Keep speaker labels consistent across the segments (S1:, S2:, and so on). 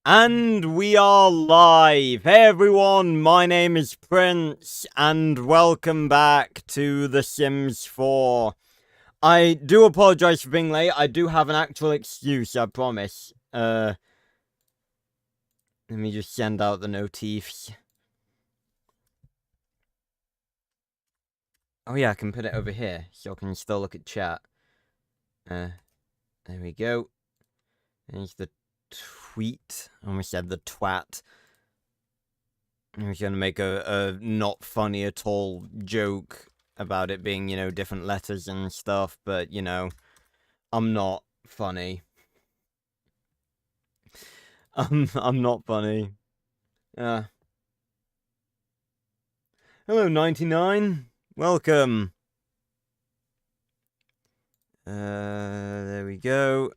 S1: And we are live! Hey everyone, my name is Prince, and welcome back to The Sims 4. I do apologize for being late. I do have an actual excuse, I promise. Let me just send out the notifs. Oh yeah, I can put it over here, so I can still look at chat. There we go. There's the tweet. I almost said the twat. I was going to make a not funny at all joke about it being, different letters and stuff, but, I'm not funny. I'm not funny. Hello, 99. Welcome. There we go.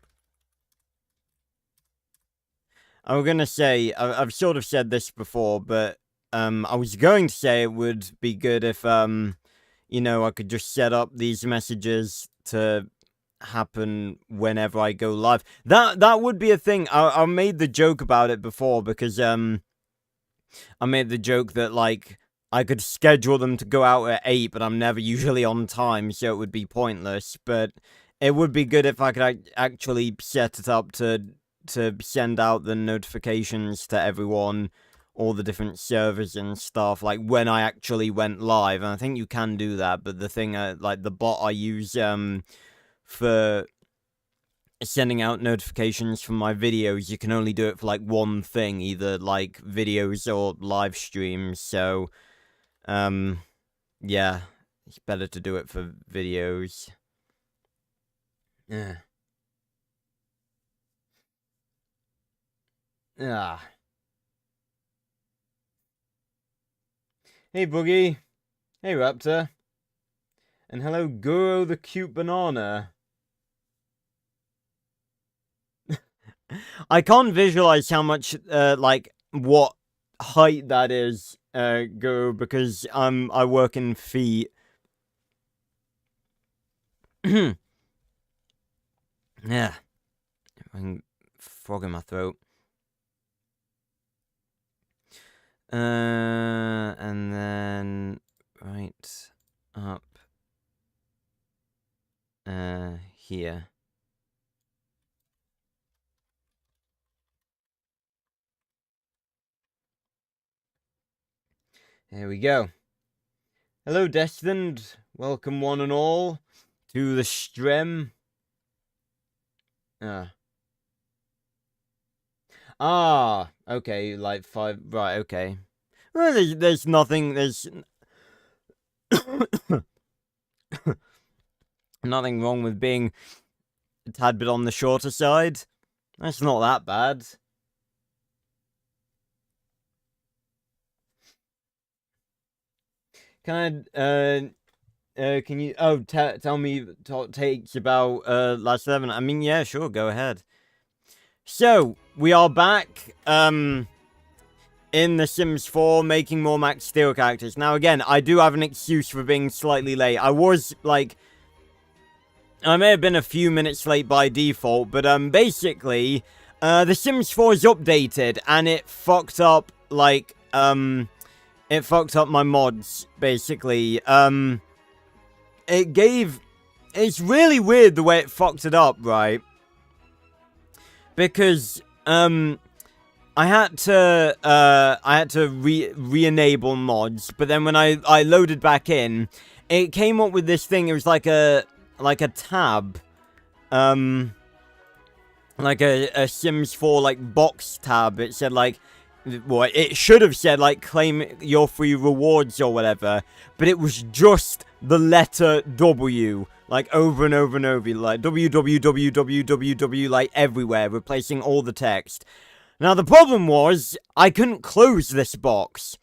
S1: I was gonna say, I've sort of said this before, but, I was going to say it would be good if, I could just set up these messages to happen whenever I go live. That would be a thing. I made the joke about it before, because, I made the joke that, like, I could schedule them to go out at 8, but I'm never usually on time, so it would be pointless, but it would be good if I could actually set it up to send out the notifications to everyone, all the different servers and stuff, like, when I actually went live, and I think you can do that, but the thing, like, the bot I use, for sending out notifications from my videos, you can only do it for, like, one thing, either, like, videos or live streams, so, yeah, it's better to do it for videos. Yeah. Ah. Hey, Boogie. Hey, Raptor. And hello, Guro the cute banana. I can't visualize how much, like, what height that is, Guro, because, I work in feet. Yeah. I'm frog in my throat. And then right up here. There we go. Hello, Destined. Welcome one and all to the stream. Okay, like 5, right, okay. Well, there's nothing, there's nothing wrong with being a tad bit on the shorter side. That's not that bad. Can can you, tell me what takes about, last 7? I mean, yeah, sure, go ahead. So, we are back, in The Sims 4, making more Max Steel characters. Now, again, I do have an excuse for being slightly late. I was, like, I may have been a few minutes late by default, but, basically, The Sims 4 is updated, and it fucked up, like, it fucked up my mods, basically. It's really weird the way it fucked it up, right? Because, I had to re-enable mods, but then when I loaded back in, it came up with this thing. It was like a tab, like a Sims 4, like, box tab. It said, like, well, it should have said, like, claim your free rewards or whatever, but it was just the letter W, like, over and over and over, like, www, like, everywhere, replacing all the text. Now, the problem was, I couldn't close this box,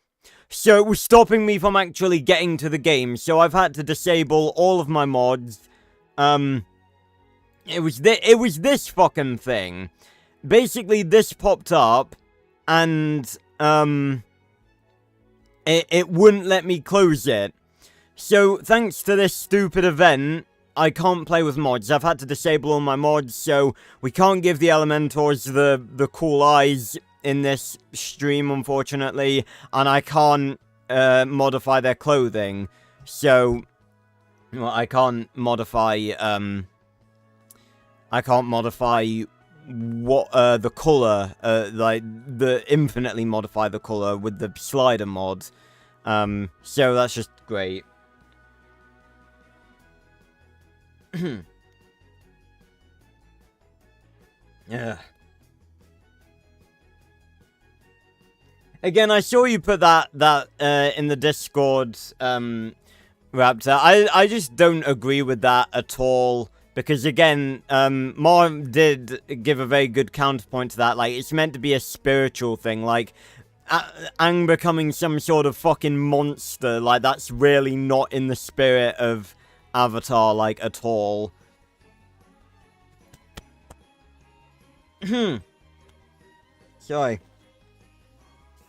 S1: so it was stopping me from actually getting to the game, so I've had to disable all of my mods. It was this fucking thing. Basically, this popped up, and, it wouldn't let me close it. So, thanks to this stupid event, I can't play with mods. I've had to disable all my mods, so we can't give the Elementors the cool eyes in this stream, unfortunately, and I can't modify their clothing. So, well, I can't modify what the color, like infinitely modify the color with the slider mod. So that's just great. Yeah. Again, I saw you put that in the Discord, Raptor. I just don't agree with that at all. Because again, Mom did give a very good counterpoint to that. Like, it's meant to be a spiritual thing. Like, Aang becoming some sort of fucking monster. Like, that's really not in the spirit of Avatar, like, at all. Sorry.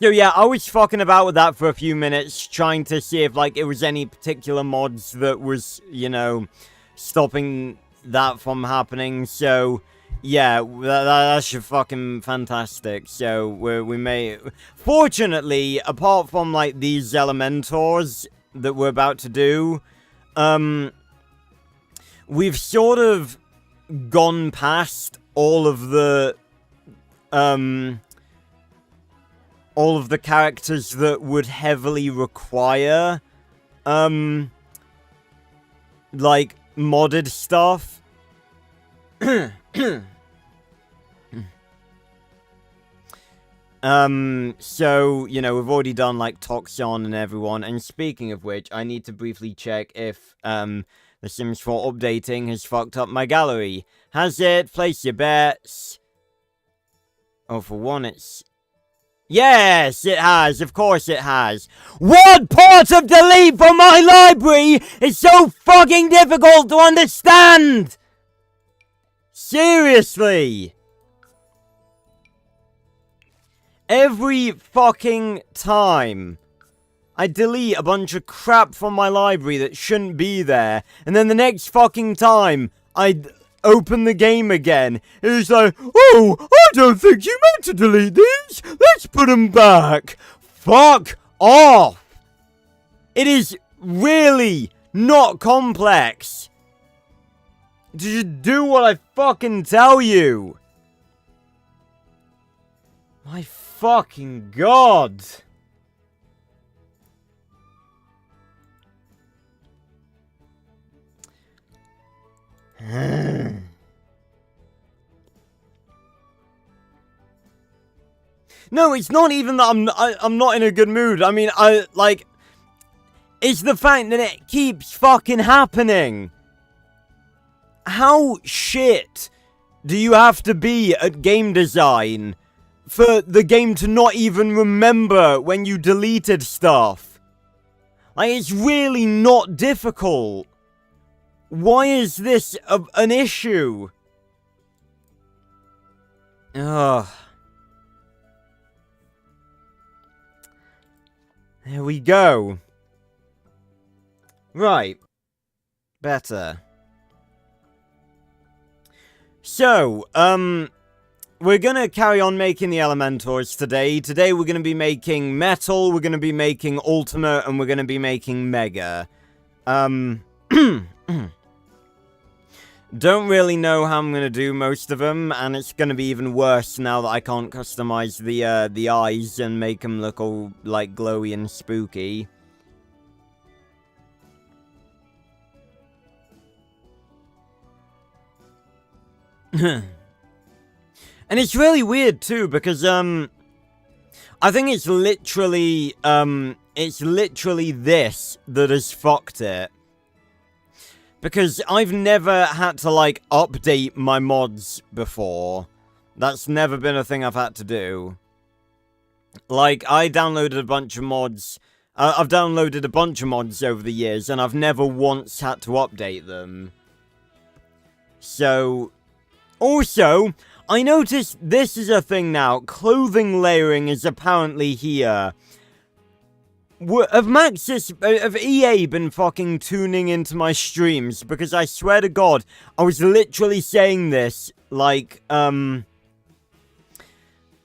S1: So yeah, I was fucking about with that for a few minutes, trying to see if, like, it was any particular mods that was, you know, stopping that from happening. So yeah, that's just fucking fantastic. So we may, fortunately, apart from like these Elementors that we're about to do, we've sort of gone past all of the characters that would heavily require like modded stuff. So, you know, we've already done, like, Toxon and everyone, and speaking of which, I need to briefly check if, the Sims 4 updating has fucked up my gallery. Has it? Place your bets. Oh, for one, it's... Yes, it has. Of course it has. What part of delete from my library is so fucking difficult to understand? Seriously. Every fucking time I delete a bunch of crap from my library that shouldn't be there, and then the next fucking time I open the game again, it's like, oh, I don't think you meant to delete these. Let's put them back. Fuck off. It is really not complex. Just do what I fucking tell you. My fucking god. No, it's not even that I'm not in a good mood. I mean, it's the fact that it keeps fucking happening. How shit do you have to be at game design for the game to not even remember when you deleted stuff? Like, it's really not difficult. Why is this an issue? Ugh. There we go. Right. Better. So, we're gonna carry on making the Elementors today. Today we're gonna be making Metal, we're gonna be making Ultimate, and we're gonna be making Mega. Don't really know how I'm gonna do most of them, and it's gonna be even worse now that I can't customize the eyes and make them look all, like, glowy and spooky. And it's really weird, too, because, I think it's literally this that has fucked it. Because I've never had to, like, update my mods before. That's never been a thing I've had to do. Like, I downloaded a bunch of mods. I've downloaded a bunch of mods over the years, and I've never once had to update them. So, also, I noticed this is a thing now. Clothing layering is apparently here. Have EA been fucking tuning into my streams? Because I swear to God, I was literally saying this, like,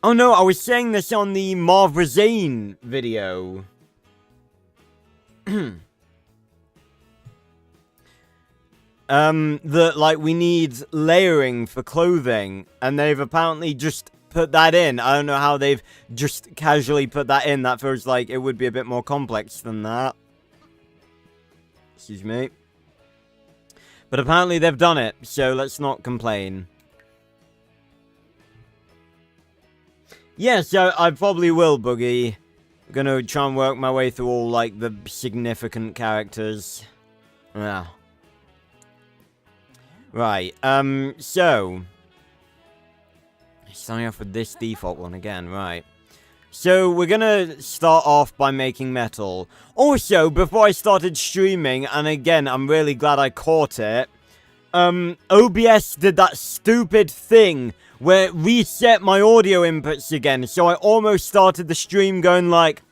S1: Oh no, I was saying this on the Marv Zane video. That, like, we need layering for clothing, and they've apparently just put that in. I don't know how they've just casually put that in. That feels like it would be a bit more complex than that. Excuse me. But apparently they've done it, so let's not complain. Yes, I probably will, Boogie. I'm gonna try and work my way through all, like, the significant characters. Yeah. Right, so... starting off with this default one again, right. So, we're gonna start off by making metal. Also, before I started streaming, and again, I'm really glad I caught it, OBS did that stupid thing where it reset my audio inputs again, so I almost started the stream going like...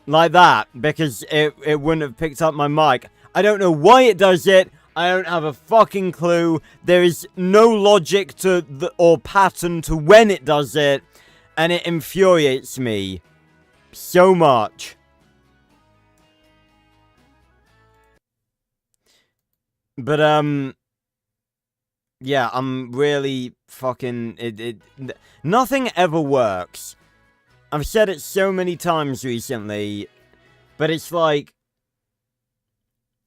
S1: like that, because it wouldn't have picked up my mic. I don't know why it does it. I don't have a fucking clue. There is no logic to or pattern to when it does it, and it infuriates me so much. But yeah, I'm really fucking nothing ever works. I've said it so many times recently, but it's like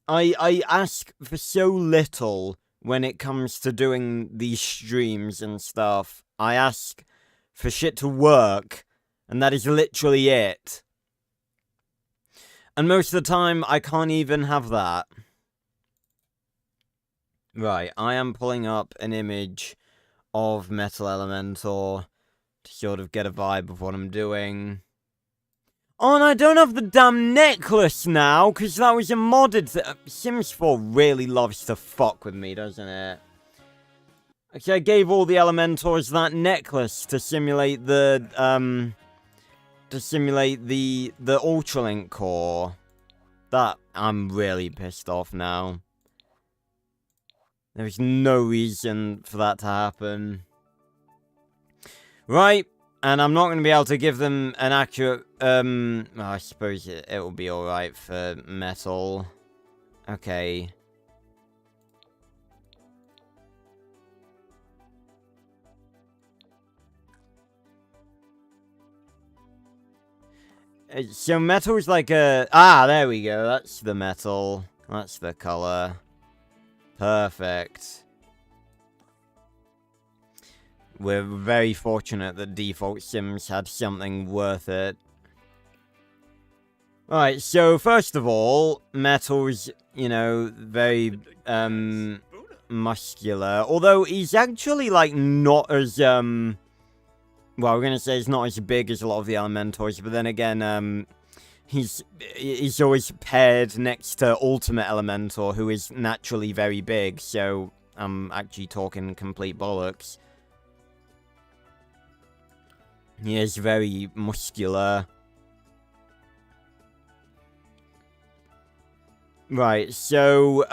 S1: I ask for so little when it comes to doing these streams and stuff. I ask for shit to work, and that is literally it. And most of the time, I can't even have that. Right, I am pulling up an image of Metal Elementor to sort of get a vibe of what I'm doing. Oh, and I don't have the damn necklace now, because that was a modded Sims 4 really loves to fuck with me, doesn't it? Okay, I gave all the Elementors that necklace to simulate the, the Ultralink core. That, I'm really pissed off now. There's no reason for that to happen. Right, and I'm not going to be able to give them an accurate, I suppose it will be alright for metal. Okay. So metal's like a... ah, there we go. That's the metal. That's the color. Perfect. We're very fortunate that default Sims had something worth it. Alright, so first of all, metal's, you know, very, muscular. Although he's actually, like, not as, well, we're gonna say he's not as big as a lot of the Elementors, but then again, he's always paired next to Ultimate Elementor, who is naturally very big, so I'm actually talking complete bollocks. He is very muscular. Right, so,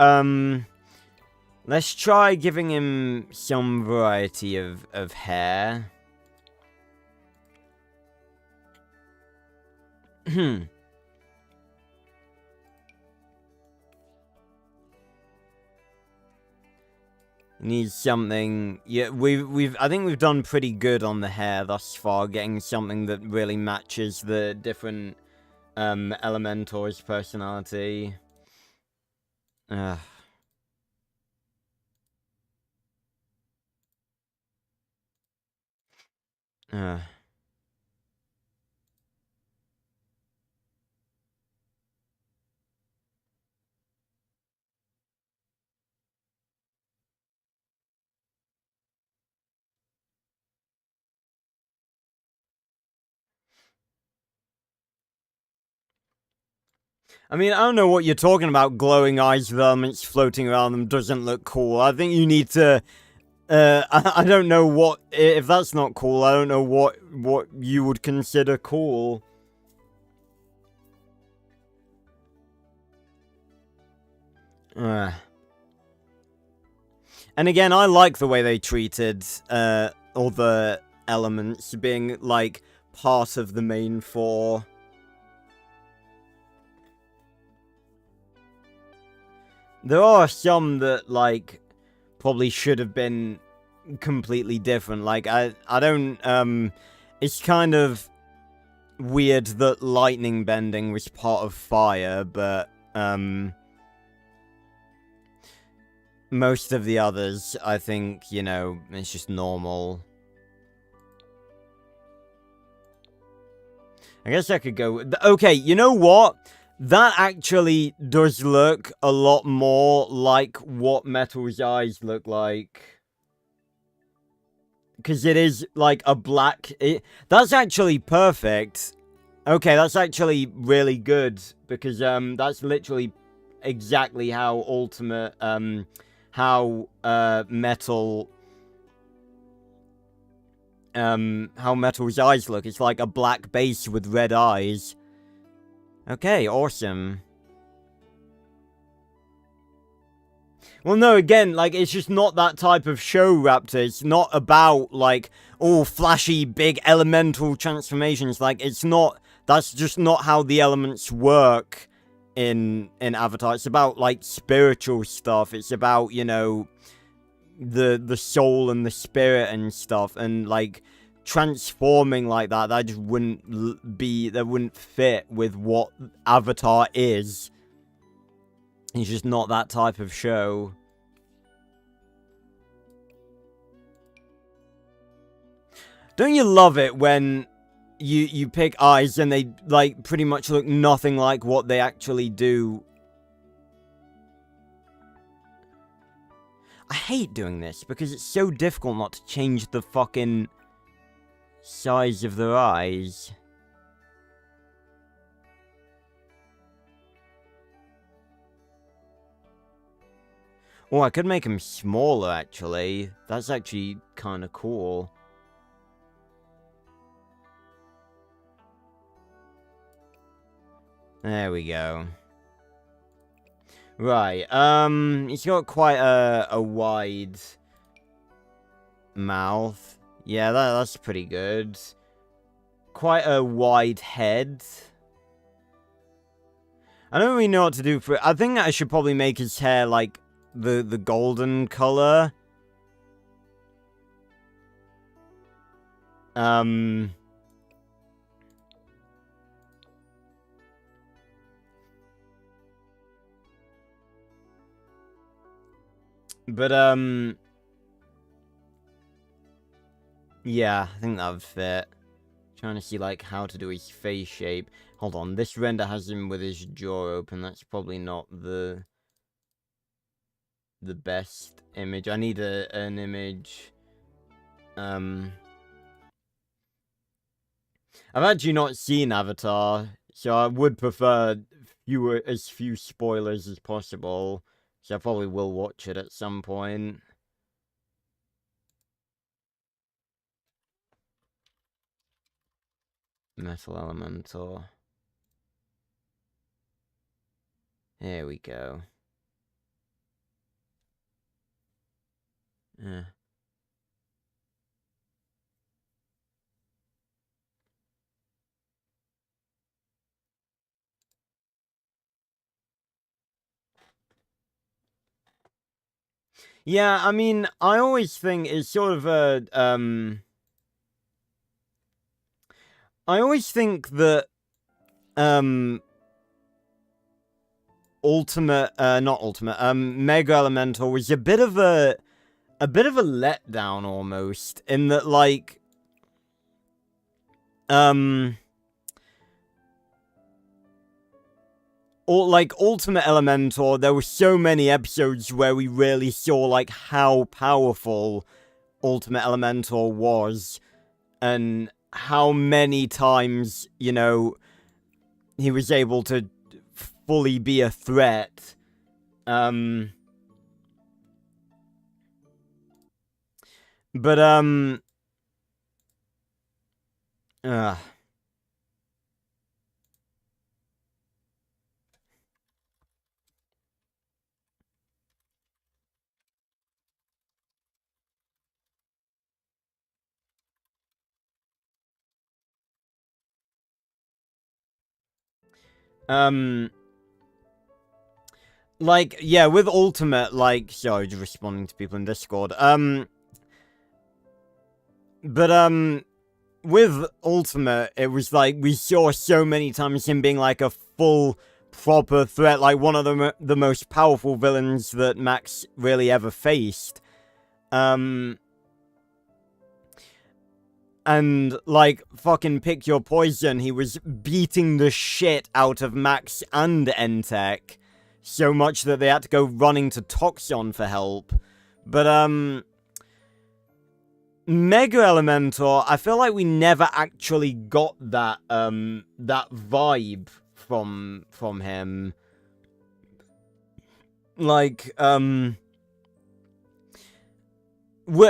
S1: let's try giving him some variety of hair. Needs something. Yeah, I think we've done pretty good on the hair thus far, getting something that really matches the different Elementor's personality. Ugh. Ugh. I mean, I don't know what you're talking about. Glowing eyes with elements floating around them doesn't look cool. I think you need to... I don't know what... if that's not cool, I don't know what you would consider cool. And again, I like the way they treated all the elements being, like, part of the main four. There are some that, like, probably should have been completely different. Like, I don't, it's kind of weird that lightning bending was part of fire, but, most of the others, I think, you know, it's just normal. I guess I could go... Okay, you know what? That actually does look a lot more like what Metal's eyes look like. Because it is, like, a black... That's actually perfect. Okay, that's actually really good. Because, that's literally exactly how Ultimate, how Metal... how Metal's eyes look. It's like a black base with red eyes. Okay, awesome. Well, no, again, like, it's just not that type of show, Raptor. It's not about, like, all flashy, big elemental transformations. Like, it's not... That's just not how the elements work in Avatar. It's about, like, spiritual stuff. It's about, you know, the soul and the spirit and stuff. And, like, transforming like that just wouldn't be... That wouldn't fit with what Avatar is. It's just not that type of show. Don't you love it when you pick eyes and they, like, pretty much look nothing like what they actually do? I hate doing this because it's so difficult not to change the fucking size of their eyes. Oh, I could make them smaller, actually. That's actually kind of cool. There we go. Right, he's got quite a wide mouth. Yeah, that's pretty good. Quite a wide head. I don't really know what to do for it. I think I should probably make his hair, like, the golden color. But, yeah, I think that would fit. Trying to see, like, how to do his face shape. Hold on, this render has him with his jaw open. That's probably not the best image. I need an image. I've actually not seen Avatar, so I would prefer as few spoilers as possible. So I probably will watch it at some point. Metal Elementor. Here we go. Yeah. Yeah, I mean, I always think it's sort of a, I always think that, Mega Elemental was a bit of a letdown almost, in that, like, or like Ultimate Elementor, there were so many episodes where we really saw, like, how powerful Ultimate Elementor was, and how many times, you know, he was able to fully be a threat. But, Like, yeah, with Ultimate, like, sorry, just responding to people in Discord, but, with Ultimate, it was like, we saw so many times him being, like, a full, proper threat, like, one of the most powerful villains that Max really ever faced, and, like, fucking pick your poison, he was beating the shit out of Max and Entech, so much that they had to go running to Toxon for help. But, Mega Elementor, I feel like we never actually got that, that vibe from him. Like,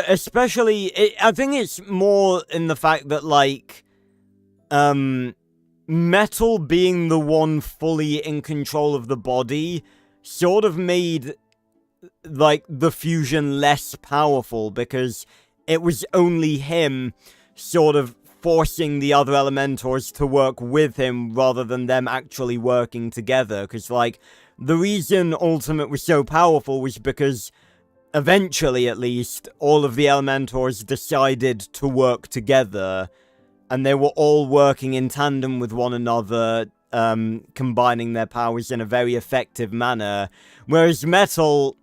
S1: especially, I think it's more in the fact that, like, Metal being the one fully in control of the body sort of made, like, the fusion less powerful, because it was only him sort of forcing the other Elementors to work with him rather than them actually working together. Because, like, the reason Ultimate was so powerful was because, eventually at least, all of the Elementors decided to work together. And they were all working in tandem with one another, combining their powers in a very effective manner. Whereas Metal,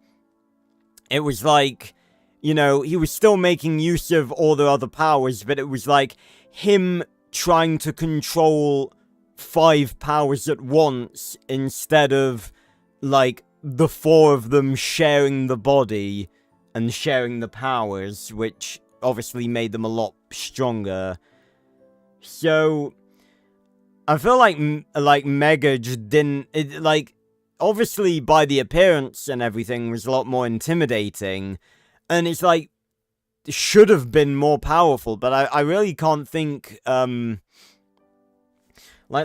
S1: it was like, you know, he was still making use of all the other powers, but it was like him trying to control 5 powers at once instead of, like, the 4 of them sharing the body and sharing the powers, which obviously made them a lot stronger. So, I feel like Mega just didn't, like, obviously by the appearance and everything was a lot more intimidating, and it's like, should have been more powerful, but I really can't think, like,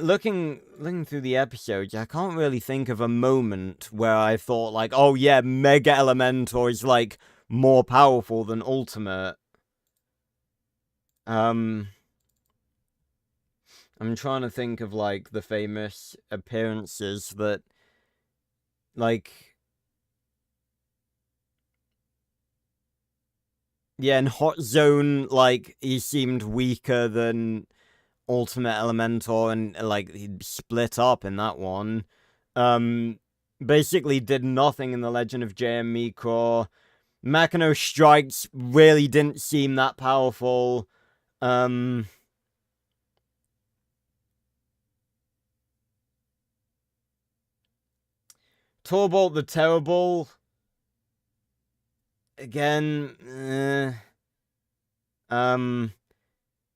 S1: looking through the episodes, I can't really think of a moment where I thought, like, oh yeah, Mega Elementor is, like, more powerful than Ultimate. I'm trying to think of, like, the famous appearances that, like, yeah, in Hot Zone, like, he seemed weaker than Ultimate Elementor, and, like, he'd split up in that one. Basically did nothing in The Legend of J.M. Micro. Makino Strikes really didn't seem that powerful. Torbolt the Terrible, again,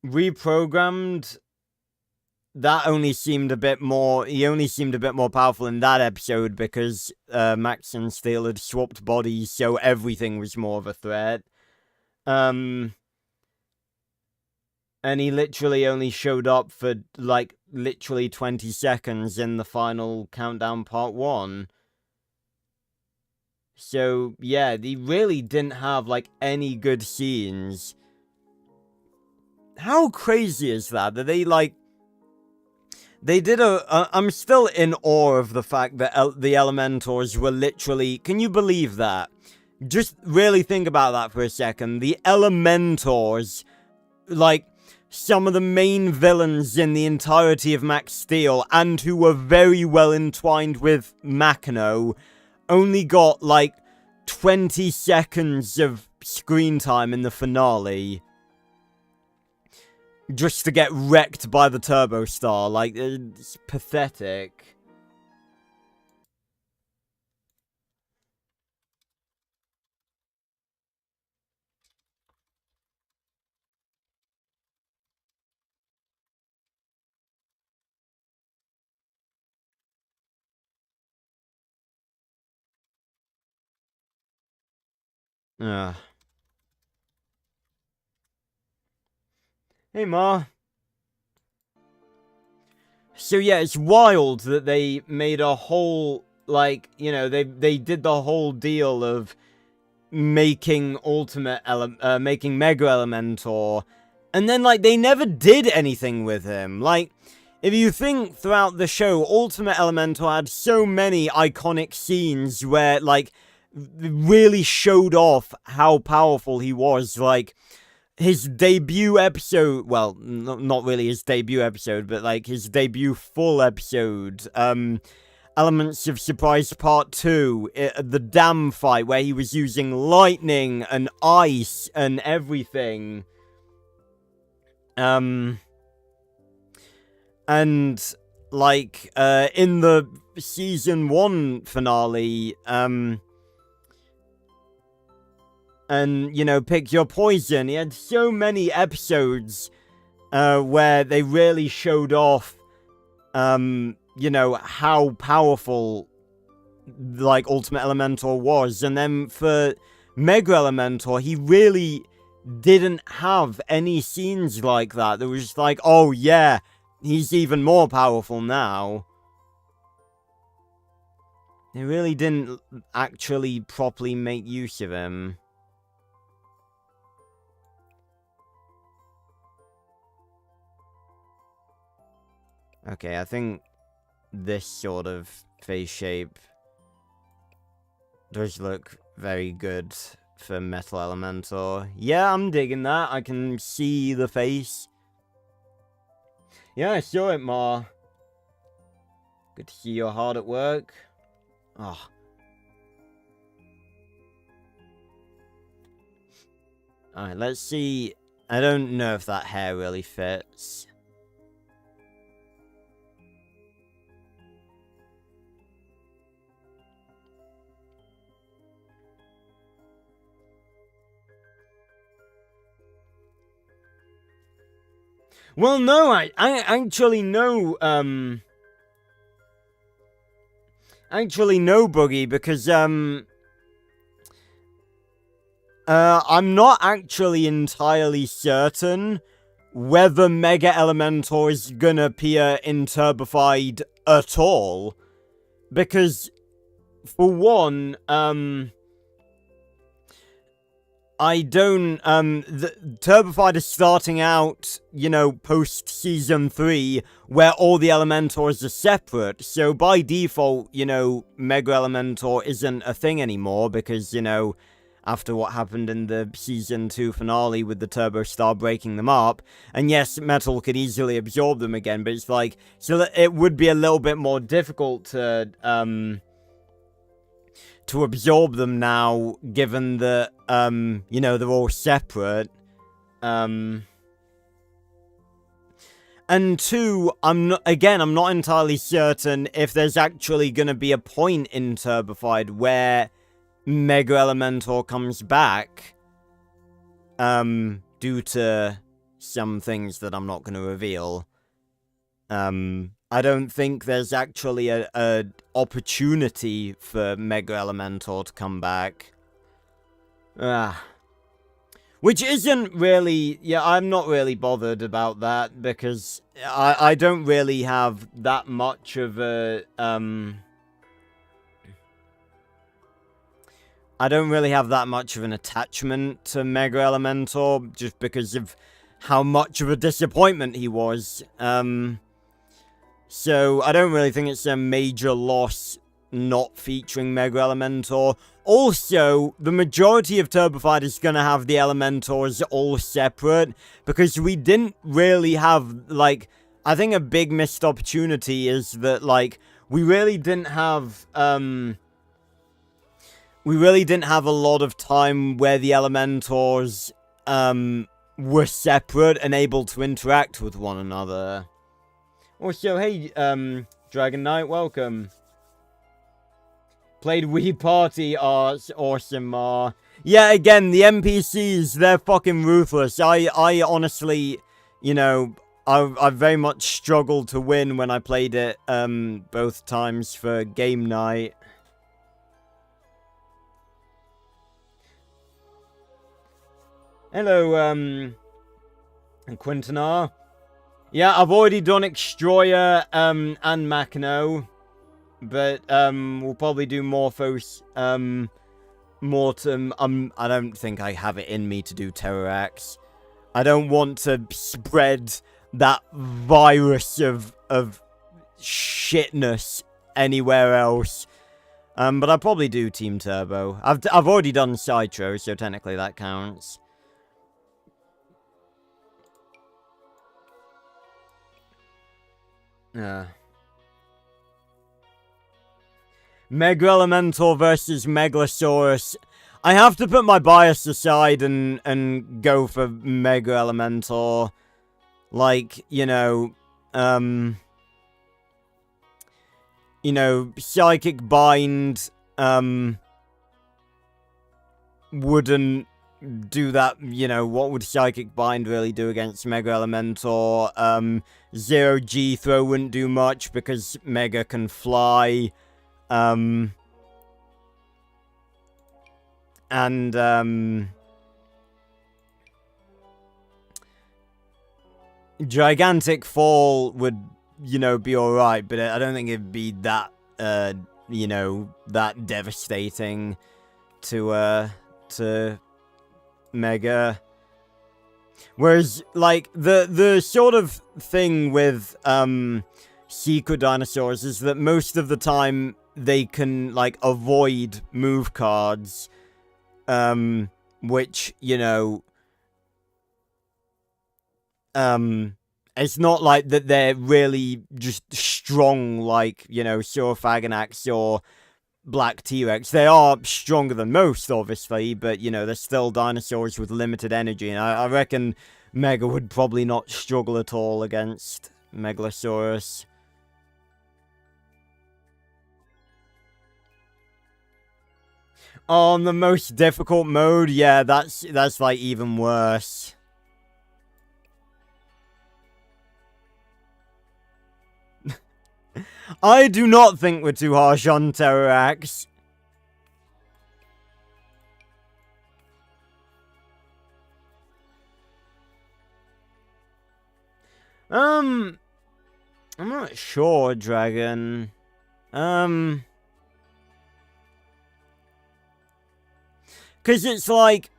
S1: Reprogrammed, that only seemed a bit more, he only seemed a bit more powerful in that episode because, Max and Steel had swapped bodies, so everything was more of a threat. And he literally only showed up for, like, literally 20 seconds in the final Countdown Part 1. So, yeah, they really didn't have, like, any good scenes. How crazy is that? That they, like, they did I'm still in awe of the fact that the Elementors were literally, can you believe that? Just really think about that for a second. The Elementors, like, some of the main villains in the entirety of Max Steel, and who were very well entwined with Makino, only got, like, 20 seconds of screen time in the finale. Just to get wrecked by the Turbo Star. Like, it's pathetic. Ugh. Hey, Ma. So yeah, it's wild that they made a whole, like, you know, they did the whole deal of making making Mega Elementor, and then, like, they never did anything with him. Like, if you think throughout the show, Ultimate Elementor had so many iconic scenes where, like, really showed off how powerful he was. Like, his debut episode, well, not really his debut episode, but, like, his debut full episode, Elements of Surprise Part 2, the dam fight, where he was using lightning and ice and everything. And, like, in the Season 1 finale, and, you know, Pick Your Poison, he had so many episodes, where they really showed off, you know, how powerful, like, Ultimate Elementor was. And then for Mega Elementor, he really didn't have any scenes like that. There was just like, oh yeah, he's even more powerful now. They really didn't actually properly make use of him. Okay, I think this sort of face shape does look very good for Metal Elementor. Yeah, I'm digging that. I can see the face. Yeah, I saw it, Ma. Good to see you're hard at work. Oh. Alright, let's see. I don't know if that hair really fits. Well, no, I actually know, Boogie, because, I'm not actually entirely certain whether Mega Elementor is gonna appear in Turbified at all. Because, for one, I don't, the Turbified is starting out, you know, post-Season 3, where all the Elementors are separate, so by default, you know, Mega Elementor isn't a thing anymore, because, you know, after what happened in the Season 2 finale with the Turbo Star breaking them up, and yes, Metal could easily absorb them again, but it's like, so it would be a little bit more difficult to absorb them now, given that, you know, they're all separate. And two, I'm not entirely certain if there's actually gonna be a point in Turbified where Mega Elementor comes back, due to some things that I'm not gonna reveal. I don't think there's actually a opportunity for Mega Elementor to come back. Which isn't really... Yeah, I'm not really bothered about that, because I don't really have that much of a... I don't really have that much of an attachment to Mega Elementor, just because of how much of a disappointment he was. So, I don't really think it's a major loss not featuring Mega Elementor. Also, the majority of Turbified is gonna have the Elementors all separate, because we didn't really have, like, I think a big missed opportunity is that, like, we really didn't have a lot of time where the Elementors, were separate and able to interact with one another. Also, hey, Dragon Knight, welcome. Played Wii Party, awesome, yeah, again, the NPCs, they're fucking ruthless. I honestly, you know, I very much struggled to win when I played it, both times for game night. Hello, Quintanar. Yeah, I've already done Extroyer, and Machino. But, we'll probably do Morphos, Mortem. I don't think I have it in me to do Terrorax. I don't want to spread that virus of of shitness anywhere else. But I'd probably do Team Turbo. I've already done Citro, so technically that counts. Mega Elementor versus Megalosaurus. I have to put my bias aside and go for Mega Elementor. Like, Psychic Bind, wouldn't do that, what would Psychic Bind really do against Mega Elementor? Zero G Throw wouldn't do much because Mega can fly. Gigantic Fall would, be alright, but I don't think it'd be that, that devastating to Mega. Whereas, like, the sort of thing with, Secret Dinosaurs is that most of the time they can, like, avoid move cards, which, it's not like that they're really just strong like, Saurophaganax or Black T-Rex. They are stronger than most, obviously, but, they're still dinosaurs with limited energy, and I reckon Mega would probably not struggle at all against Megalosaurus. On the most difficult mode, yeah, that's like even worse. I do not think we're too harsh on Terrarax. I'm not sure, Dragon. Because it's like,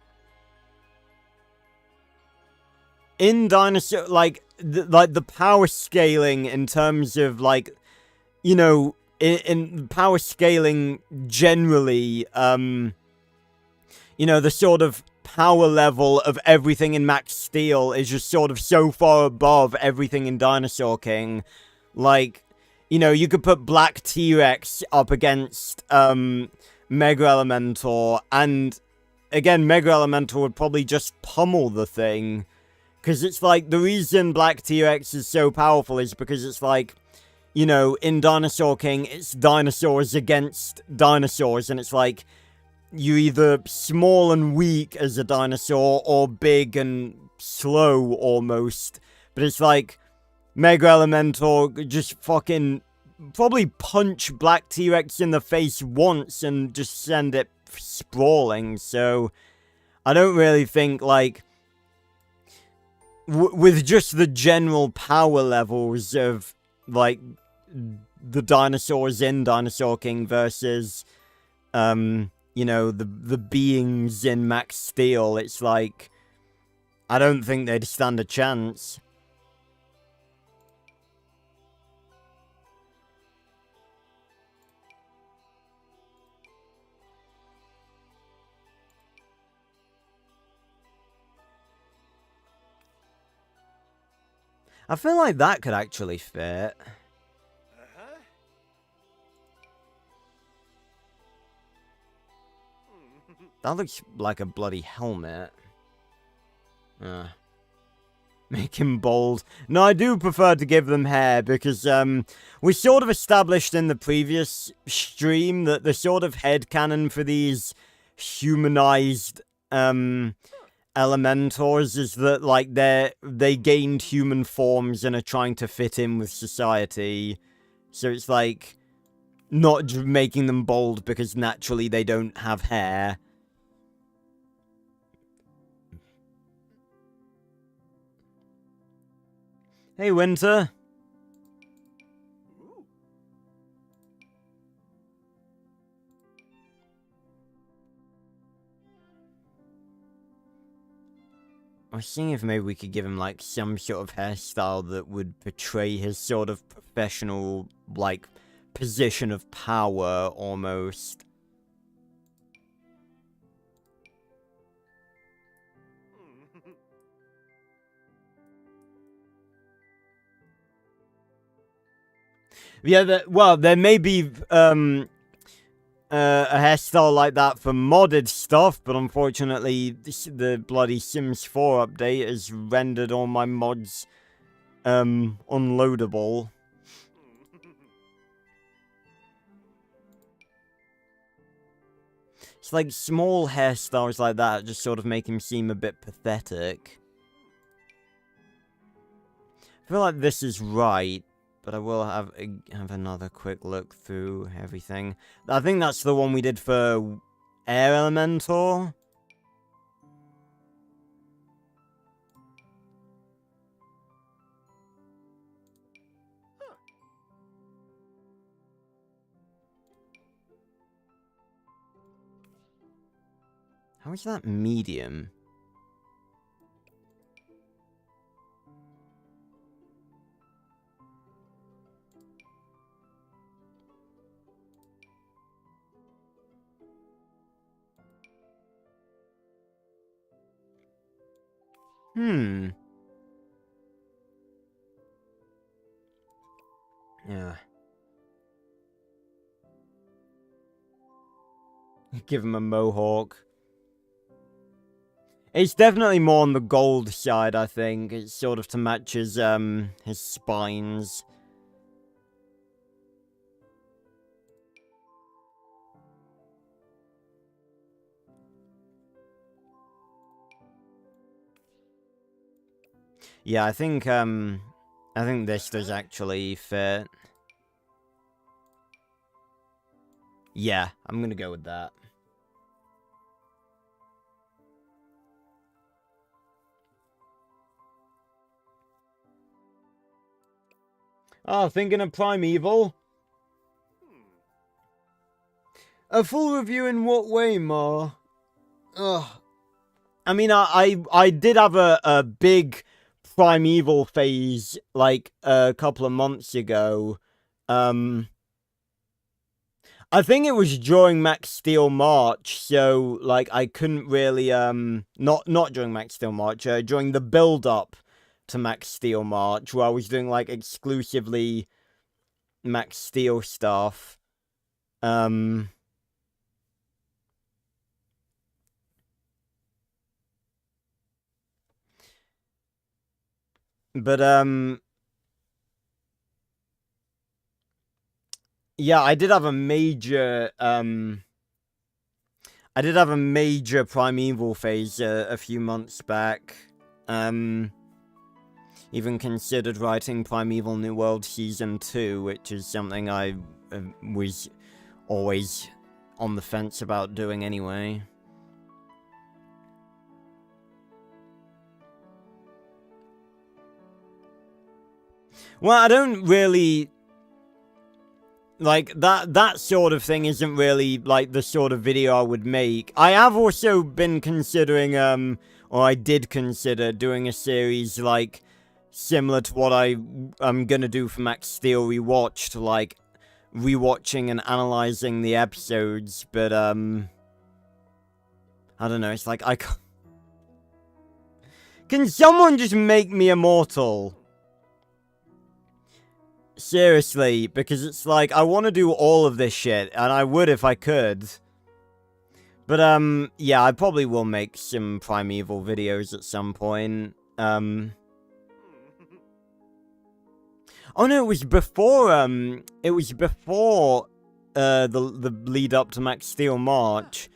S1: in Dinosaur, like, the power scaling in terms of, like, in power scaling generally, the sort of power level of everything in Max Steel is just sort of so far above everything in Dinosaur King. Like, you could put Black T-Rex up against, Mega Elementor, and again, Mega Elementor would probably just pummel the thing. Because it's like, the reason Black T-Rex is so powerful is because it's like, in Dinosaur King, it's dinosaurs against dinosaurs, and it's like, you're either small and weak as a dinosaur, or big and slow, almost. But it's like, Mega Elementor just fucking probably punch Black T-Rex in the face once and just send it sprawling, so I don't really think, like, with just the general power levels of, like, the dinosaurs in Dinosaur King versus, the beings in Max Steel, it's like, I don't think they'd stand a chance. I feel like that could actually fit. That looks like a bloody helmet. Make him bold. No, I do prefer to give them hair, because, we sort of established in the previous stream that the sort of headcanon for these humanized, Elementors is that, like, they gained human forms and are trying to fit in with society. So it's like, not just making them bald because naturally they don't have hair. Hey, Winter. I was seeing if maybe we could give him, like, some sort of hairstyle that would portray his sort of professional, like, position of power, almost. Yeah, well, there may be, a hairstyle like that for modded stuff, but unfortunately, the bloody Sims 4 update has rendered all my mods, unloadable. It's like small hairstyles like that just sort of make him seem a bit pathetic. I feel like this is right, but I will have another quick look through everything. I think that's the one we did for Air Elementor. How is that medium? Yeah. Give him a mohawk. It's definitely more on the gold side, I think. It's sort of to match his spines. Yeah, I think this does actually fit. Yeah, I'm gonna go with that. Oh, thinking of Primeval? A full review in what way, Ma? Ugh. I mean, I did have a big Primeval phase, like, a couple of months ago. I think it was during Max Steel March, so, like, I couldn't really, not during Max Steel March, during the build-up to Max Steel March, where I was doing, like, exclusively Max Steel stuff. But, yeah, I did have a major, Primeval phase a few months back. Even considered writing Primeval New World Season 2, which is something I was always on the fence about doing anyway. Well, I don't really... Like, that sort of thing isn't really, like, the sort of video I would make. I have also been considering, or I did consider doing a series, like, similar to what I'm gonna do for Max Steel Rewatched, like, rewatching and analyzing the episodes, but, I don't know, it's like, I can't... Can someone just make me immortal? Seriously, because it's like, I want to do all of this shit, and I would if I could. But, yeah, I probably will make some Primeval videos at some point. Oh no, it was before, the lead up to Max Steel March.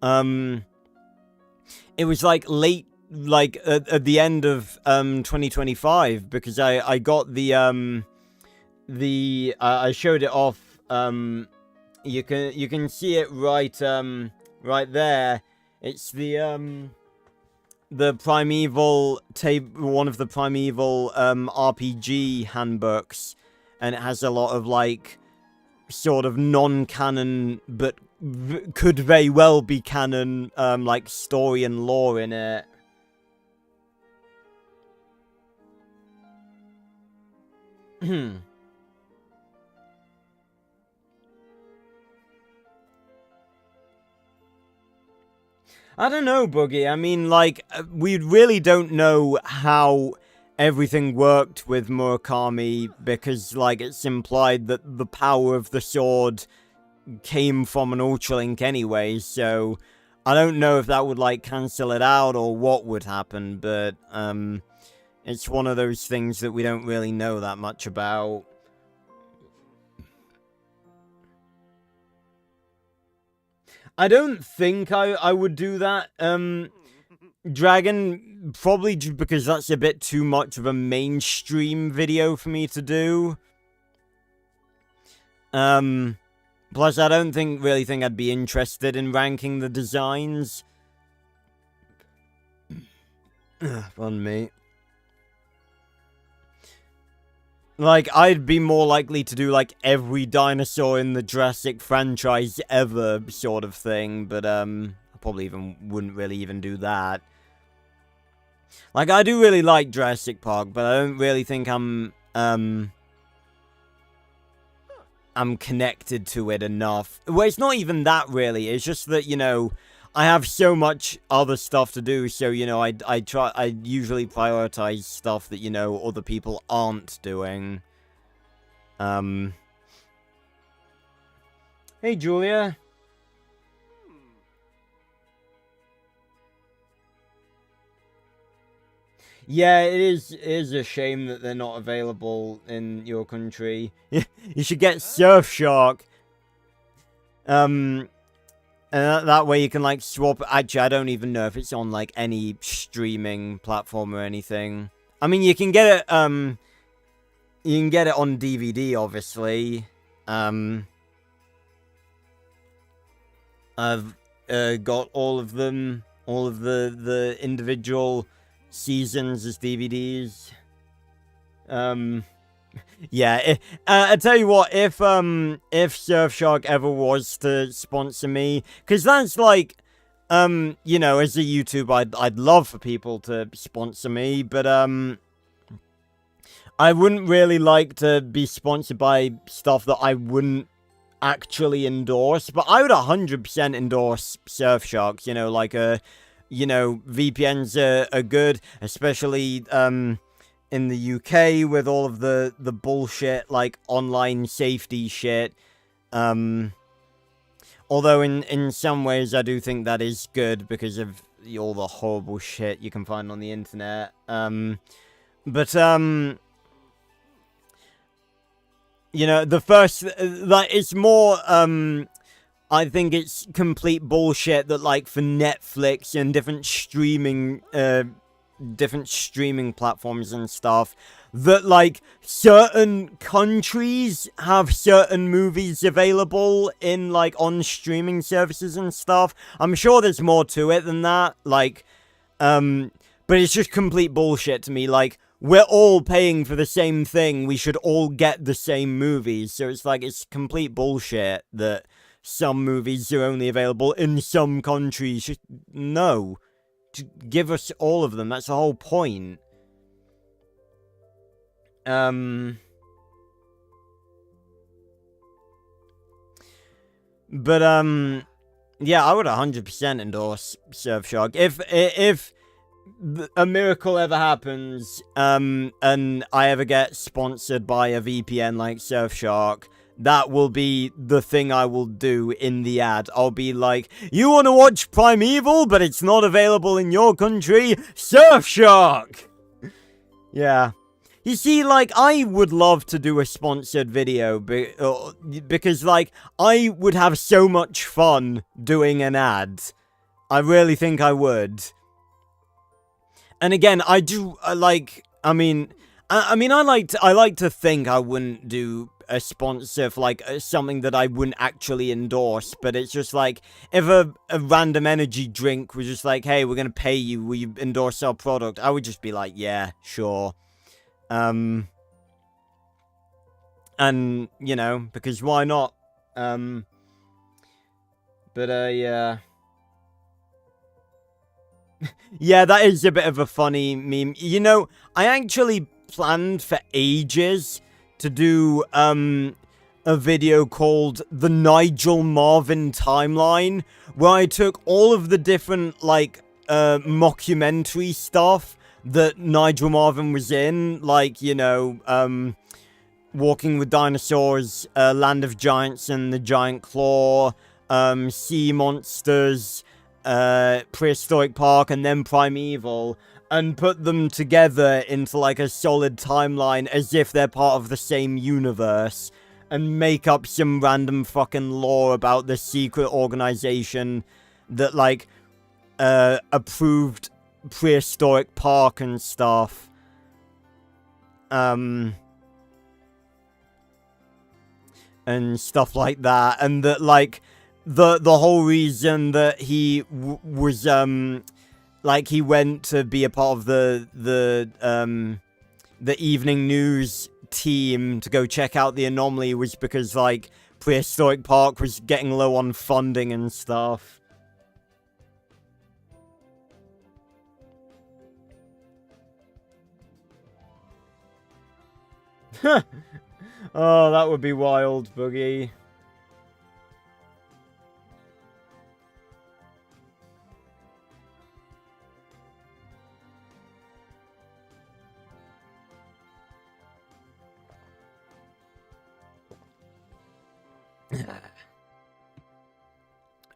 S1: It was, like, late, like, at the end of, 2025, because I got the, I showed it off, you can see it right, right there. It's the Primeval one of the Primeval, RPG handbooks, and it has a lot of, like, sort of non-canon, but could very well be canon, like, story and lore in it. I don't know, Boogie. I mean, like, we really don't know how everything worked with Murakami because, like, it's implied that the power of the sword came from an Ultralink anyway, so I don't know if that would, like, cancel it out or what would happen, but, it's one of those things that we don't really know that much about. I don't think I would do that, Dragon, probably because that's a bit too much of a mainstream video for me to do. Plus I don't really think I'd be interested in ranking the designs. Pardon me. Like, I'd be more likely to do, like, every dinosaur in the Jurassic franchise ever sort of thing, but, I probably wouldn't really even do that. Like, I do really like Jurassic Park, but I don't really think I'm connected to it enough. Well, it's not even that, really. It's just that, you know, I have so much other stuff to do, so, you know, I usually prioritize stuff that, you know, other people aren't doing. Hey, Julia. Yeah, it is a shame that they're not available in your country. You should get Surfshark. And that way you can, like, swap. Actually, I don't even know if it's on, like, any streaming platform or anything. I mean, you can get it, you can get it on DVD, obviously. I've got all of them, all of the individual seasons as DVDs. Yeah, I tell you what, if Surfshark ever was to sponsor me, because that's like, you know, as a YouTuber, I'd love for people to sponsor me, but I wouldn't really like to be sponsored by stuff that I wouldn't actually endorse, but I would 100% endorse Surfshark, you know, like you know, VPNs are good, especially, in the UK with all of the bullshit, like, online safety shit. Although in some ways I do think that is good because of all the horrible shit you can find on the internet. But, you know, the first, like, it's more, I think it's complete bullshit that, like, for Netflix and different streaming platforms and stuff, that, like, certain countries have certain movies available in, like, on streaming services and stuff. I'm sure there's more to it than that, like, but it's just complete bullshit to me. Like, we're all paying for the same thing, we should all get the same movies, so it's like, it's complete bullshit that some movies are only available in some countries. Just, no. Give us all of them. That's the whole point. But, yeah, I would 100% endorse Surfshark. If a miracle ever happens, and I ever get sponsored by a VPN like Surfshark, that will be the thing I will do in the ad. I'll be like, you want to watch Primeval, but it's not available in your country? Surfshark! Yeah. You see, like, I would love to do a sponsored video, because, like, I would have so much fun doing an ad. I really think I would. And again, I do, I like to think I wouldn't do a sponsor for, like, something that I wouldn't actually endorse, but it's just like, if a random energy drink was just like, hey, we're gonna pay you, will you endorse our product? I would just be like, yeah, sure. And, you know, because why not? But, yeah. Yeah, that is a bit of a funny meme. You know, I actually planned for ages to do, a video called The Nigel Marven Timeline, where I took all of the different, like, mockumentary stuff that Nigel Marven was in, like, you know, Walking with Dinosaurs, Land of Giants and the Giant Claw, Sea Monsters, Prehistoric Park, and then Primeval, and put them together into, like, a solid timeline as if they're part of the same universe, and make up some random fucking lore about the secret organization that, like, approved Prehistoric Park and stuff. And stuff like that, and that, like, the whole reason that he was, like, he went to be a part of the evening news team to go check out the anomaly was because, like, Prehistoric Park was getting low on funding and stuff. Oh, that would be wild, Boogie.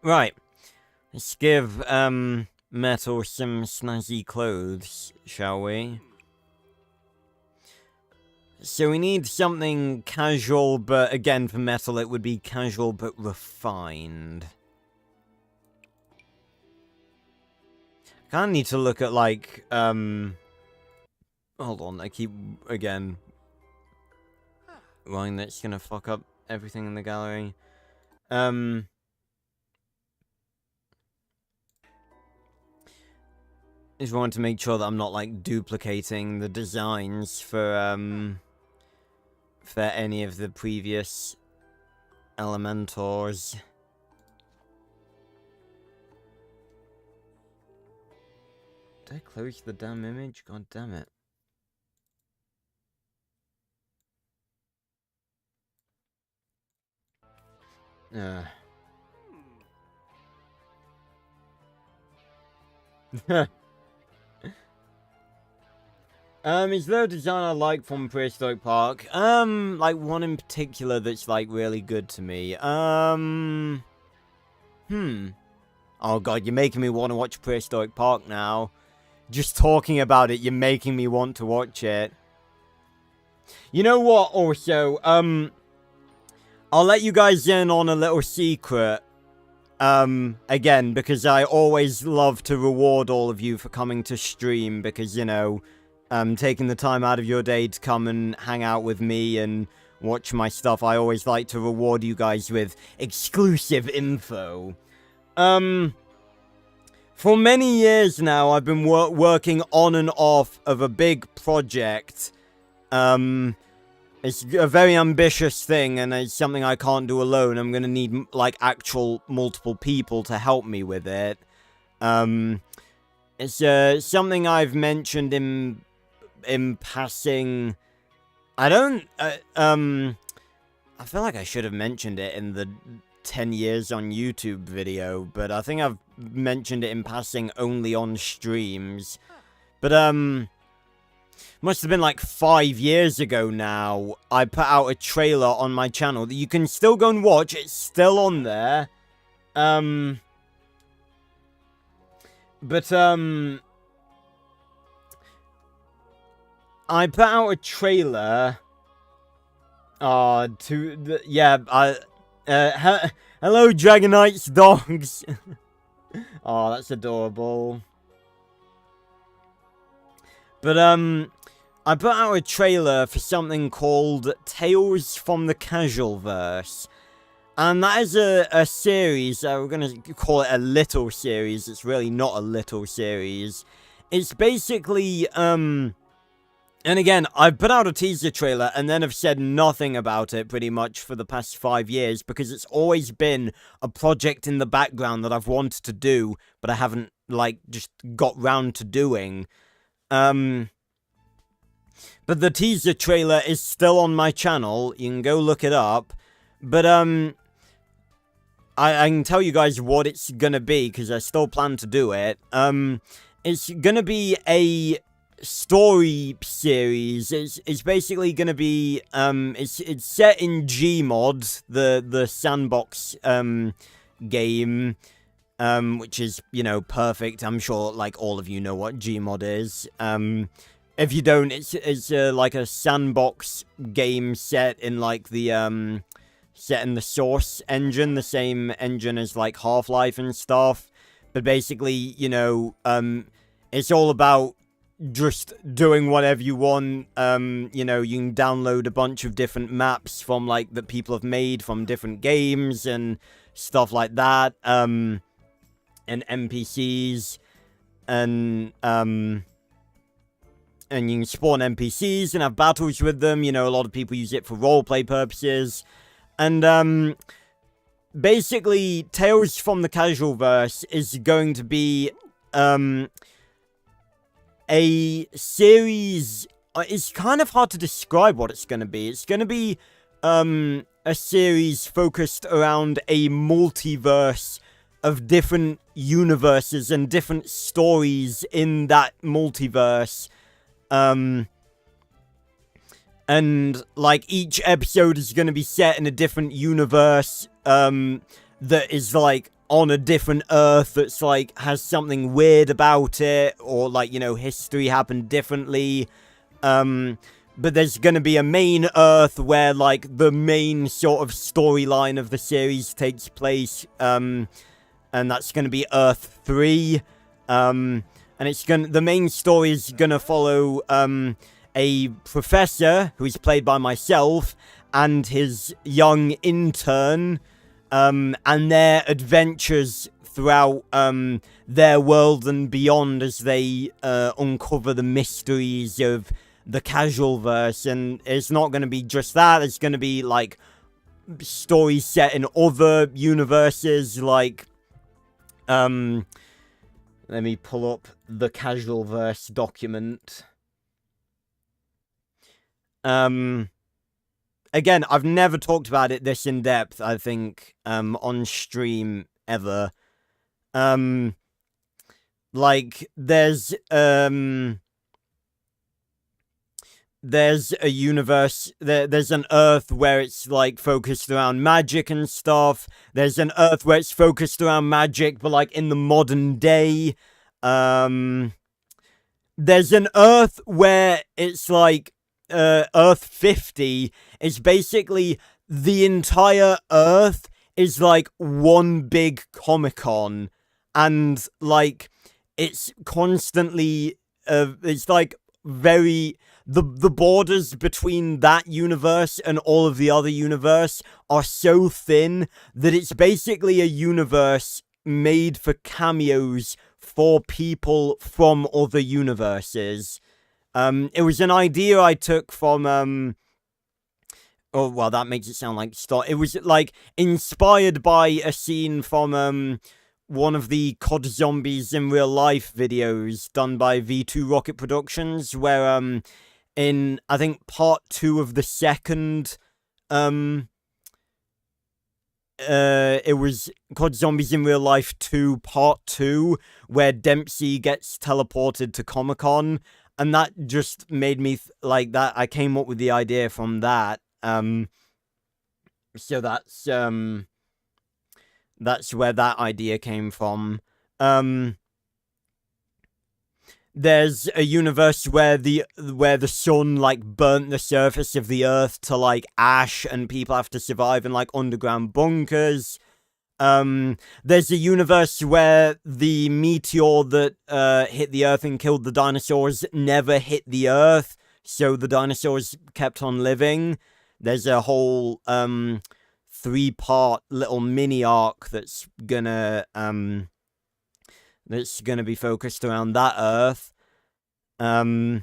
S1: Right. Let's give, Metal some snazzy clothes, shall we? So we need something casual, but again, for Metal, it would be casual but refined. I kinda need to look at, like, hold on, I keep, again, wrong, that's gonna fuck up everything in the gallery. Just wanted to make sure that I'm not, like, duplicating the designs for any of the previous Elementors. Did I close the damn image? God damn it. Is there a design I like from Prehistoric Park? Like one in particular that's, like, really good to me. Oh god, you're making me want to watch Prehistoric Park now. Just talking about it, you're making me want to watch it. You know what, also, I'll let you guys in on a little secret. Again, because I always love to reward all of you for coming to stream, because, you know, taking the time out of your day to come and hang out with me and watch my stuff. I always like to reward you guys with exclusive info. For many years now, I've been working on and off of a big project. It's a very ambitious thing, and it's something I can't do alone. I'm gonna need, like, actual multiple people to help me with it. It's something I've mentioned in passing. I don't, I feel like I should have mentioned it in the 10 years on YouTube video, but I think I've mentioned it in passing only on streams. But, must have been like 5 years ago now, I put out a trailer on my channel that you can still go and watch. It's still on there. I put out a trailer. Hello, Dragonite's dogs. Oh, that's adorable. But, I put out a trailer for something called Tales from the Casualverse. And that is a series, we're gonna call it a little series. It's really not a little series. It's basically, and again, I've put out a teaser trailer and then have said nothing about it pretty much for the past 5 years, because it's always been a project in the background that I've wanted to do, but I haven't, like, just got round to doing. But the teaser trailer is still on my channel. You can go look it up. But, I can tell you guys what it's gonna be, because I still plan to do it. It's gonna be a story series. It's basically gonna be, it's set in Gmod, the sandbox, game, which is, you know, perfect. I'm sure, like, all of you know what Gmod is. If you don't, it's like a sandbox game set in, like, the, set in the Source engine, the same engine as, like, Half-Life and stuff. But basically, you know, it's all about just doing whatever you want. You know, you can download a bunch of different maps from, like, that people have made from different games and stuff like that. And NPCs. And you can spawn NPCs and have battles with them. You know, a lot of people use it for roleplay purposes. And, basically, Tales from the Casualverse is going to be, a series. It's kind of hard to describe what it's going to be. It's going to be, a series focused around a multiverse of different universes and different stories in that multiverse. And, like, each episode is going to be set in a different universe, that is, like, on a different Earth that's, like, has something weird about it, or, like, you know, history happened differently. But there's going to be a main Earth where, like, the main sort of storyline of the series takes place, and that's going to be Earth 3. And the main story is going to follow, a professor, who is played by myself, and his young intern, and their adventures throughout, their world and beyond as they, uncover the mysteries of the Casualverse. And it's not going to be just that, it's going to be, like, stories set in other universes, like, let me pull up the Casualverse document. Again, I've never talked about it this in depth, I think, on stream ever. Like, there's a universe, there's an Earth where it's, like, focused around magic and stuff. There's an Earth where it's focused around magic, but, like, in the modern day. There's an Earth where it's, like, Earth 50 is basically the entire Earth is, like, one big Comic-Con. And, like, it's constantly, it's, like, very... The borders between that universe and all of the other universe are so thin that it's basically a universe made for cameos for people from other universes. It was an idea I took from, oh, well, that makes it sound like it was, like, inspired by a scene from, one of the COD Zombies in Real Life videos done by V2 Rocket Productions, where, in, I think, part 2 of the second, it was COD Zombies in Real Life 2, part 2, where Dempsey gets teleported to Comic-Con. And that just made me, like, that, I came up with the idea from that, so that's where that idea came from. There's a universe where the sun, like, burnt the surface of the Earth to, like, ash, and people have to survive in, like, underground bunkers. There's a universe where the meteor that, hit the Earth and killed the dinosaurs never hit the Earth, so the dinosaurs kept on living. There's a whole, 3-part little mini arc that's gonna be focused around that Earth. The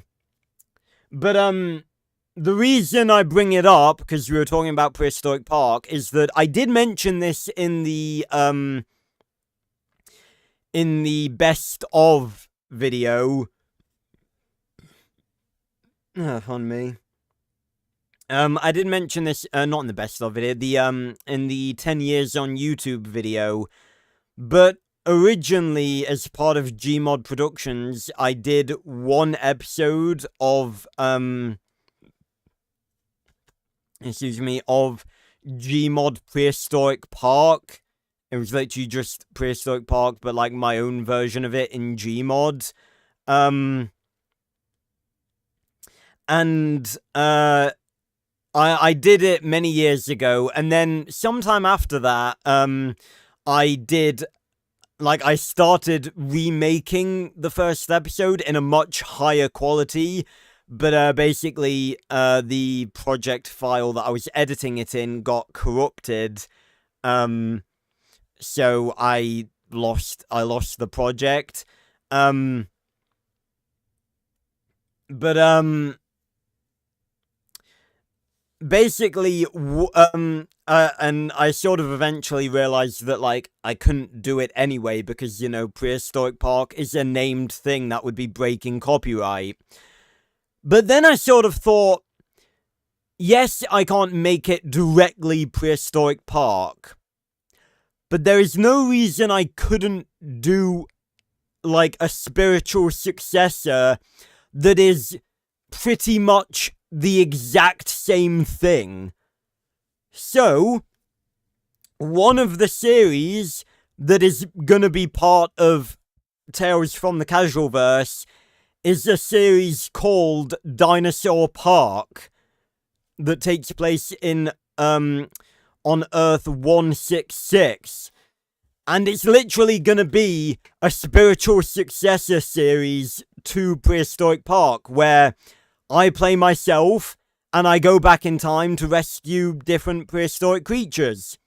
S1: reason I bring it up, because we were talking about Prehistoric Park, is that I did mention this in the best of video. On me. I did mention this, not in the best of video, in the 10 years on YouTube video, but originally, as part of Gmod Productions, I did one episode of, excuse me, of Gmod Prehistoric Park. It was literally just Prehistoric Park, but like my own version of it in Gmod. And, I did it many years ago, and then sometime after that, I started remaking the first episode in a much higher quality, but, basically, the project file that I was editing it in got corrupted, so I lost the project, basically, and I sort of eventually realized that, like, I couldn't do it anyway because, you know, Prehistoric Park is a named thing that would be breaking copyright. But then I sort of thought, yes, I can't make it directly Prehistoric Park, but there is no reason I couldn't do, like, a spiritual successor that is pretty much the exact same thing. So, one of the series that is gonna be part of Tales from the Casualverse is a series called Dinosaur Park that takes place in, on Earth 166. And it's literally gonna be a spiritual successor series to Prehistoric Park, where I play myself, and I go back in time to rescue different prehistoric creatures.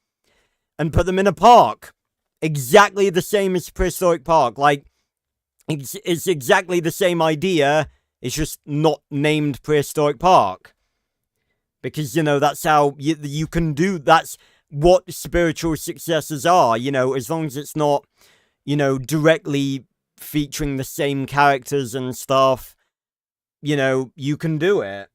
S1: And put them in a park. Exactly the same as Prehistoric Park. Like, it's exactly the same idea, it's just not named Prehistoric Park. Because, you know, that's how you can do, that's what spiritual successors are, you know, as long as it's not, you know, directly featuring the same characters and stuff. You know, you can do it.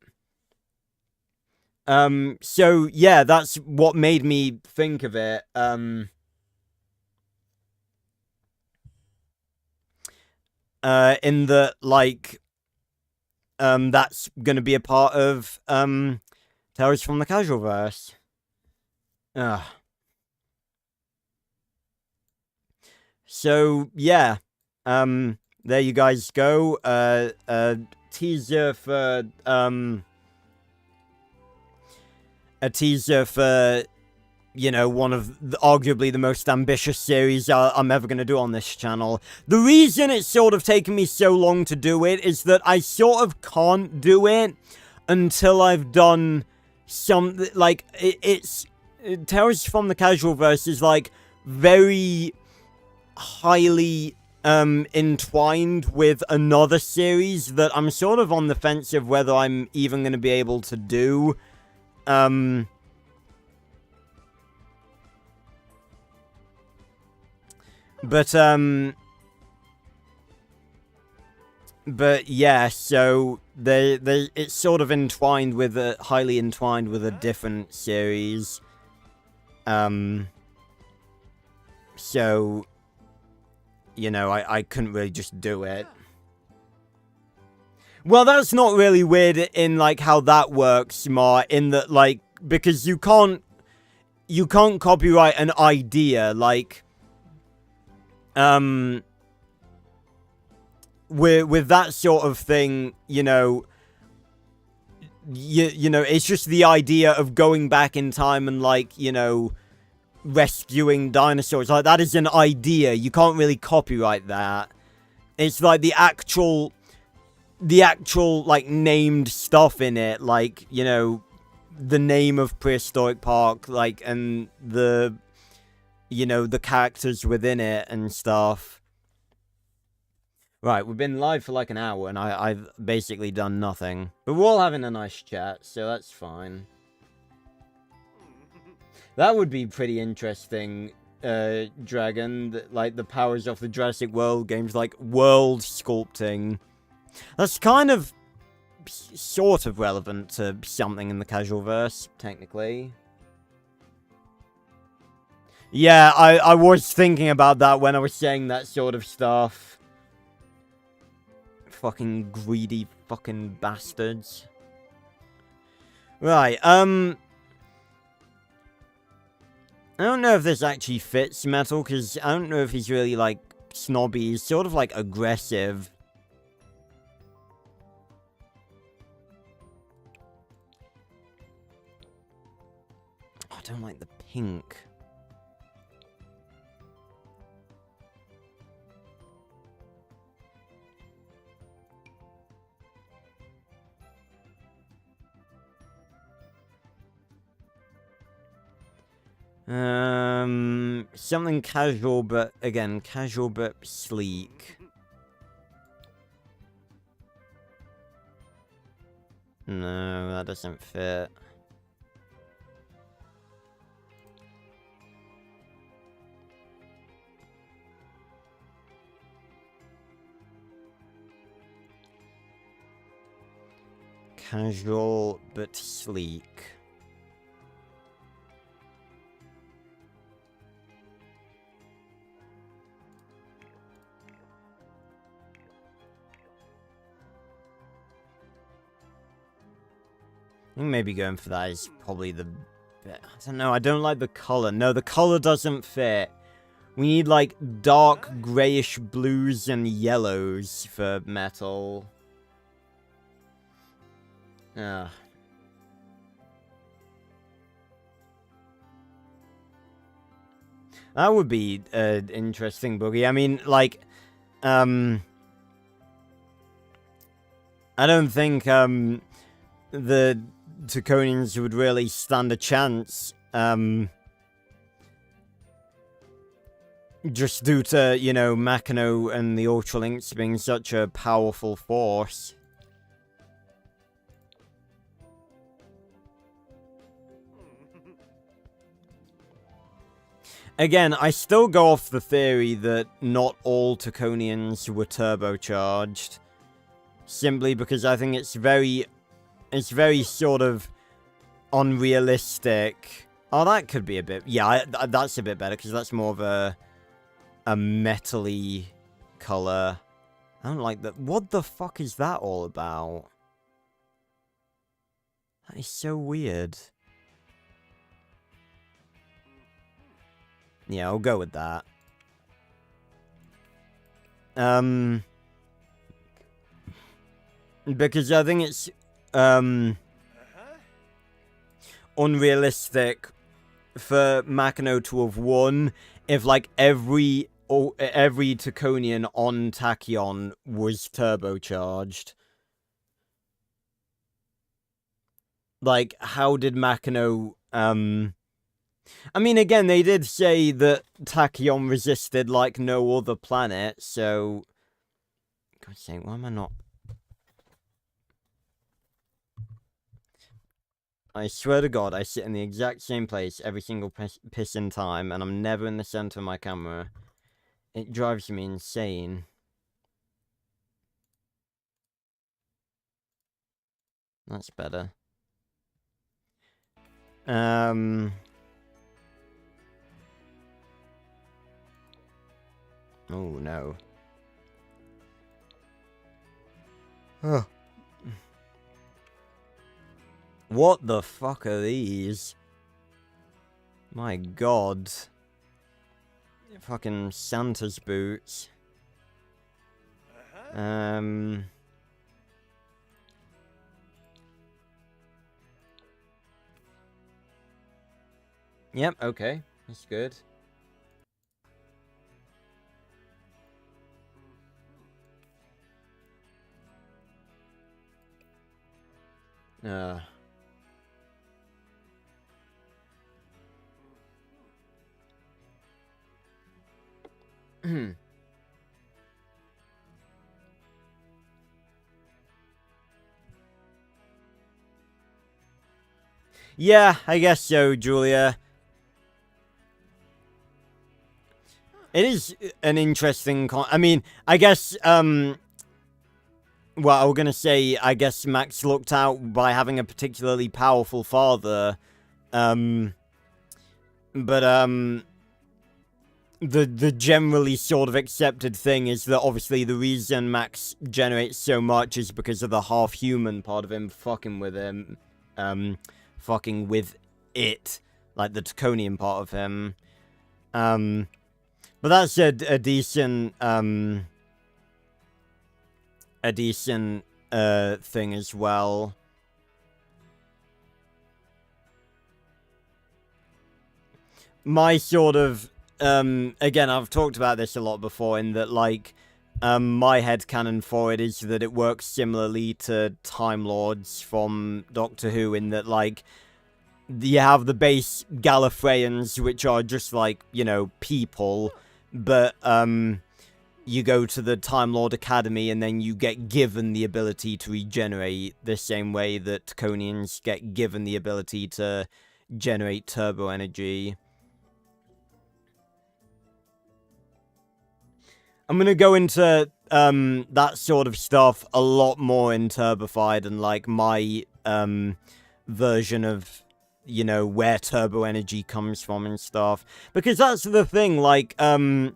S1: So, yeah, that's what made me think of it. In the, like, that's gonna be a part of, Tales from the Casualverse. So, yeah, there you guys go, teaser for, you know, one of arguably the most ambitious series I'm ever going to do on this channel. The reason it's sort of taken me so long to do it is that I sort of can't do it until I've done some, like, it's Tales from the Casualverse is, like, very highly entwined with another series that I'm sort of on the fence of whether I'm even going to be able to do. But yeah, so it's sort of entwined with highly entwined with a different series. So, you know, I couldn't really just do it. Well, that's not really weird in, like, how that works, Mar, in that, like, because you can't copyright an idea, like, with that sort of thing, you know, you know, it's just the idea of going back in time and, like, you know, rescuing dinosaurs. Like, that is an idea. You can't really copyright that. It's like the actual, like, named stuff in it, like, you know, the name of Prehistoric Park, like, and the, you know, the characters within it and stuff. Right, we've been live for like an hour, and I've basically done nothing. But we're all having a nice chat, so that's fine. That would be pretty interesting, Dragon. Like, the powers of the Jurassic World games, like, world sculpting. That's kind of sort of relevant to something in the casual verse, technically. Yeah, I was thinking about that when I was saying that sort of stuff. Fucking greedy fucking bastards. Right, I don't know if this actually fits Metal, because I don't know if he's really, like, snobby. He's sort of, like, aggressive. Oh, I don't like the pink. Something casual, but again, casual but sleek. No, that doesn't fit. Casual but sleek. I think maybe going for that is probably the... I don't know, I don't like the color. No, the color doesn't fit. We need, like, dark grayish blues and yellows for Metal. Ugh. That would be an interesting boogie. I mean, like, I don't think, the Draconians would really stand a chance, just due to, you know, Machino and the Ultralinks being such a powerful force. Again, I still go off the theory that not all Draconians were turbocharged, simply because I think it's very sort of unrealistic. Oh, that could be a bit... Yeah, that's a bit better, because that's more of a metal-y colour. I don't like that. What the fuck is that all about? That is so weird. Yeah, I'll go with that. Because I think it's unrealistic for Machino to have won if, like, every Draconian on Tachyon was turbocharged. Like, how did Machino, I mean, again, they did say that Tachyon resisted like no other planet, so... God's sake, why am I not... I swear to God, I sit in the exact same place every single piss in time, and I'm never in the center of my camera. It drives me insane. That's better. Oh, no. Oh. What the fuck are these? My God. Fucking Santa's boots. Yep, okay. That's good. Yeah, I guess so, Julia. It is an interesting I mean, I guess, well, I was gonna say, I guess Max lucked out by having a particularly powerful father. But, the generally sort of accepted thing is that obviously the reason Max generates so much is because of the half-human part of him fucking with him. Fucking with it. Like the Draconian part of him. But that's a decent, thing as well. My sort of, again, I've talked about this a lot before in that, like, my headcanon for it is that it works similarly to Time Lords from Doctor Who in that, like, you have the base Gallifreyans, which are just, like, you know, people, but, you go to the Time Lord Academy and then you get given the ability to regenerate the same way that Draconians get given the ability to generate turbo energy. I'm gonna go into that sort of stuff a lot more in Turbified and like my version of, you know, where turbo energy comes from and stuff. Because that's the thing, like, I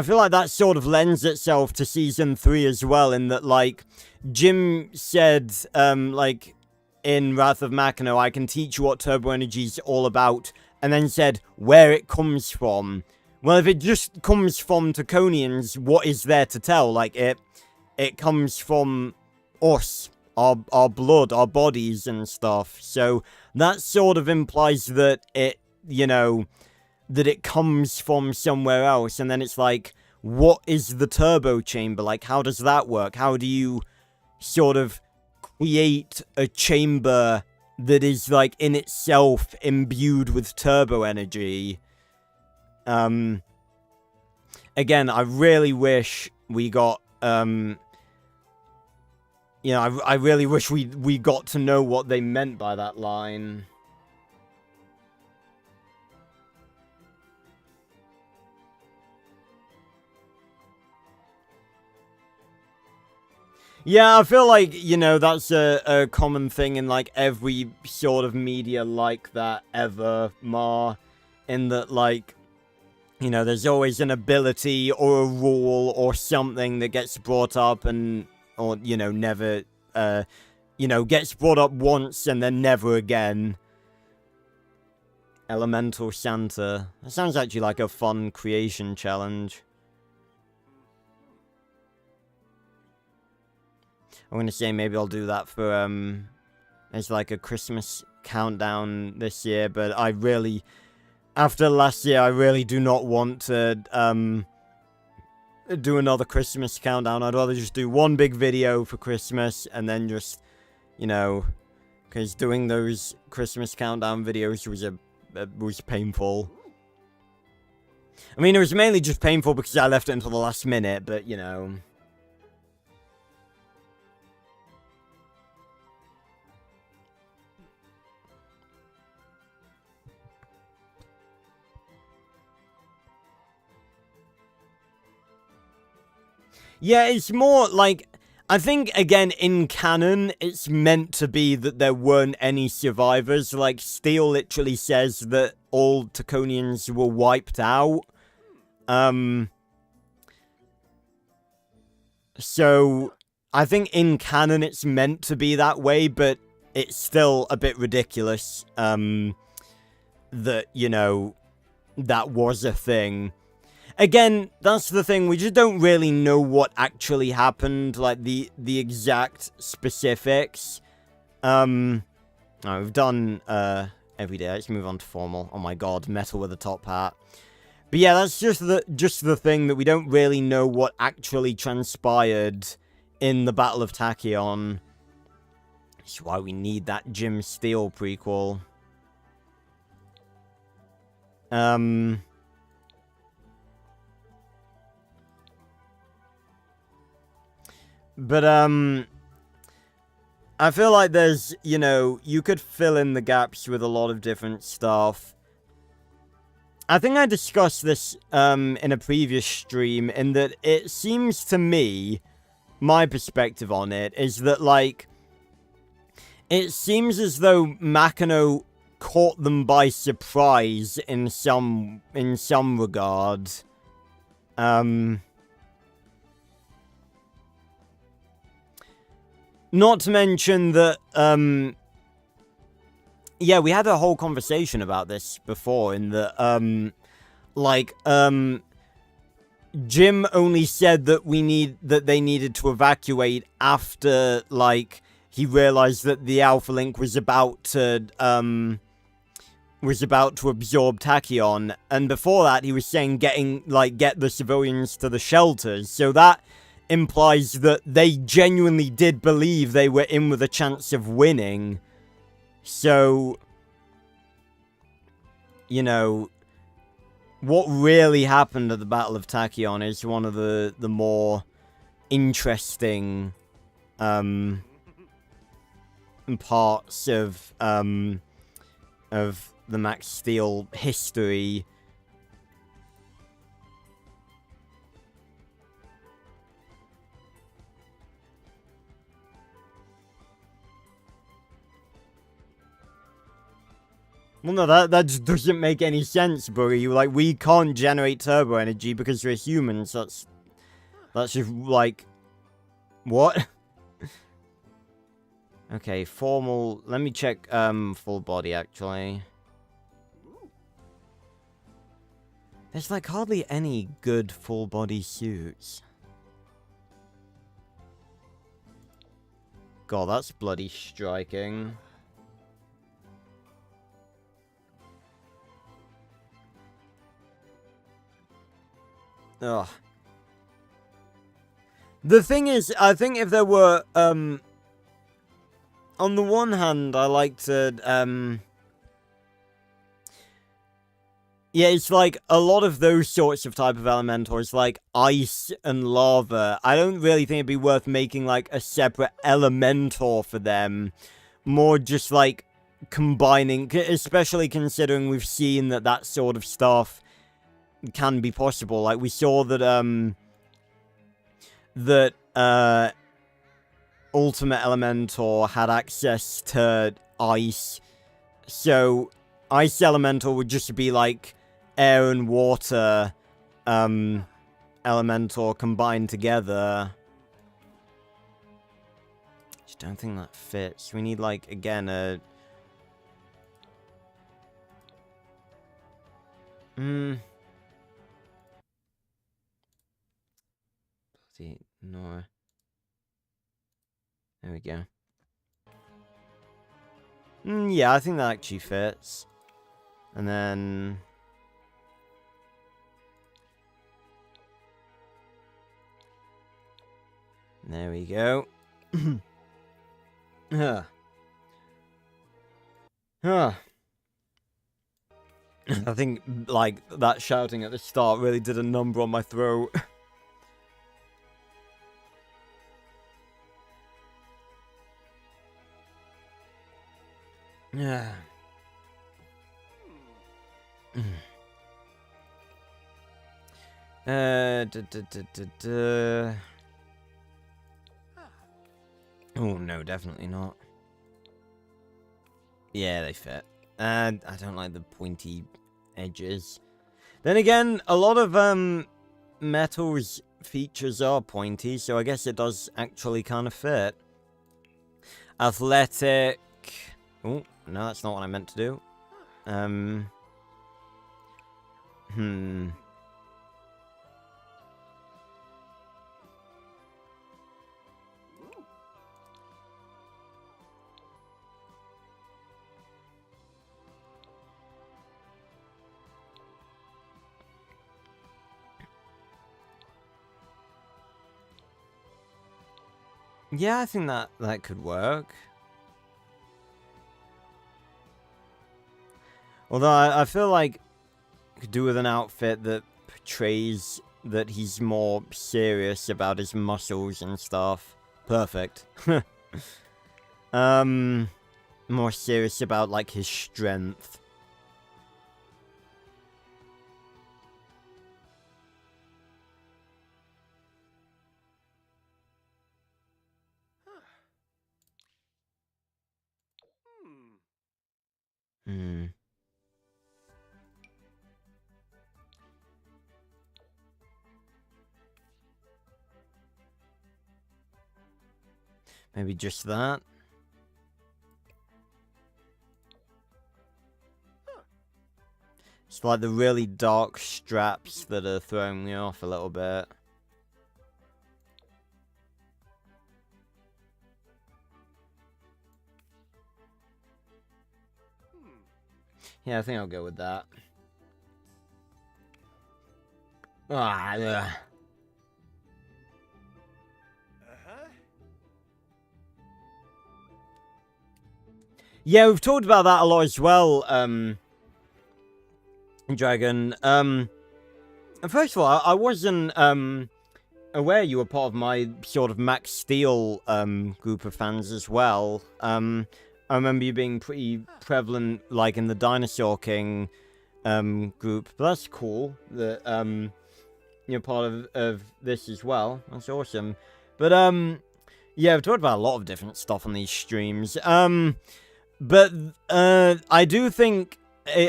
S1: feel like that sort of lends itself to Season 3 as well, in that, like, Jim said, like, in Wrath of Makino, I can teach you what turbo energy's all about, and then said where it comes from. Well, if it just comes from Draconians, what is there to tell? Like, it comes from us, our blood, our bodies and stuff. So that sort of implies that it, you know, that it comes from somewhere else. And then it's like, what is the turbo chamber? Like, how does that work? How do you sort of create a chamber that is, like, in itself imbued with turbo energy? Again, I really wish we got, you know, I really wish we got to know what they meant by that line. Yeah, I feel like, you know, that's a common thing in, like, every sort of media like that ever, Ma. In that, like, you know, there's always an ability or a rule or something that gets brought up and, or, you know, never, you know, gets brought up once and then never again. Elemental Santa. That sounds actually like a fun creation challenge. I'm gonna say maybe I'll do that for, as like a Christmas countdown this year, but I really, after last year, I really do not want to, do another Christmas countdown. I'd rather just do one big video for Christmas, and then just, you know, because doing those Christmas countdown videos was painful. I mean, it was mainly just painful because I left it until the last minute, but, you know. Yeah, it's more like, I think, again, in canon, it's meant to be that there weren't any survivors. Like, Steel literally says that all Draconians were wiped out. So, I think in canon it's meant to be that way, but it's still a bit ridiculous, that, you know, that was a thing. Again, that's the thing, we just don't really know what actually happened, like, the exact specifics. Oh, we've done, every day. Let's move on to formal. Oh my god, metal with a top hat. But yeah, that's just the thing, that we don't really know what actually transpired in the Battle of Tachyon. That's why we need that Jim Steele prequel. But, I feel like there's, you know, you could fill in the gaps with a lot of different stuff. I think I discussed this, in a previous stream, in that it seems to me my perspective on it is that, like, it seems as though Makino caught them by surprise in some regard. Not to mention that, yeah, we had a whole conversation about this before in that, Jim only said that they needed to evacuate after, like, he realized that the Alpha Link was about to absorb Tachyon, and before that he was saying get the civilians to the shelters, so that implies that they genuinely did believe they were in with a chance of winning. So, you know, what really happened at the Battle of Tachyon is one of the more interesting parts of the Max Steel history. Well, no, that just doesn't make any sense, buddy. Like, we can't generate turbo energy because we're humans. That's just, like, what? Okay, formal. Let me check, full body, actually. There's, like, hardly any good full body suits. God, that's bloody striking. Ugh. The thing is, I think if there were, on the one hand, I like to, yeah, it's like a lot of those sorts of type of elementors, like ice and lava. I don't really think it'd be worth making, like, a separate elementor for them. More just, like, combining, especially considering we've seen that sort of stuff can be possible. Like, we saw that, Ultimate Elementor had access to ice. So, Ice Elementor would just be, like, air and water, Elementor combined together. Just don't think that fits. We need, like, again, a... No. There we go. Yeah, I think that actually fits. And then... There we go. I think, like, that shouting at the start really did a number on my throat. Yeah. Oh, no, definitely not. Yeah, they fit. And I don't like the pointy edges. Then again, a lot of, Metal's features are pointy, so I guess it does actually kind of fit. Athletic. Oh, no, that's not what I meant to do. Yeah, I think that could work. Although I feel like I could do with an outfit that portrays that he's more serious about his muscles and stuff. Perfect. More serious about, like, his strength. Hmm. Maybe just that. It's like the really dark straps that are throwing me off a little bit. Yeah, I think I'll go with that. Ah, yeah. Yeah, we've talked about that a lot as well, Dragon. First of all, I wasn't, aware you were part of my sort of Max Steel, group of fans as well. I remember you being pretty prevalent, like, in the Dinosaur King, group. But that's cool that, you're part of this as well. That's awesome. But, yeah, we've talked about a lot of different stuff on these streams. But, I do think,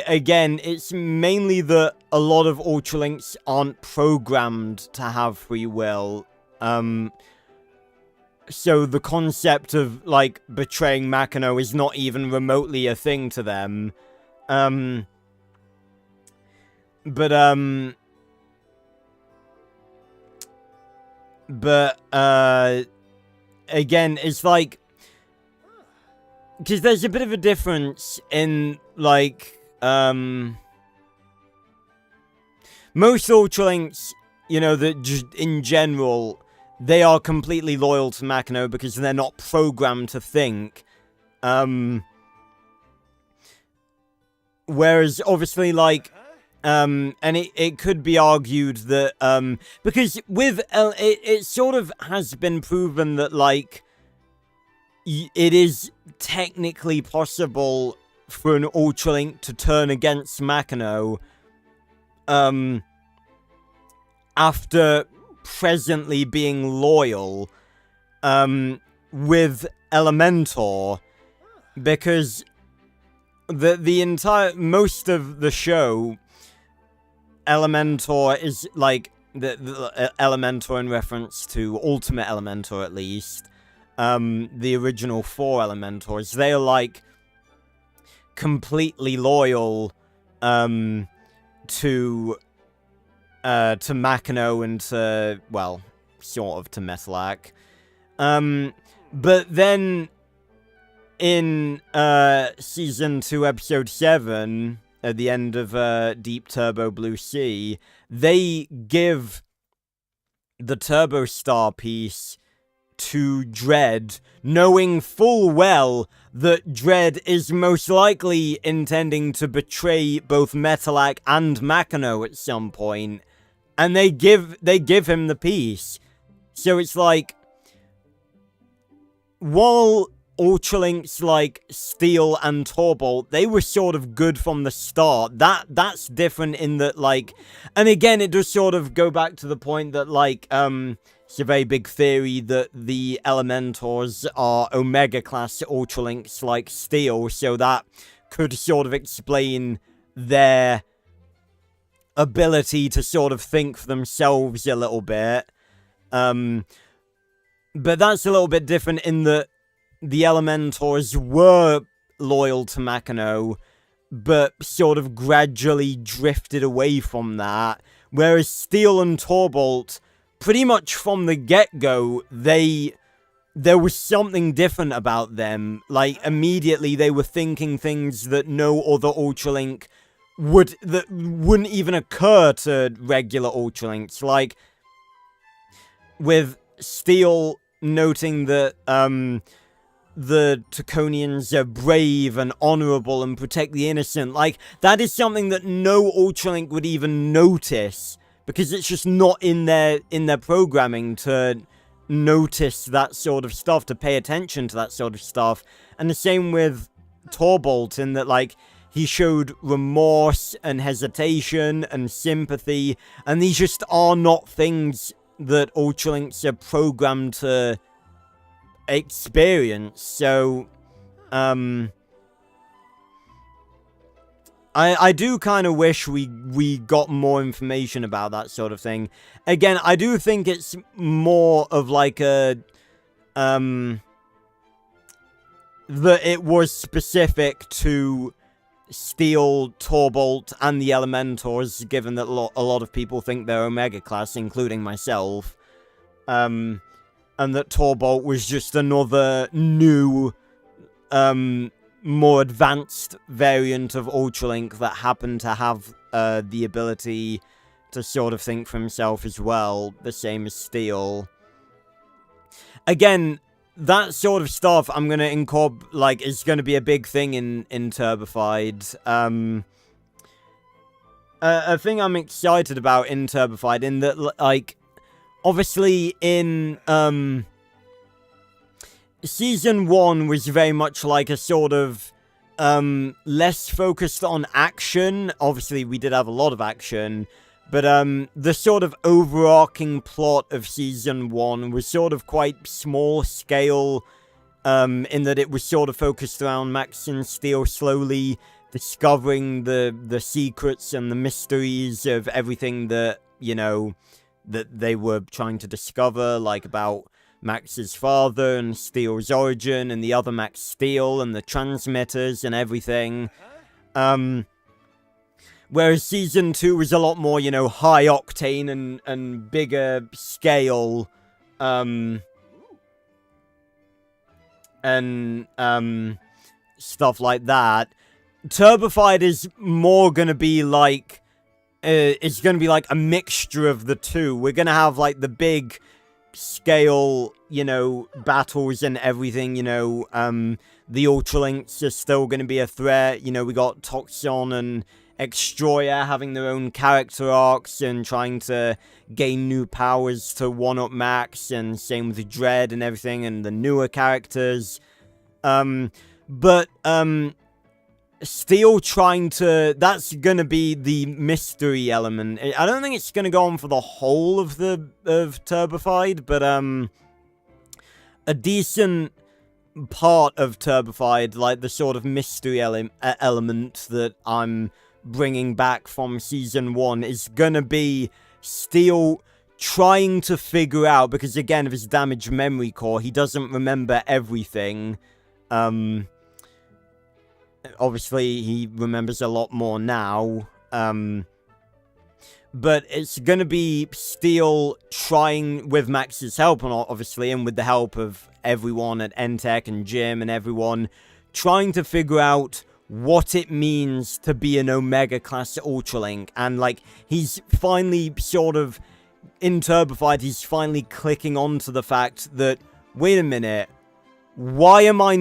S1: again, it's mainly that a lot of Ultralinks aren't programmed to have free will. So the concept of, like, betraying Makino is not even remotely a thing to them. But, again, it's like, because there's a bit of a difference in, like, most Ultralinks, you know, that just in general, they are completely loyal to Makino because they're not programmed to think. Whereas, obviously, like, and it could be argued that, because with, it sort of has been proven that, like, it is technically possible for an Ultralink to turn against Makino, after presently being loyal, with Elementor, because the entire, most of the show, Elementor is, like, the Elementor in reference to Ultimate Elementor, at least, the original 4 Elementors, they are, like, completely loyal, to Makino and to, well, sort of to Metalak. But then, in, Season 2, Episode 7, at the end of, Deep Turbo Blue Sea, they give the Turbo Star piece to Dread, knowing full well that Dread is most likely intending to betray both Metalak and Makino at some point, and they give him the piece. So it's like, while Ultralinks like Steel and Torbolt, they were sort of good from the start. That's different in that, like, and again, it does sort of go back to the point that, like, it's a very big theory that the Elementors are Omega-class Ultralinks like Steel, so that could sort of explain their ability to sort of think for themselves a little bit. But that's a little bit different in that the Elementors were loyal to Makino, but sort of gradually drifted away from that, whereas Steel and Torbolt, pretty much from the get-go, there was something different about them. Like, immediately they were thinking things that no other Ultralink that wouldn't even occur to regular Ultralinks. Like, with Steel noting that, the Taconians are brave and honorable and protect the innocent. Like, that is something that no Ultralink would even notice, because it's just not in their programming to notice that sort of stuff, to pay attention to that sort of stuff. And the same with Torbolt, in that, like, he showed remorse and hesitation and sympathy, and these just are not things that Ultralinks are programmed to experience. So, I do kind of wish we got more information about that sort of thing. Again, I do think it's more of like a that it was specific to Steel, Torbolt, and the Elementors, given that a lot of people think they're Omega class, including myself. And that Torbolt was just another new, more advanced variant of Ultralink that happened to have the ability to sort of think for himself as well, the same as Steel. Again, that sort of stuff I'm gonna incorporate, like, is gonna be a big thing in Turbified. A thing I'm excited about in Turbified, in that, like, obviously in, Season 1 was very much like a sort of, less focused on action. Obviously, we did have a lot of action, but, the sort of overarching plot of Season 1 was sort of quite small scale, in that it was sort of focused around Max and Steel slowly discovering the secrets and the mysteries of everything that, you know, that they were trying to discover, like about Max's father and Steel's origin and the other Max Steel and the transmitters and everything. Whereas Season 2 was a lot more, you know, high octane and bigger scale. And stuff like that. Turbified is more gonna be like, it's gonna be like a mixture of the two. We're gonna have like the big scale, you know, battles and everything, you know, the Ultralinks are still gonna be a threat. You know, we got Toxon and Extroyer having their own character arcs and trying to gain new powers to one-up Max, and same with Dread and everything, and the newer characters. But Steel trying to... That's gonna be the mystery element. I don't think it's gonna go on for the whole of Turbified, but a decent part of Turbified, like the sort of mystery element that I'm bringing back from Season 1, is gonna be Steel trying to figure out, because again, of his damaged memory core, he doesn't remember everything. Obviously, he remembers a lot more now. But it's gonna be Steel trying, with Max's help, obviously, and with the help of everyone at Entech and Jim and everyone, trying to figure out what it means to be an Omega class Ultralink. And like, he's finally sort of, in Turbified, he's finally clicking onto the fact that, wait a minute, why am I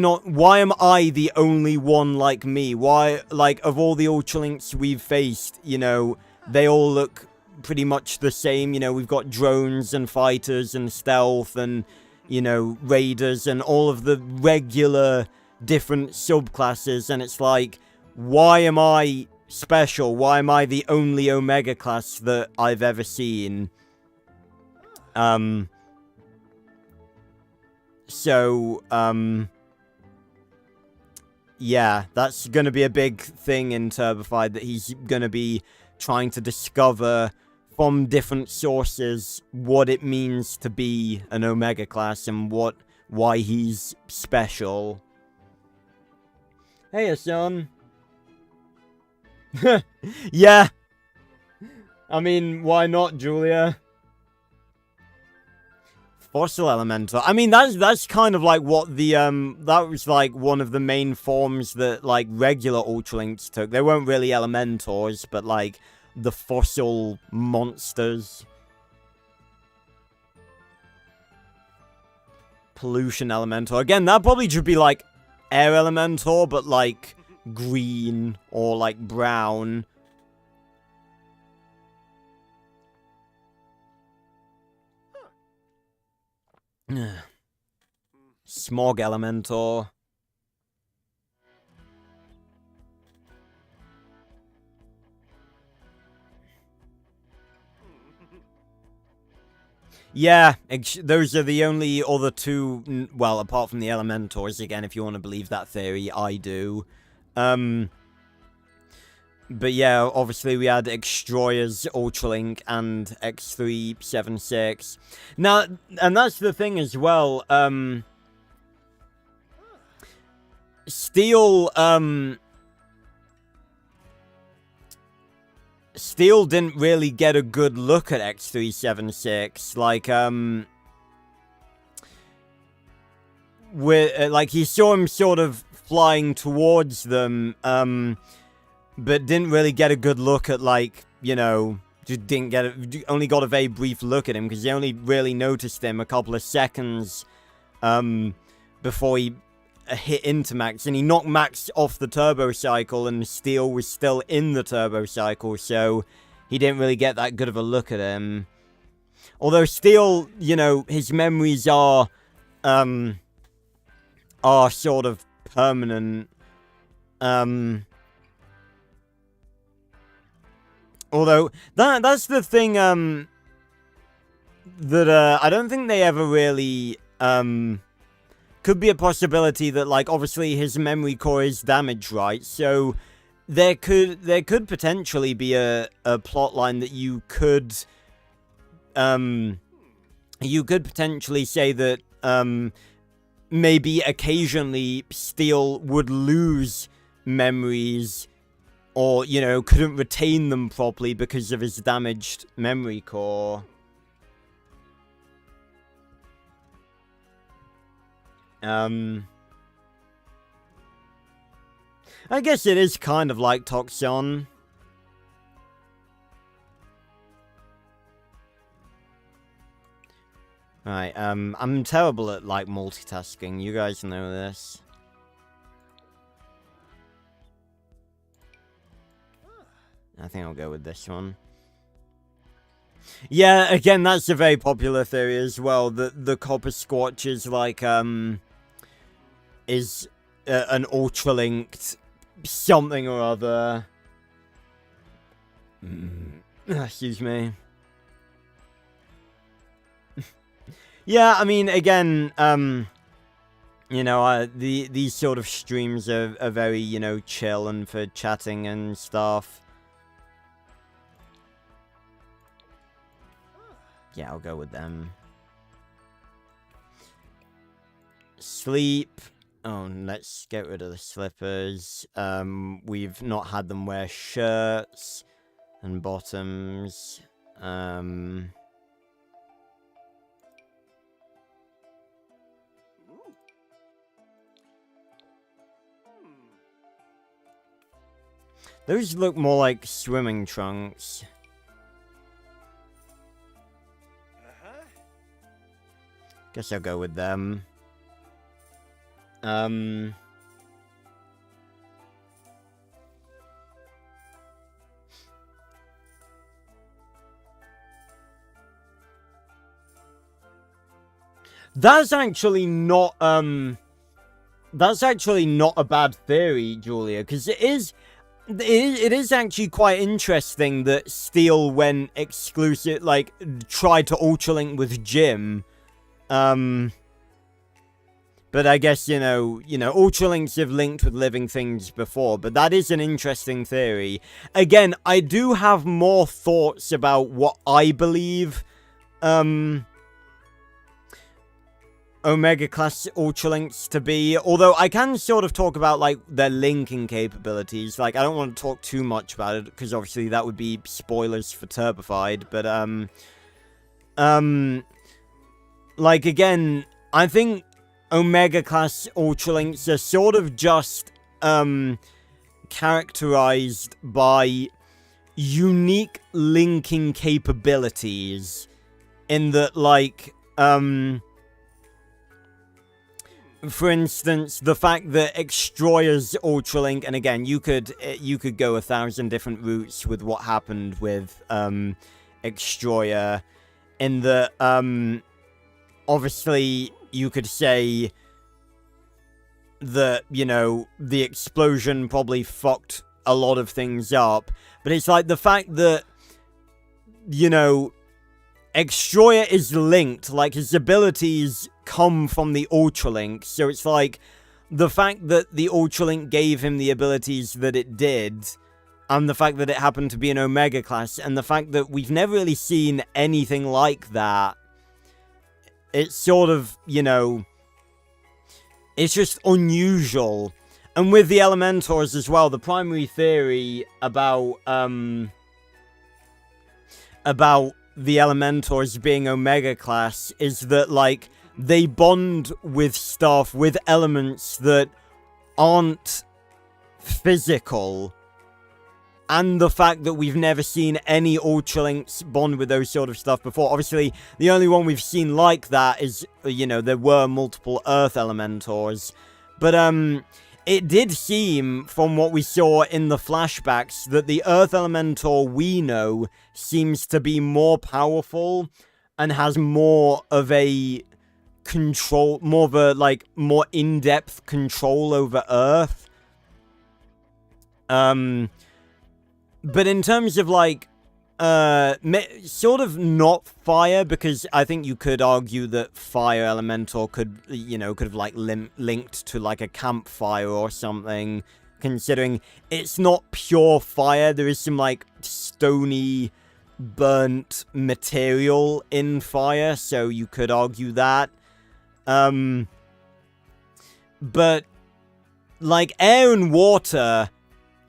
S1: the only one like me? Why, like, of all the Ultralinks we've faced, you know, they all look pretty much the same. You know, we've got drones and fighters and stealth and, you know, raiders and all of the regular different subclasses, and it's like, why am I special? Why am I the only Omega class that I've ever seen? So, yeah, that's gonna be a big thing in Turbified, that he's gonna be trying to discover from different sources what it means to be an Omega class and why he's special. Hey, son. Yeah. I mean, why not, Julia? Fossil Elementor. I mean, that's kind of like what the, that was like one of the main forms that, like, regular Ultralinks took. They weren't really Elementors, but, like, the fossil monsters. Pollution Elementor. Again, that probably should be, like, Air Elementor, but, like, green or, like, brown. Smog Elementor. Yeah, those are the only other two, well, apart from the Elementors, again, if you want to believe that theory, I do. But yeah, obviously we had Extroyers, Ultralink, and X376. Now, and that's the thing as well, Steel didn't really get a good look at X376, like, like, he saw him sort of flying towards them, but didn't really get a good look at, like, you know, just didn't get only got a very brief look at him, because he only really noticed him a couple of seconds, before he hit into Max, and he knocked Max off the turbo cycle, and Steel was still in the turbo cycle, so he didn't really get that good of a look at him. Although Steel, you know, his memories are sort of permanent, although, that's the thing, that, I don't think they ever really, could be a possibility that, like, obviously his memory core is damaged, right? So, there could potentially be a plot line that you could potentially say that, maybe occasionally Steel would lose memories, or, you know, couldn't retain them properly because of his damaged memory core. I guess it is kind of like Toxon. Right, I'm terrible at, like, multitasking. You guys know this. I think I'll go with this one. Yeah, again, that's a very popular theory as well, that the Copper Squatch is, like, is an ultra-linked something or other. Excuse me. Yeah, I mean, again, you know, these sort of streams are very, you know, chill and for chatting and stuff. Yeah, I'll go with them. Sleep. Oh, let's get rid of the slippers. We've not had them wear shirts and bottoms. Those look more like swimming trunks. Guess I'll go with them. That's actually not a bad theory, Julia, because it is actually quite interesting that Steel went exclusive, like, tried to ultralink with Jim. But I guess, you know, ultralinks have linked with living things before, but that is an interesting theory. Again, I do have more thoughts about what I believe, Omega class ultralinks to be, although I can sort of talk about, like, their linking capabilities. Like, I don't want to talk too much about it, because obviously that would be spoilers for Turbified, but, like, again, I think Omega class ultralinks are sort of just, characterized by unique linking capabilities, in that, like, for instance, the fact that Extroyer's ultralink, and again, you could go 1,000 different routes with what happened with, Extroyer, in that, obviously, you could say that, you know, the explosion probably fucked a lot of things up. But it's like the fact that, you know, Extroyer is linked, like, his abilities come from the ultralink. So it's like the fact that the ultralink gave him the abilities that it did, and the fact that it happened to be an Omega class, and the fact that we've never really seen anything like that. It's sort of, you know, it's just unusual. And with the Elementors as well, the primary theory about the Elementors being Omega class is that, like, they bond with stuff, with elements that aren't physical. And the fact that we've never seen any Ultralinks bond with those sort of stuff before. Obviously, the only one we've seen like that is, you know, there were multiple Earth Elementors. But, it did seem, from what we saw in the flashbacks, that the Earth Elementor we know seems to be more powerful and has more of a control, more of a, like, more in-depth control over Earth. But in terms of, like, sort of not fire, because I think you could argue that fire elemental could, you know, could have, like, linked to, like, a campfire or something, considering it's not pure fire. There is some, like, stony, burnt material in fire, so you could argue that. But, like, air and water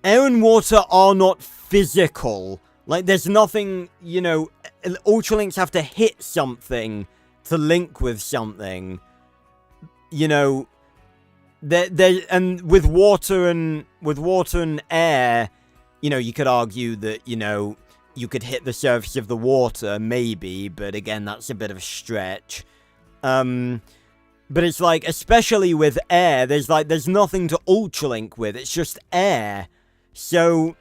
S1: are not physical. Like, there's nothing, you know, Ultralinks have to hit something to link with something. You know, and with water and air, you know, you could argue that, you know, you could hit the surface of the water, maybe, but again, that's a bit of a stretch. But it's like, especially with air, there's nothing to Ultralink with, it's just air. So,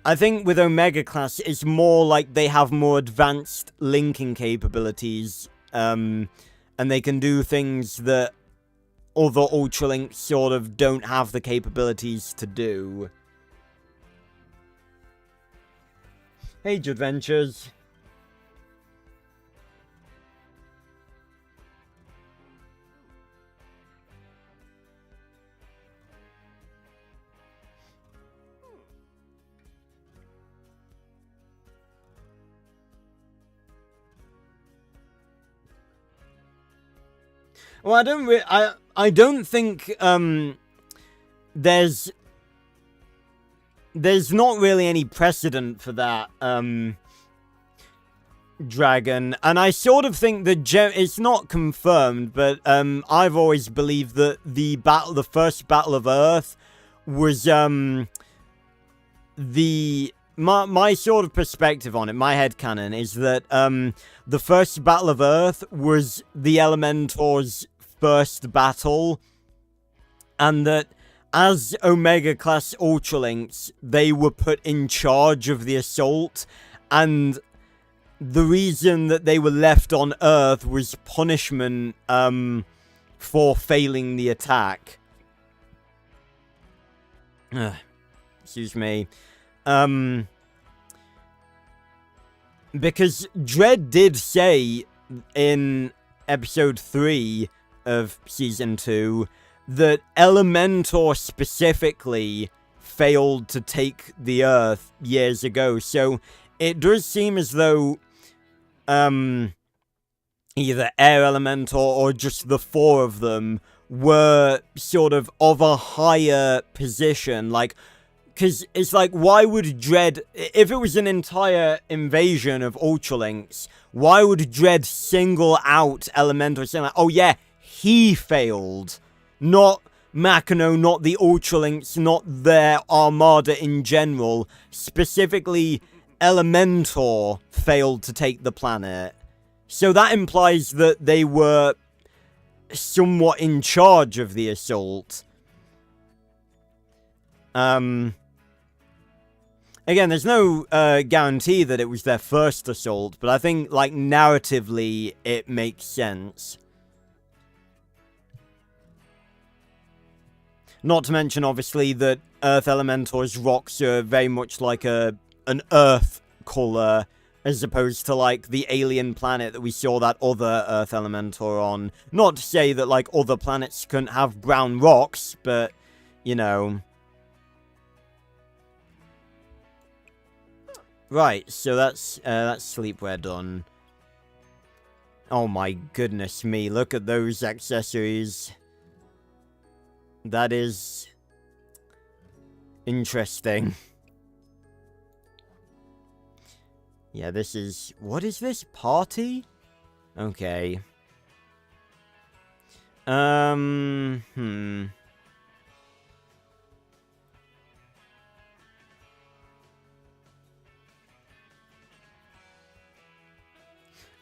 S1: I think with Omega class, it's more like they have more advanced linking capabilities, and they can do things that other Ultralinks sort of don't have the capabilities to do. Hey, Adventures. Well, I don't think, there's not really any precedent for that, Dragon, and I sort of think that it's not confirmed, but, I've always believed that the first Battle of Earth was, my sort of perspective on it, my headcanon, is that, the first Battle of Earth was the Elementors' first battle, and that as Omega-class Ultralinks, they were put in charge of the assault, and the reason that they were left on Earth was punishment, for failing the attack. Excuse me. Because Dredd did say in episode 3 of season 2 that Elementor specifically failed to take the Earth years ago. So it does seem as though either Air Elementor or just the 4 of them were sort of a higher position. Like, because it's like, why would Dredd, if it was an entire invasion of Ultralinks, why would Dredd single out Elementor, saying like, oh yeah, he failed, not Makino, not the Ultralinks, not their armada in general, specifically Elementor failed to take the planet. So that implies that they were somewhat in charge of the assault. Again, there's no guarantee that it was their first assault, but I think, like, narratively, it makes sense. Not to mention, obviously, that Earth Elementor's rocks are very much like an Earth color, as opposed to, like, the alien planet that we saw that other Earth Elementor on. Not to say that, like, other planets couldn't have brown rocks, but, you know. Right, so that's sleepwear done. Oh my goodness me, look at those accessories. That is interesting. Yeah, this is... What is this? Party? Okay.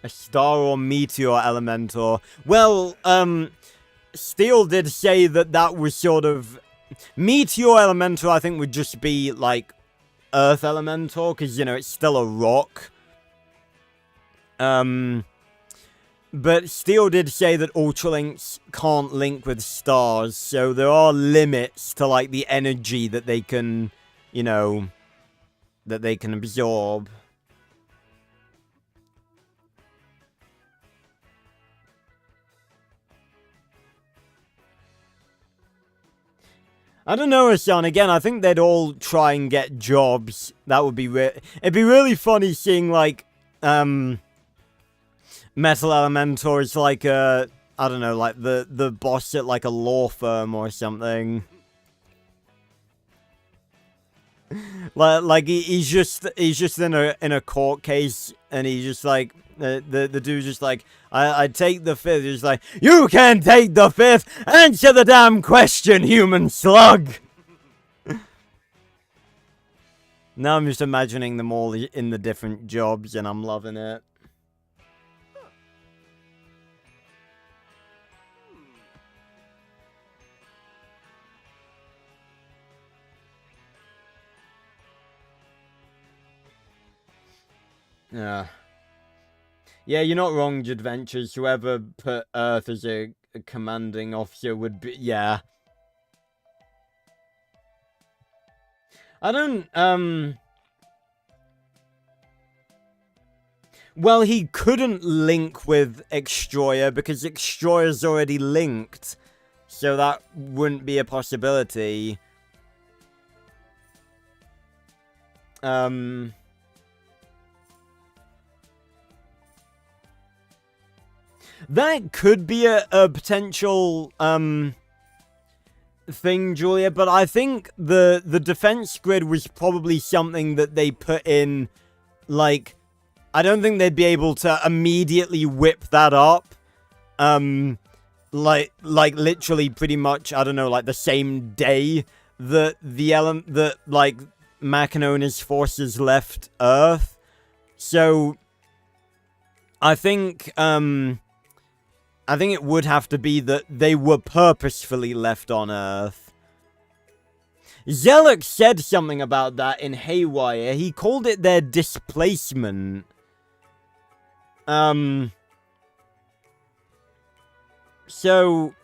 S1: A star or meteor elementor. Well, Steel did say that that was sort of... Meteor elementor, I think, would just be, like, Earth elementor, because, you know, it's still a rock. But Steel did say that Ultralinks can't link with stars, so there are limits to, like, the energy that they can, you know, that they can absorb. I don't know, Hassan. Again, I think they'd all try and get jobs. That would be it'd be really funny seeing, like, Metal Elementor is like I don't know, like the boss at like a law firm or something. like he's just in a court case, and he's just like the dude's just like, I take the fifth. He's like, you can't take the fifth. Answer the damn question, human slug. Now I'm just imagining them all in the different jobs, and I'm loving it. Yeah. Yeah, you're not wrong, Jadventures. Whoever put Earth as a commanding officer would be... Yeah. I don't, Well, he couldn't link with Extroyer because Extroyer's already linked. So that wouldn't be a possibility. That could be a potential, thing, Julia, but I think the defense grid was probably something that they put in, like, I don't think they'd be able to immediately whip that up, like literally pretty much, I don't know, like the same day that like, Machino and his forces left Earth. So, I think it would have to be that they were purposefully left on Earth. Zelek said something about that in Haywire. He called it their displacement. So,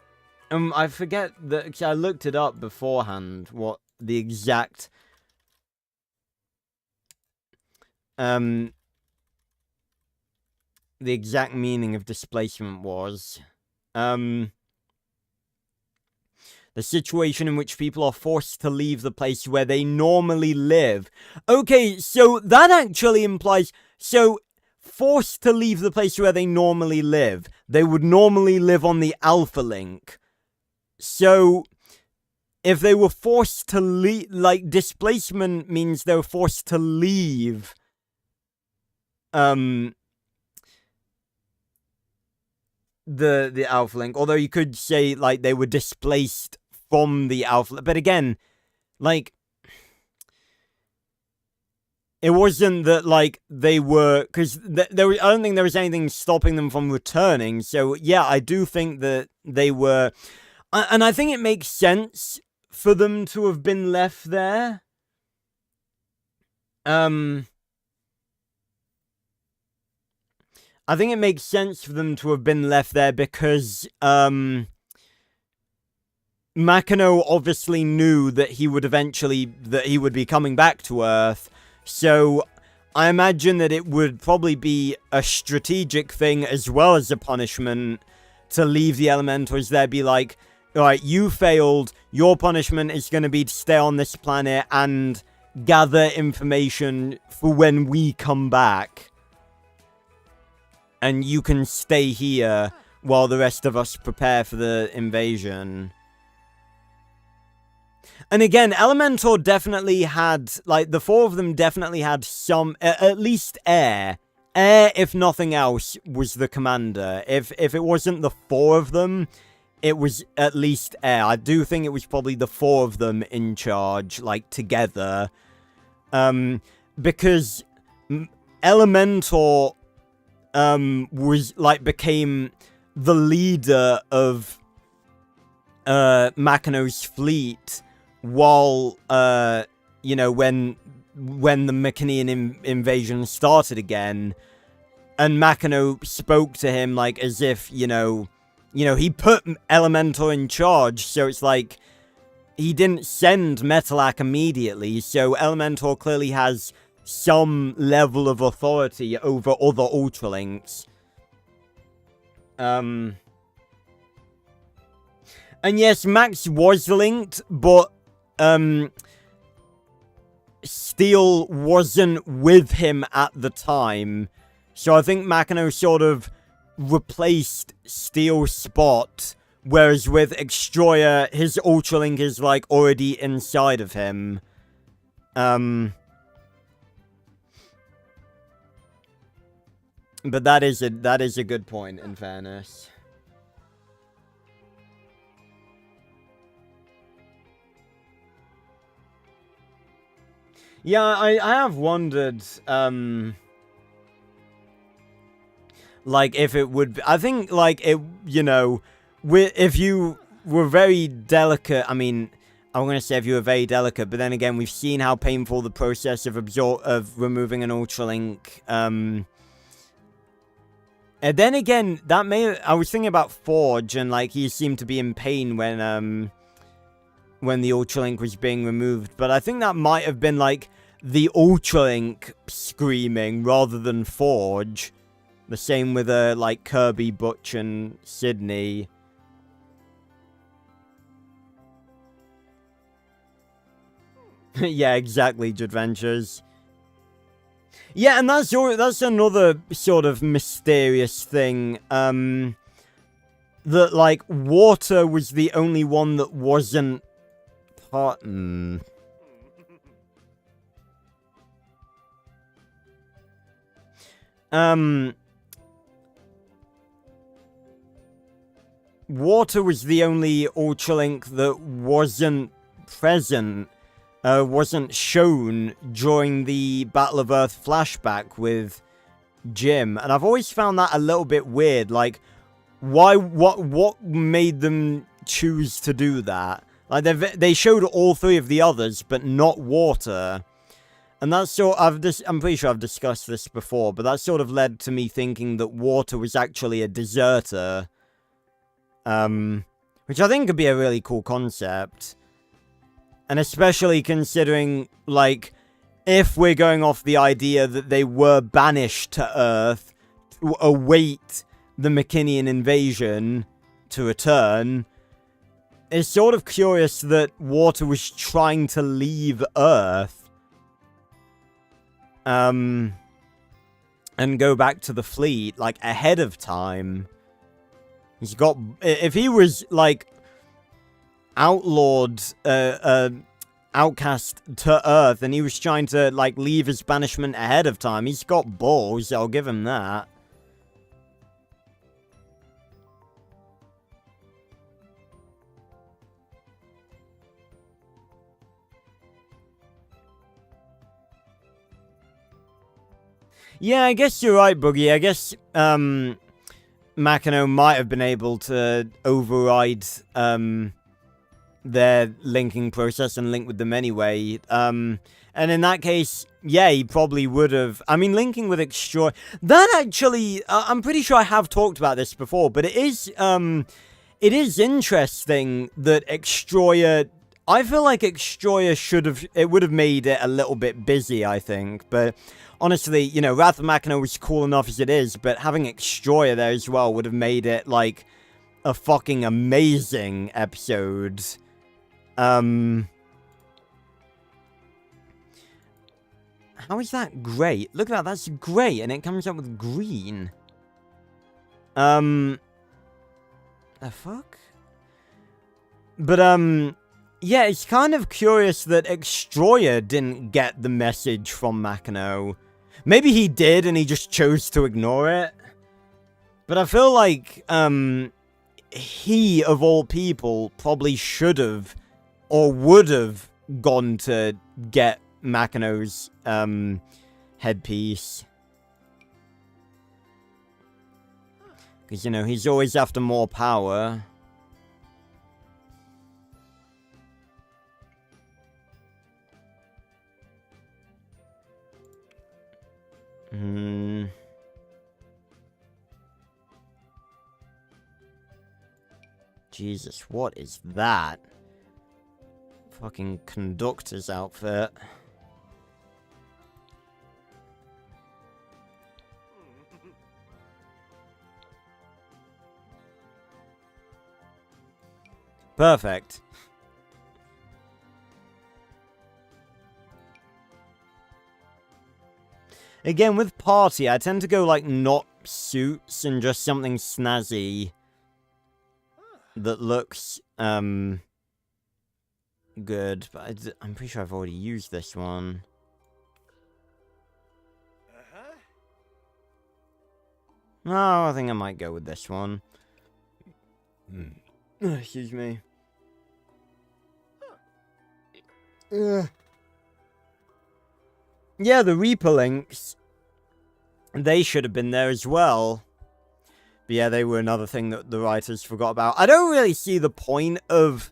S1: I forget that, I looked it up beforehand, what the exact, the exact meaning of displacement was. The situation in which people are forced to leave the place where they normally live. Okay, so that actually implies... So, forced to leave the place where they normally live. They would normally live on the Alpha Link. So, if they were forced to leave... Like, displacement means they were forced to leave... the Alpha Link. Although you could say, like, they were displaced from the Alpha Link. But again, like, it wasn't that, like, they were... Because I don't think there was anything stopping them from returning. So, yeah, I do think that they were... And I think it makes sense for them to have been left there. I think it makes sense for them to have been left there because, Machino obviously knew that he would be coming back to Earth. So, I imagine that it would probably be a strategic thing as well as a punishment to leave the Elementors there, be like, alright, you failed, your punishment is going to be to stay on this planet and gather information for when we come back. And you can stay here while the rest of us prepare for the invasion. And again, Elementor definitely had, like, the four of them definitely had some, at least air. Air, if nothing else, was the commander. If it wasn't the four of them, it was at least air. I do think it was probably the four of them in charge, like, together. Because Elementor, was, like, became the leader of, Makino's fleet, while, you know, when the Myconian invasion started again, and Makino spoke to him, like, as if, you know, he put Elementor in charge, so it's like, he didn't send Metalak immediately, so Elementor clearly has some level of authority over other Ultralinks. And yes, Max was linked, but, Steel wasn't with him at the time. So I think Makino sort of replaced Steel's spot, whereas with Extroyer, his Ultralink is, like, already inside of him. But that is a good point, in fairness. Yeah, I have wondered, like, if it would... I think, like, it, you know, if you were very delicate... I mean, I'm going to say if you were very delicate, but then again, we've seen how painful the process of removing an Ultralink, And then again, that may... I was thinking about Forge, and, like, he seemed to be in pain when the Ultralink was being removed. But I think that might have been, like, the Ultralink screaming rather than Forge. The same with, like, Kirby, Butch, and Sydney. Yeah, exactly, Jadventures. Yeah, and that's another sort of mysterious thing, that, like, water was the only one that wasn't part... Water was the only Ultralink that wasn't present, wasn't shown during the Battle of Earth flashback with Jim. And I've always found that a little bit weird. Like, what made them choose to do that? Like, they showed all three of the others, but not Water. And that's sort of, I'm pretty sure I've discussed this before, but that sort of led to me thinking that Water was actually a deserter. Which I think could be a really cool concept. And especially considering, like, if we're going off the idea that they were banished to Earth to await the Myconian invasion to return, it's sort of curious that Water was trying to leave Earth. And go back to the fleet, like, ahead of time. He's got... If he was, like, outlawed, outcast to Earth, and he was trying to, like, leave his banishment ahead of time, he's got balls, I'll give him that. Yeah, I guess you're right, Boogie. I guess, Makino might have been able to override, their linking process and link with them anyway. And in that case, yeah, he probably would have. I mean, linking with Extroyer... That actually... I'm pretty sure I have talked about this before, but it is interesting that Extroyer... I feel like Extroyer should have... It would have made it a little bit busy, I think, but... Honestly, you know, Wrath of Makino was cool enough as it is, but having Extroyer there as well would have made it, like, a fucking amazing episode. How is that great? Look at that, that's great, and it comes up with green. The fuck? But, yeah, it's kind of curious that Extroyer didn't get the message from Makino. Maybe he did, and he just chose to ignore it. But I feel like, he, of all people, probably should have, or would have, gone to get Makino's, headpiece. Because, you know, he's always after more power. Jesus, what is that? Fucking conductor's outfit. Perfect. Again, with party, I tend to go, like, not suits and just something snazzy that looks, good. But I'm pretty sure I've already used this one. No, I think I might go with this one. Excuse me. Yeah, the Reaper links. They should have been there as well. But yeah, they were another thing that the writers forgot about. I don't really see the point of...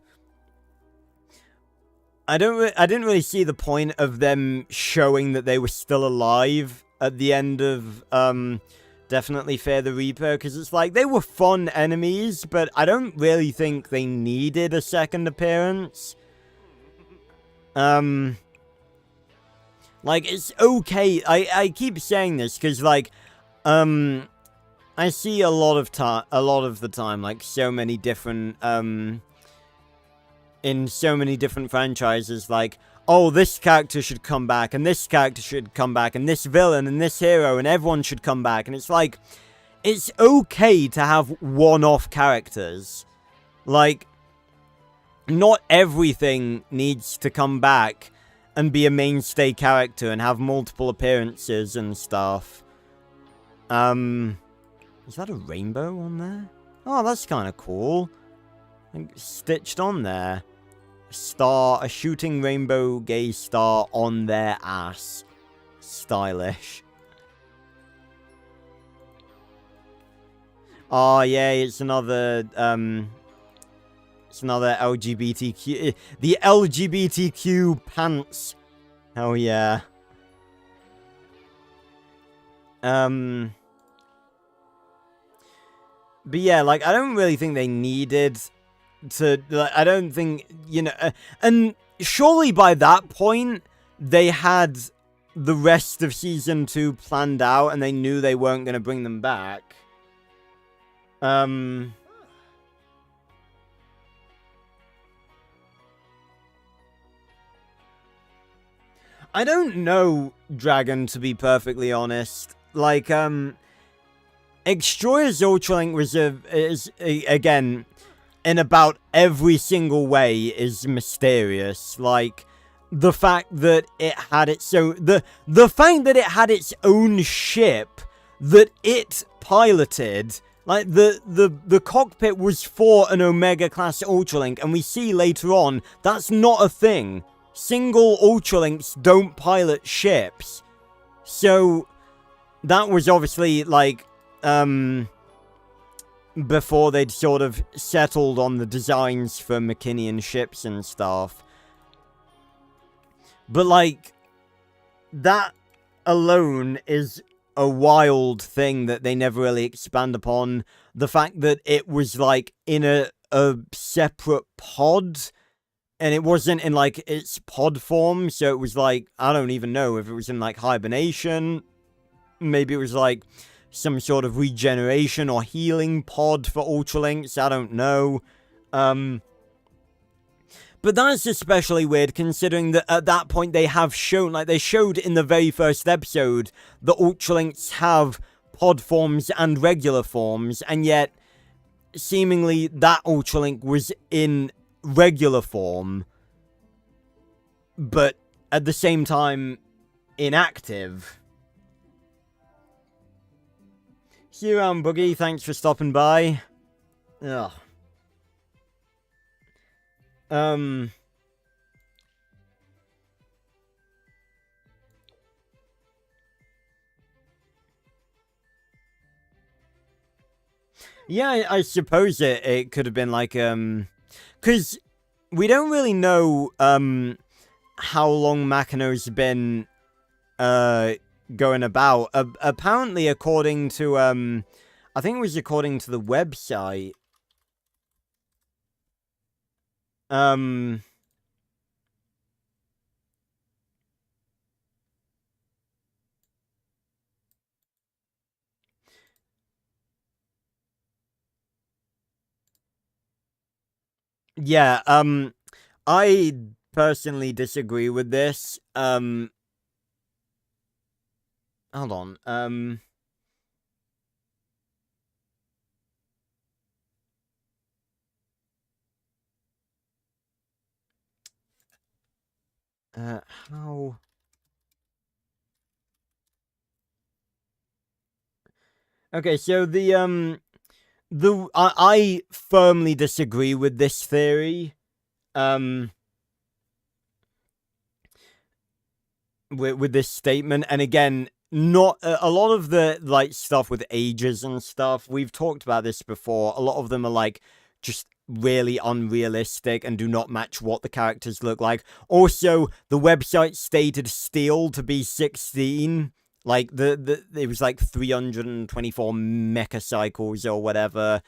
S1: I didn't really see the point of them showing that they were still alive at the end of, Definitely Fear the Reaper, because it's like, they were fun enemies, but I don't really think they needed a second appearance. Like, it's okay. I keep saying this, because, like, I see a lot of the time, like, so many different, in so many different franchises, like, oh, this character should come back, and this character should come back, and this villain, and this hero, and everyone should come back, and it's like, it's okay to have one-off characters. Like, not everything needs to come back and be a mainstay character and have multiple appearances and stuff. Is that a rainbow on there? Oh, that's kind of cool. Like, stitched on there. Star, a shooting rainbow gaze star on their ass. Stylish. Oh, yeah, it's another LGBTQ, the LGBTQ pants. Hell yeah. But yeah, like, I don't really think they needed to, like, I don't think, you know, and surely by that point, they had the rest of Season 2 planned out, and they knew they weren't going to bring them back. I don't know, Dragon, to be perfectly honest. Like, Extroyer's Ultralink Reserve is, again, in about every single way, is mysterious. Like, the fact that it had its own... The fact that it had its own ship that it piloted... Like, the cockpit was for an Omega-class Ultralink, and we see later on, that's not a thing. Single Ultralinks don't pilot ships. So, that was obviously, like, before they'd sort of settled on the designs for Machinian ships and stuff. But, like, that alone is a wild thing that they never really expand upon. The fact that it was, like, in a separate pod, and it wasn't in, like, its pod form, so it was, like, I don't even know if it was in, like, hibernation. Maybe it was, like, some sort of regeneration or healing pod for Ultralinks, I don't know. But But that's especially weird considering that at that point they have shown, like they showed in the very first episode, the Ultralinks have pod forms and regular forms, and yet seemingly that Ultralink was in regular form, but at the same time inactive. See you around, Boogie. Thanks for stopping by. Ugh. Yeah, I suppose it could have been like, because we don't really know, how long Makino's been, going about. Apparently, according to, I think it was according to the website, yeah, I personally disagree with this. Hold on. How? Okay, so I firmly disagree with this theory. With this statement, and again, not a lot of the like stuff with ages and stuff, we've talked about this before. A lot of them are like just really unrealistic and do not match what the characters look like. Also, the website stated Steel to be 16. Like it was like 324 mecha cycles or whatever.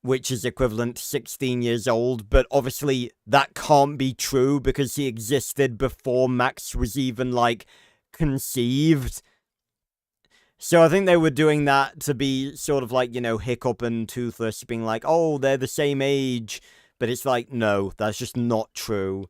S1: Which is equivalent to 16 years old, but obviously that can't be true because he existed before Max was even, like, conceived. So I think they were doing that to be sort of like, you know, Hiccup and Toothless being like, oh, they're the same age, but it's like, no, that's just not true.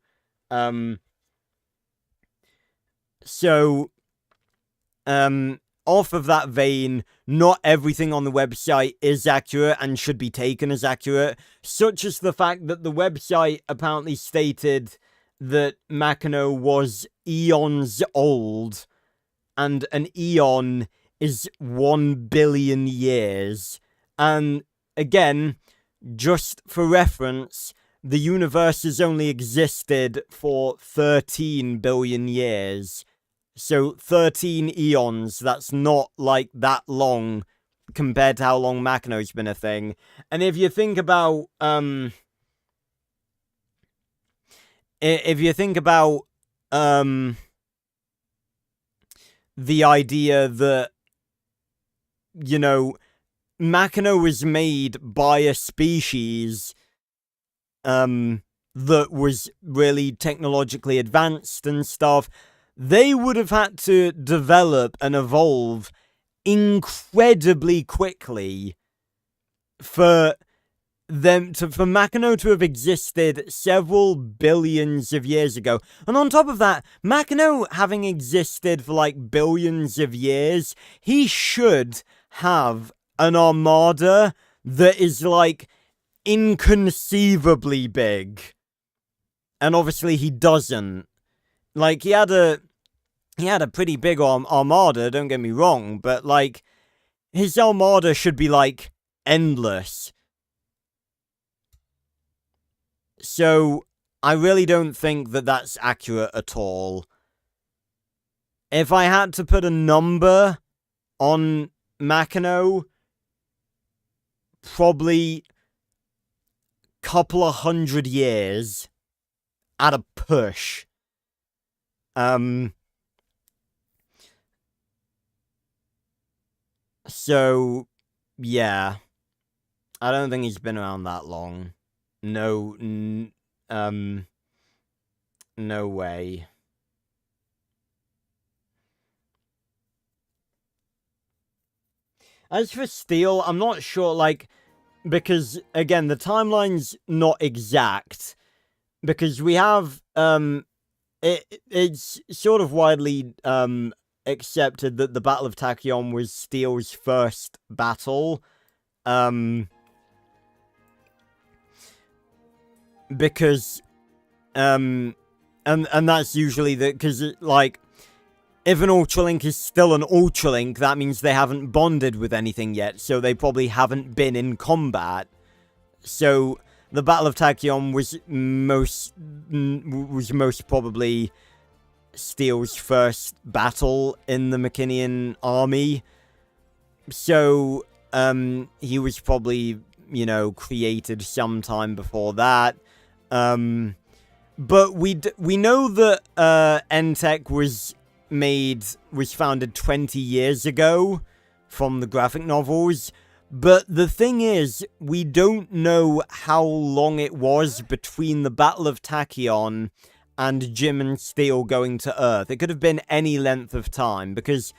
S1: Off of that vein, not everything on the website is accurate and should be taken as accurate, such as the fact that the website apparently stated that Makino was eons old, and an eon is 1 billion years. And again, just for reference, the universe has only existed for 13 billion years. So 13 eons, that's not, like, that long compared to how long Makino's been a thing. And if you think about, the idea that, you know, Makino was made by a species, that was really technologically advanced and stuff, they would have had to develop and evolve incredibly quickly for Makino to have existed several billions of years ago. And on top of that, Makino having existed for like billions of years, he should have an armada that is like inconceivably big. And obviously he doesn't. Like, he had a pretty big armada, don't get me wrong, but, like, his armada should be, like, endless. So, I really don't think that that's accurate at all. If I had to put a number on Makino, probably couple of 100 years at a push. So, yeah. I don't think he's been around that long. No way. As for Steel, I'm not sure, like, because, again, the timeline's not exact, because we have it's sort of widely accepted that the Battle of Tachyon was Steel's first battle, because and that's usually because like, if an Ultralink is still an Ultralink, that means they haven't bonded with anything yet, so they probably haven't been in combat. So the Battle of Tachyon was most probably Steel's first battle in the Machinian army. So he was probably, you know, created sometime before that. But we know that Entech was founded 20 years ago from the graphic novels. But the thing is, we don't know how long it was between the Battle of Tachyon and Jim and Steel going to Earth. It could have been any length of time, because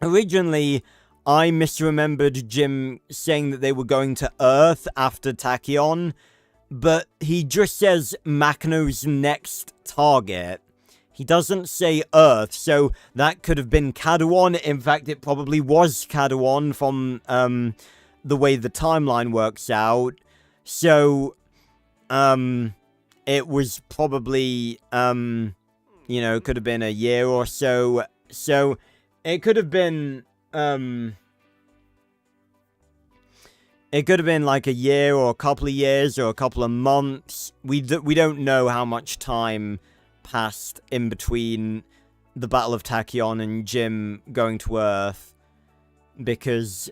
S1: originally I misremembered Jim saying that they were going to Earth after Tachyon, but he just says Machno's next target. He doesn't say Earth, so that could have been Cadouan. In fact, it probably was Cadouan from the way the timeline works out. So, it was probably, you know, could have been a year or so. So, it could have been, it could have been like a year or a couple of years or a couple of months. We don't know how much time passed in between the Battle of Tachyon and Jim going to Earth, because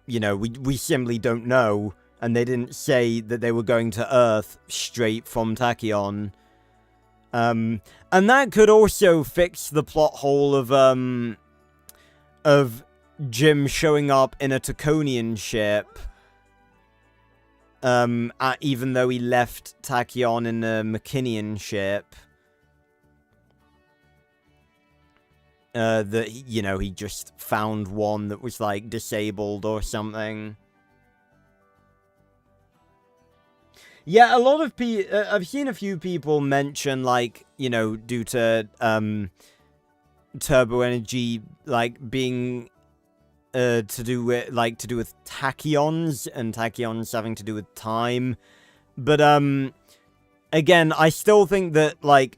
S1: you know, we simply don't know, and they didn't say that they were going to Earth straight from Tachyon. And that could also fix the plot hole of Jim showing up in a Taconian ship. Even though he left Tachyon in a Machinian ship. That, you know, he just found one that was, like, disabled or something. Yeah, a lot of people... I've seen a few people mention, like, you know, due to, turbo energy, like, being... to do with tachyons, and tachyons having to do with time. But, again, I still think that, like,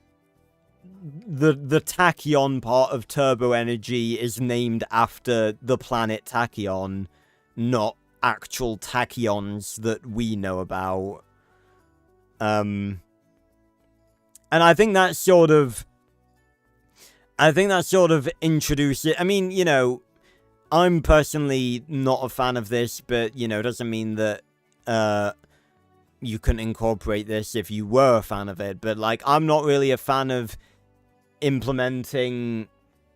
S1: the tachyon part of turbo energy is named after the planet Tachyon, not actual tachyons that we know about. And I think that sort of introduces... I mean, you know, I'm personally not a fan of this, but, you know, doesn't mean that, you couldn't incorporate this if you were a fan of it. But, like, I'm not really a fan of implementing,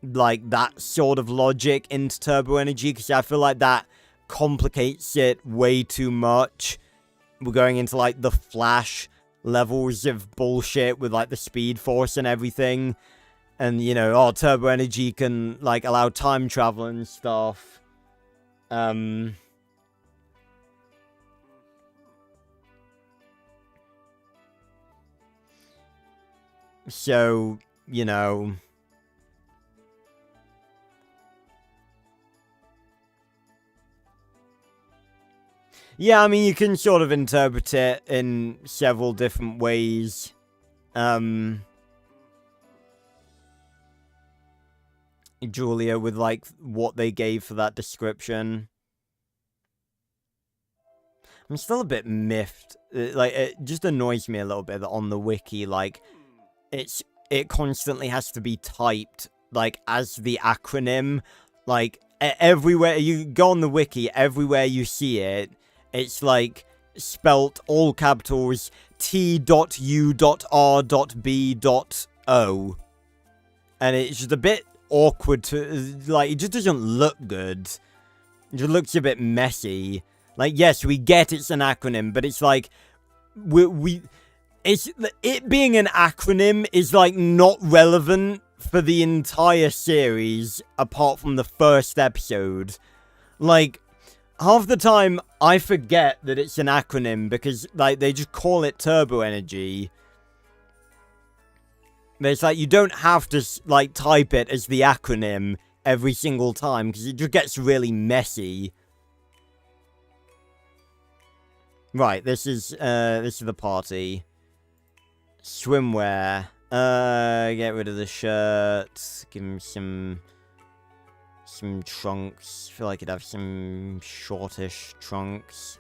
S1: like, that sort of logic into turbo energy, because I feel like that complicates it way too much. We're going into, like, the Flash levels of bullshit with, like, the Speed Force and everything. And, you know, oh, turbo energy can, like, allow time travel and stuff. So, you know... Yeah, I mean, you can sort of interpret it in several different ways. Julia, with, like, what they gave for that description. I'm still a bit miffed. Like, it just annoys me a little bit that on the wiki, like, it constantly has to be typed, like, as the acronym. Like, everywhere you go on the wiki, everywhere you see it, it's, like, spelt all capitals T.U.R.B.O. And it's just a bit awkward to, like, it just doesn't look good. It just looks a bit messy. Like, yes, we get it's an acronym, but it's like, it being an acronym is, like, not relevant for the entire series, apart from the first episode. Like, half the time I forget that it's an acronym because, like, they just call it turbo energy. But it's like, you don't have to, like, type it as the acronym every single time because it just gets really messy. Right, this is the party. Swimwear. Get rid of the shirt. Give him some trunks. Feel like he'd have some shortish trunks.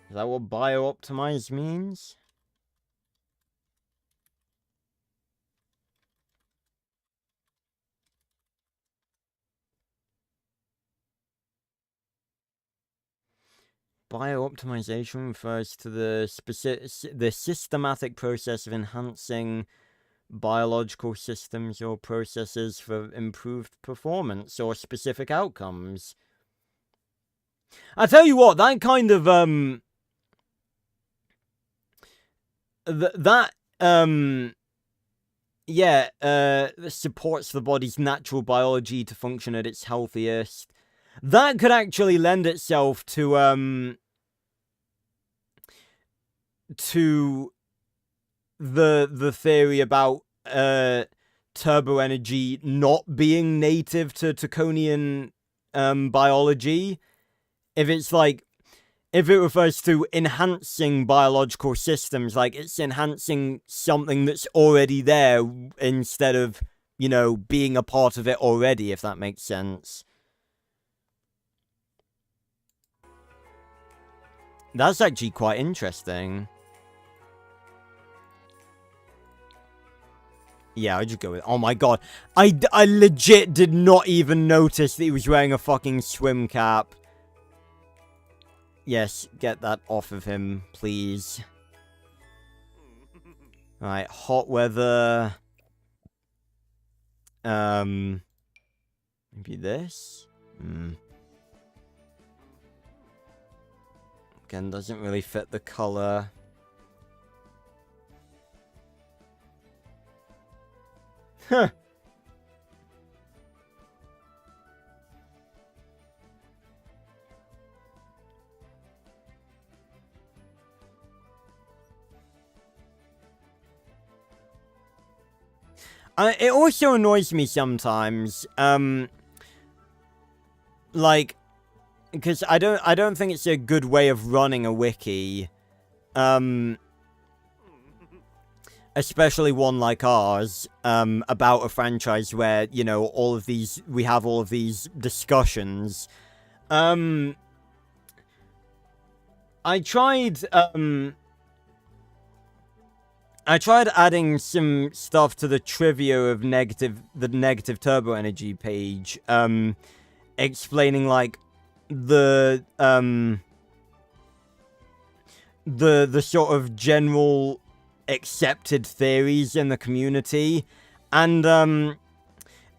S1: Is that what bio-optimize means? Bio-optimization refers to the systematic process of enhancing biological systems or processes for improved performance or specific outcomes. I tell you what, that kind of supports the body's natural biology to function at its healthiest. That could actually lend itself to the theory about turbo energy not being native to Taconian biology. If it's like, if it refers to enhancing biological systems, like it's enhancing something that's already there instead of, you know, being a part of it already, if that makes sense. That's actually quite interesting. Yeah, I just go with... Oh my god. I legit did not even notice that he was wearing a fucking swim cap. Yes, get that off of him, please. Alright, hot weather. Maybe this? Again, doesn't really fit the color. Huh. It also annoys me sometimes, like, because I don't think it's a good way of running a wiki, especially one like ours, about a franchise where, you know, we have all of these discussions. I tried adding some stuff to the trivia of the negative turbo energy page, explaining, like, the sort of general accepted theories in the community, and,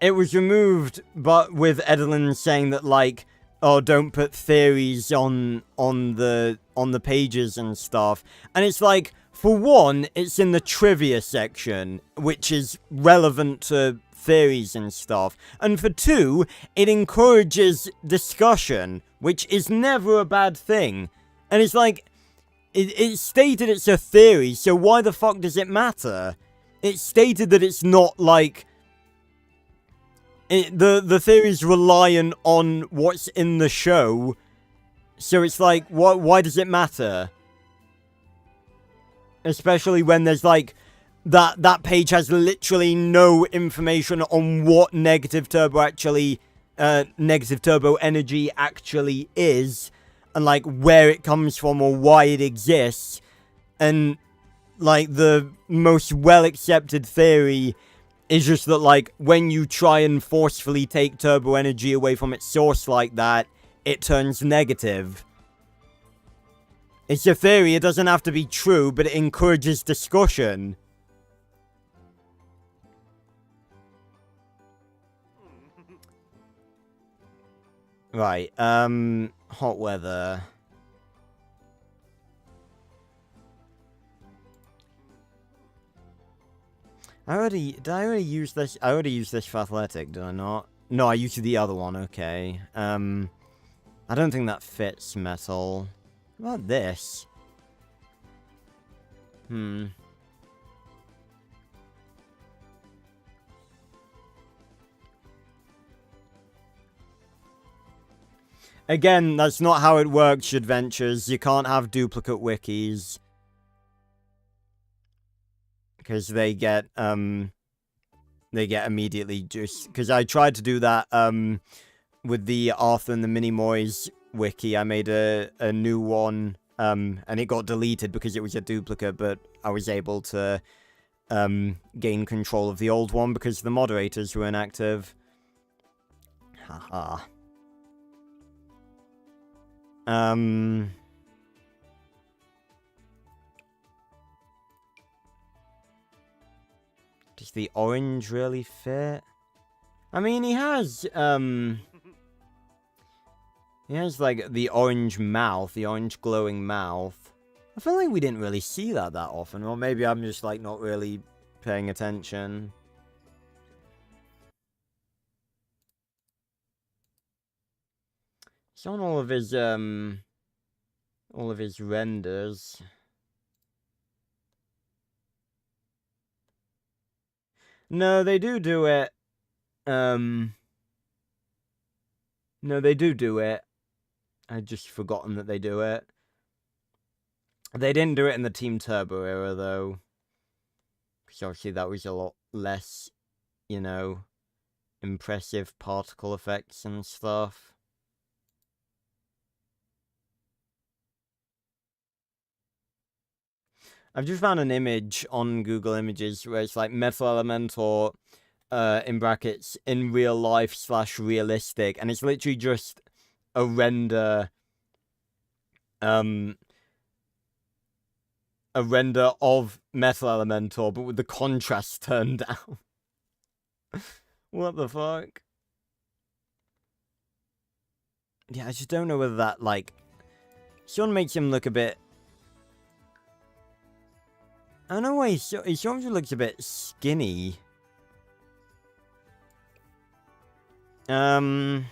S1: it was removed, but with Edelin saying that, like, oh, don't put theories on the pages and stuff, and it's like, for one, it's in the trivia section, which is relevant to theories and stuff. And for two, it encourages discussion, which is never a bad thing. And it's like, it stated it's a theory, so why the fuck does it matter? It stated that it's not, like... the theory's reliant on what's in the show, so it's like, why does it matter? Especially when there's, like, that page has literally no information on what negative turbo energy actually is, and, like, where it comes from or why it exists. And, like, the most well-accepted theory is just that, like, when you try and forcefully take turbo energy away from its source like that, it turns negative. It's a theory, it doesn't have to be true, but it encourages discussion. Right, hot weather. Did I already use this? I already used this for athletic, did I not? No, I used the other one, okay. I don't think that fits metal. What about this? Again, that's not how it works, Adventures. You can't have duplicate wikis. Because they get immediately just... Because I tried to do that, with the Arthur and the Minimoys wiki. I made a new one, and it got deleted because it was a duplicate, but I was able to, gain control of the old one because the moderators were inactive. Haha. Does the orange really fit? I mean, he has, like, the orange mouth, the orange glowing mouth. I feel like we didn't really see that often, or maybe I'm just, like, not really paying attention. It's on all of his renders. No, they do it. No, they do it. I'd just forgotten that they do it. They didn't do it in the Team Turbo era, though. Because obviously that was a lot less, you know, impressive particle effects and stuff. I've just found an image on Google Images where it's like Metal Elementor, in brackets, in real life / realistic, and it's literally just a render, of Metal Elementor, but with the contrast turned down. What the fuck? Yeah, I just don't know whether that, like... Sean makes him look a bit... I don't know why he sort of looks a bit skinny. No,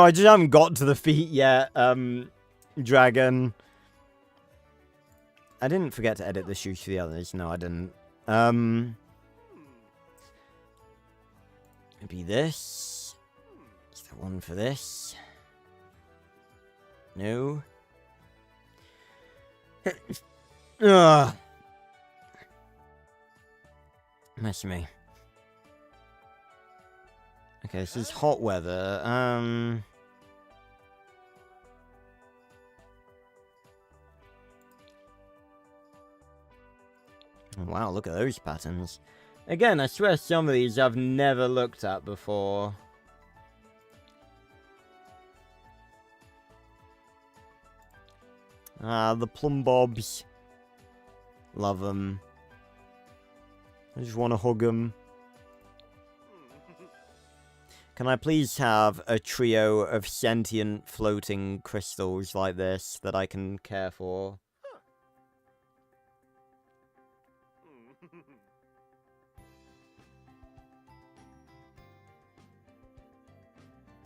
S1: I just haven't got to the feet yet, Dragon. I didn't forget to edit the shoes for the others. No, I didn't. Maybe this. Is there one for this? No. Ugh. Mess me. Okay, this is hot weather. Wow, look at those patterns. Again, I swear some of these I've never looked at before. Ah, the plum bobs. Love them. I just want to hug them. Can I please have a trio of sentient floating crystals like this that I can care for?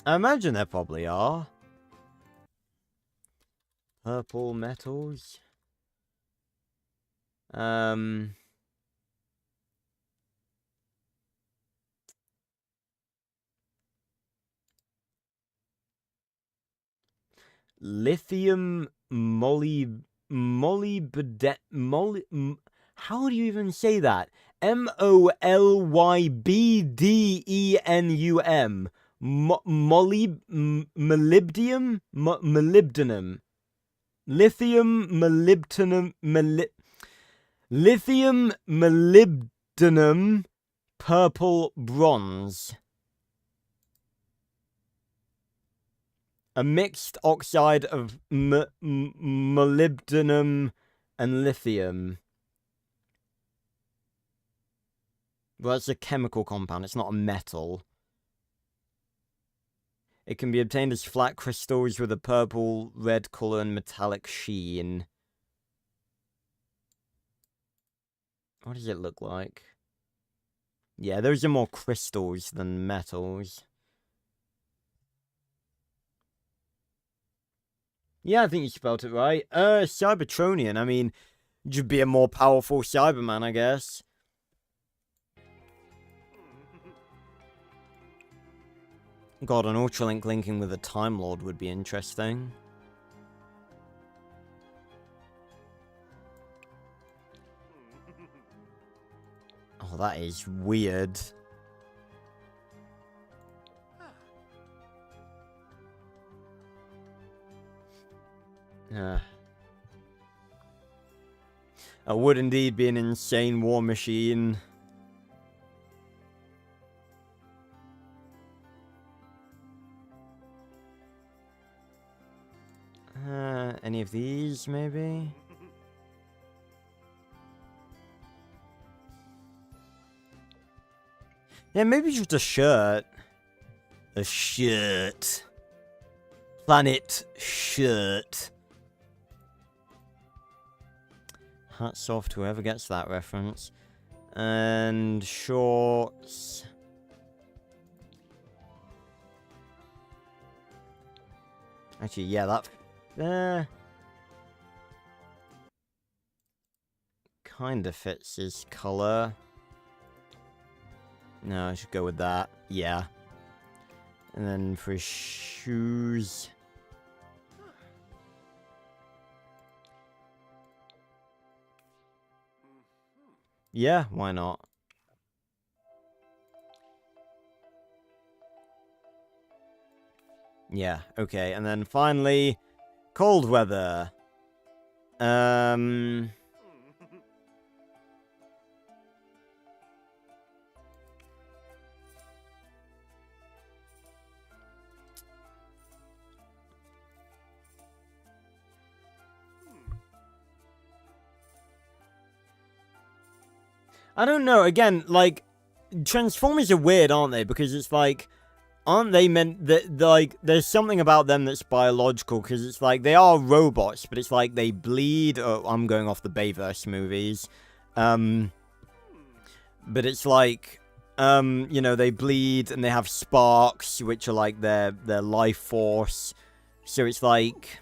S1: I imagine there probably are. Purple metals. Lithium how do you even say that? MOLYBDENUM. Molybdenum? Molybdenum. Lithium molybdenum purple bronze. A mixed oxide of molybdenum and lithium. Well, it's a chemical compound, it's not a metal. It can be obtained as flat crystals with a purple, red color and metallic sheen. What does it look like? Yeah, those are more crystals than metals. Yeah, I think you spelled it right. Cybertronian. I mean, you'd be a more powerful Cyberman, I guess. God, an Ultralink linking with a Time Lord would be interesting. Oh, that is weird. It would indeed be an insane war machine. Any of these, maybe? Yeah, maybe just a shirt. A shirt. Planet shirt. Hats off to whoever gets that reference. And shorts. Actually, yeah, that... kind of fits his color. No, I should go with that. Yeah. And then for shoes... yeah, why not? Yeah, okay. And then finally, cold weather. I don't know. Again, like, Transformers are weird, aren't they? Because it's like, aren't they meant that, like, there's something about them that's biological, because it's like, they are robots, but it's like they bleed. Oh, I'm going off the Bayverse movies. But it's like, you know, they bleed and they have sparks, which are like their life force. So it's like,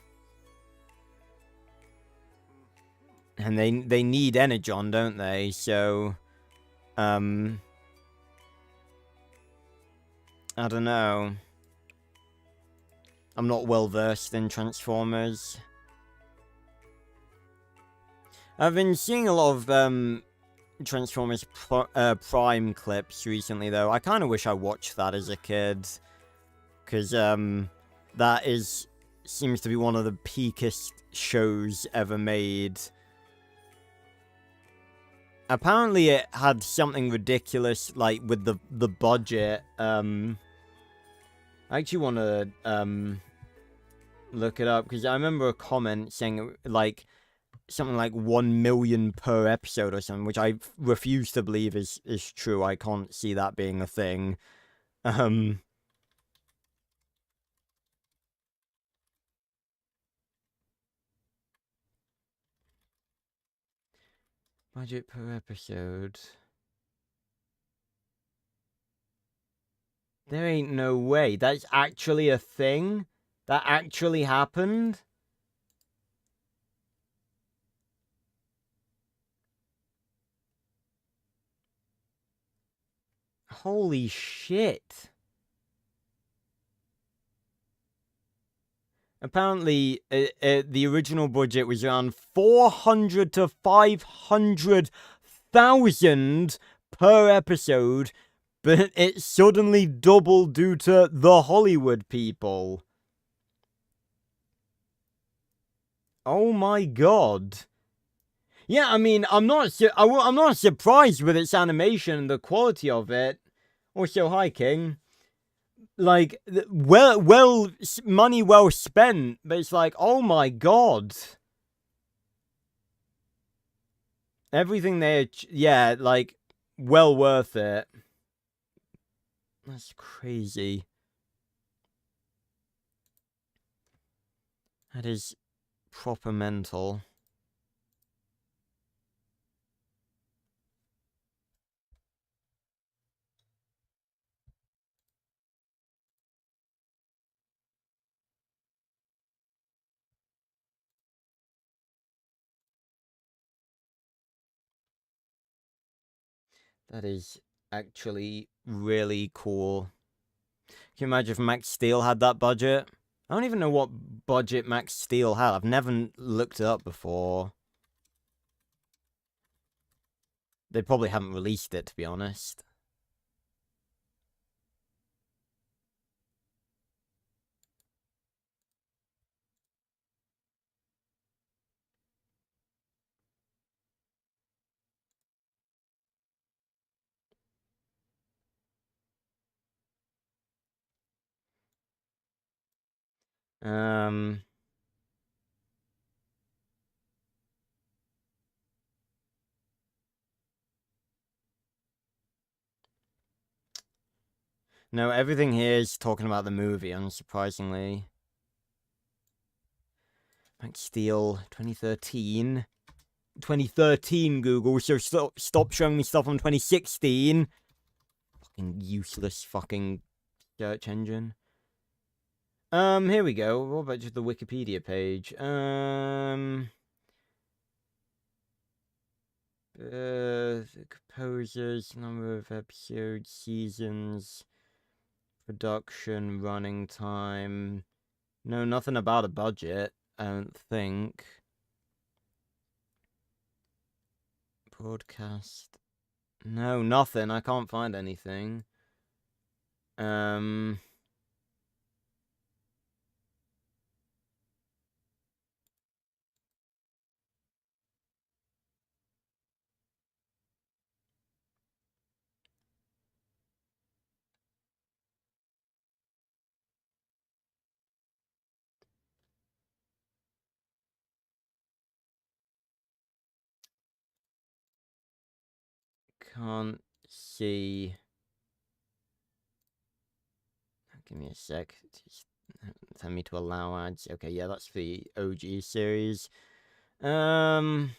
S1: and they need energon, don't they? So, I don't know. I'm not well versed in Transformers. I've been seeing a lot of Transformers Prime clips recently, though. I kind of wish I watched that as a kid, because that seems to be one of the peakest shows ever made. Apparently, it had something ridiculous, like, with the budget. I actually want to look it up, because I remember a comment saying, like, something like 1 million per episode or something, which I refuse to believe is true. I can't see that being a thing. Budget per episode. There ain't no way. That's actually a thing? That actually happened? Holy shit. Apparently, the original budget was around 400 to 500,000 per episode, but it suddenly doubled due to the Hollywood people. Oh my god. Yeah, I mean, I'm not surprised with its animation and the quality of it. Also, hi, King. Like, money well spent, but it's like, oh my god. Everything there, yeah, like, well worth it. That's crazy. That is proper mental. That is actually really cool. Can you imagine if Max Steel had that budget? I don't even know what budget Max Steel had. I've never looked it up before. They probably haven't released it, to be honest. Um... No, everything here is talking about the movie, unsurprisingly. Max Steel, 2013. 2013, Google, so stop showing me stuff from 2016. Fucking useless fucking search engine. Here we go. What about just the Wikipedia page? The composers, number of episodes, seasons, production, running time. No, nothing about a budget, I don't think. Broadcast. No, nothing. I can't find anything. Can't see. Give me a sec. Just tell me to allow ads. Okay, yeah, that's the OG series. Um,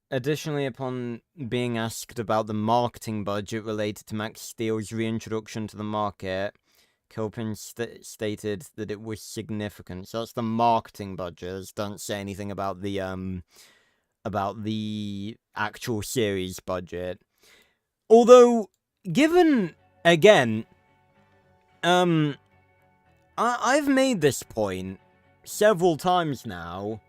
S1: Additionally, upon being asked about the marketing budget related to Max Steel's reintroduction to the market, Kilpin stated that it was significant. So that's the marketing budget. Don't say anything about the actual series budget. Although, given again, I've made this point several times now.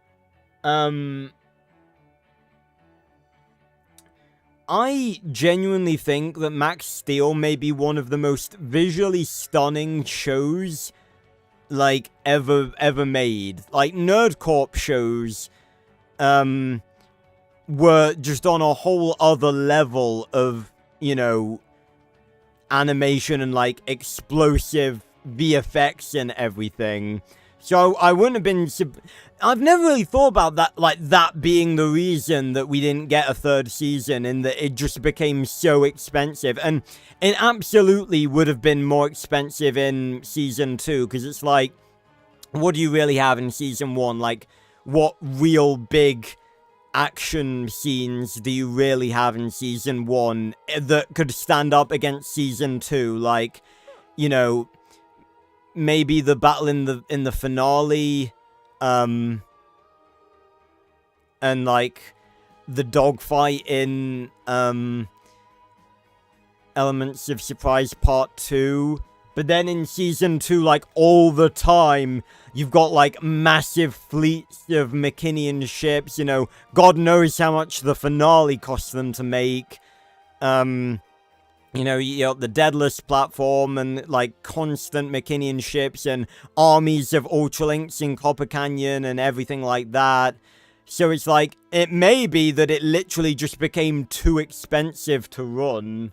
S1: I genuinely think that Max Steel may be one of the most visually stunning shows, like, ever made. Like, Nerdcorp shows, were just on a whole other level of, you know, animation and, like, explosive VFX and everything. So I wouldn't have been... I've never really thought about that, like, that being the reason that we didn't get a third season, and that it just became so expensive. And it absolutely would have been more expensive in Season 2, because it's like, what do you really have in Season 1? Like, what real big action scenes do you really have in Season 1 that could stand up against Season 2? Like, you know, maybe the battle in the finale, and like the dogfight in Elements of Surprise Part 2. But then in Season 2, like, all the time, you've got, like, massive fleets of Machinian ships, you know, God knows how much the finale cost them to make. You know, the Deadless platform and, like, constant Machinian ships and armies of Ultralinks in Copper Canyon and everything like that. So it's like, it may be that it literally just became too expensive to run.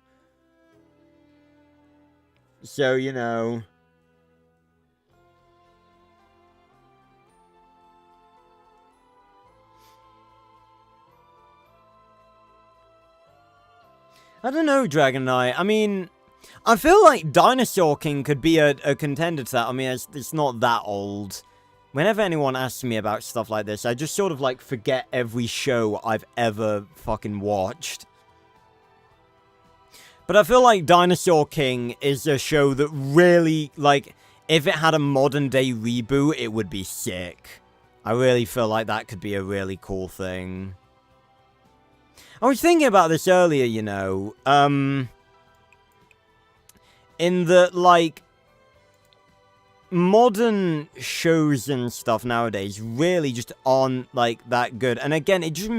S1: So, you know... I don't know, Dragon Knight. I mean, I feel like Dinosaur King could be a contender to that. I mean, it's not that old. Whenever anyone asks me about stuff like this, I just sort of, like, forget every show I've ever fucking watched. But I feel like Dinosaur King is a show that really, like, if it had a modern-day reboot, it would be sick. I really feel like that could be a really cool thing. I was thinking about this earlier, you know, in the, like, modern shows and stuff nowadays really just aren't, like, that good. And again, it just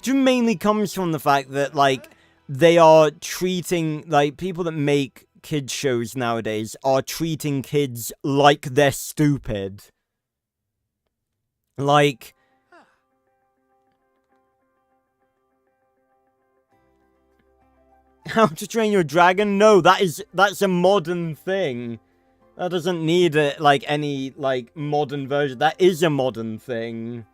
S1: mainly comes from the fact that, like, they are treating, like, people that make kids shows nowadays are treating kids like they're stupid. Like, How to Train Your Dragon? No, that's a modern thing. That doesn't need like any like modern version. That is a modern thing.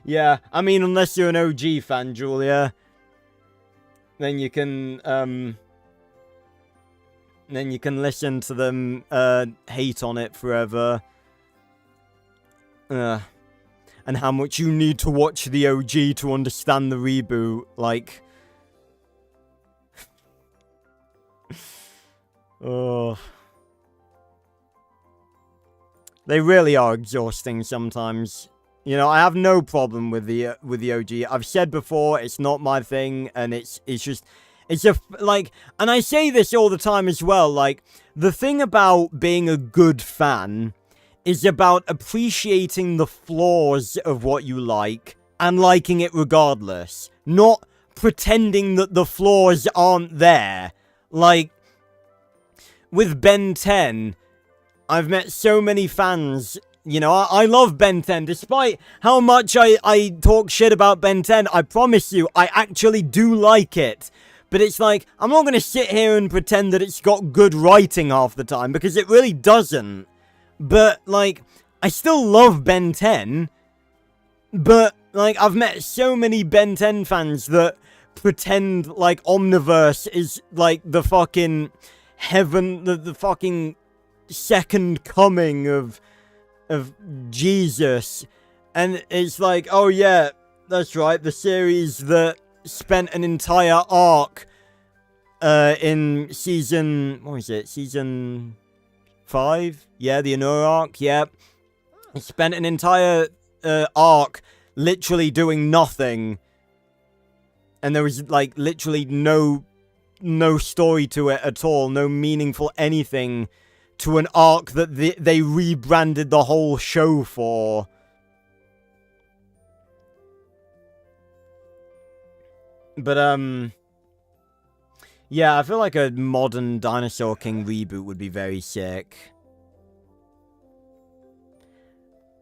S1: Yeah, I mean, unless you're an OG fan, Julia, then you can listen to them hate on it forever. And how much you need to watch the OG to understand the reboot, like... Oh... They really are exhausting sometimes. You know, I have no problem with the OG. I've said before, it's not my thing, and it's just... It's a, like... And I say this all the time as well, like, the thing about being a good fan is about appreciating the flaws of what you like and liking it regardless. Not pretending that the flaws aren't there. Like, with Ben 10, I've met so many fans, you know, I love Ben 10. Despite how much I talk shit about Ben 10, I promise you, I actually do like it. But it's like, I'm not going to sit here and pretend that it's got good writing half the time, because it really doesn't. But, like, I still love Ben 10, but, like, I've met so many Ben 10 fans that pretend, like, Omniverse is, like, the fucking heaven, the fucking second coming of Jesus. And it's like, oh yeah, that's right, the series that spent an entire arc, in season, what was it, season 5? Yeah, the Anura arc, yeah. It spent an entire arc literally doing nothing. And there was, like, literally no story to it at all. No meaningful anything to an arc that they rebranded the whole show for. But, yeah, I feel like a modern Dinosaur King reboot would be very sick.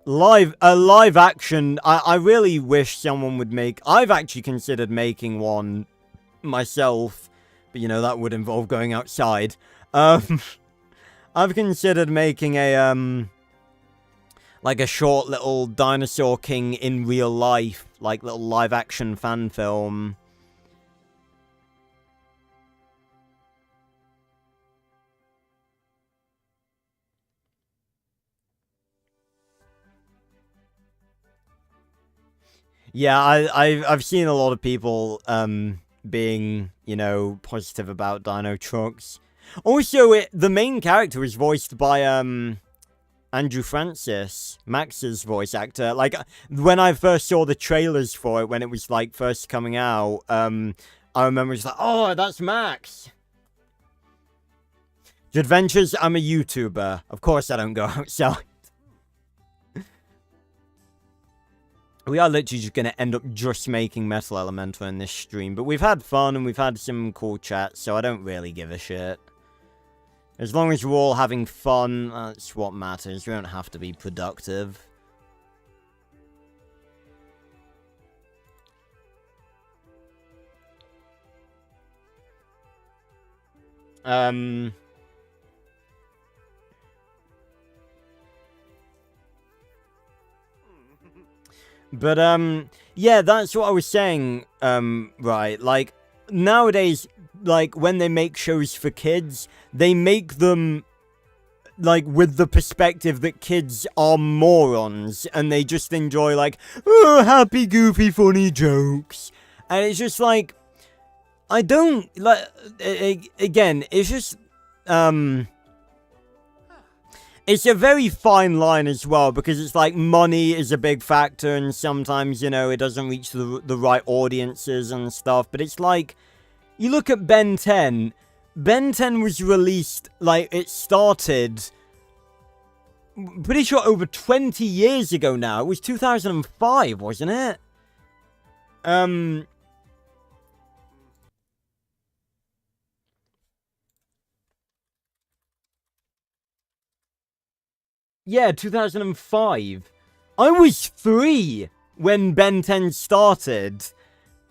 S1: A live action, I really wish someone would make... I've actually considered making one myself, but, you know, that would involve going outside. I've considered making a, like a short little Dinosaur King in real life, like little live action fan film. Yeah, I've seen a lot of people being, you know, positive about Dino Trucks. Also, the main character is voiced by Andrew Francis, Max's voice actor. Like, when I first saw the trailers for it, when it was like first coming out, I remember just like, oh, that's Max. Adventures, I'm a YouTuber. Of course I don't go outside. We are literally just going to end up just making Metal Elementor in this stream. But we've had fun and we've had some cool chats, so I don't really give a shit. As long as we're all having fun, that's what matters. We don't have to be productive. But, yeah, that's what I was saying, right, like, nowadays, like, when they make shows for kids, they make them, like, with the perspective that kids are morons, and they just enjoy, like, oh, happy, goofy, funny jokes. And it's just, like, I don't, like, again, it's just, it's a very fine line as well, because it's like money is a big factor, and sometimes, you know, it doesn't reach the right audiences and stuff, but it's like, you look at Ben 10, Ben 10 was released, like, it started, pretty sure over 20 years ago now. It was 2005, wasn't it? Yeah, 2005. I was 3 when Ben 10 started,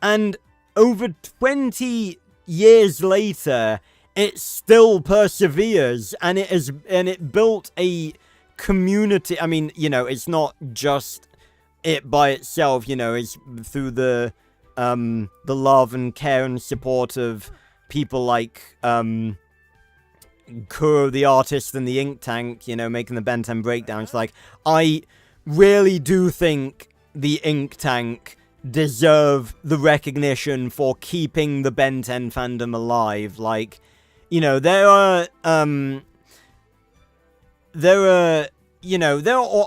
S1: and over 20 years later, it still perseveres, and it built a community. I mean, you know, it's not just it by itself, you know, it's through the love and care and support of people like, Kuro the artist and the Ink Tank, you know, making the Ben 10 breakdowns. Like, I really do think the Ink Tank deserve the recognition for keeping the Ben 10 fandom alive. Like, you know, there are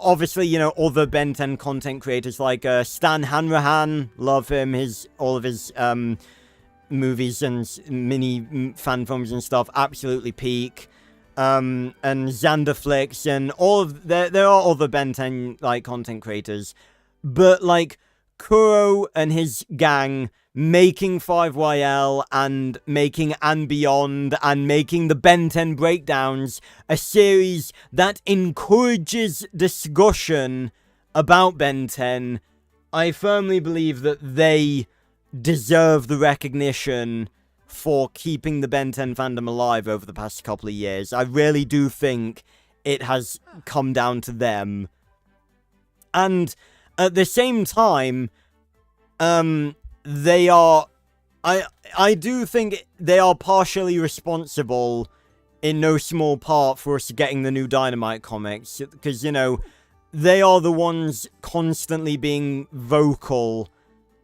S1: obviously, you know, other Ben 10 content creators like Stan Hanrahan, love him, all of his movies and mini fan films and stuff absolutely peak. And Xanderflix and all of there are other Ben 10 like content creators, but like Kuro and his gang making 5YL and making And Beyond and making the Ben 10 breakdowns, a series that encourages discussion about Ben 10. I firmly believe that they deserve the recognition for keeping the Ben 10 fandom alive over the past couple of years. I really do think it has come down to them. And at the same time, they are... I do think they are partially responsible, in no small part, for us getting the new Dynamite comics. Because, you know, they are the ones constantly being vocal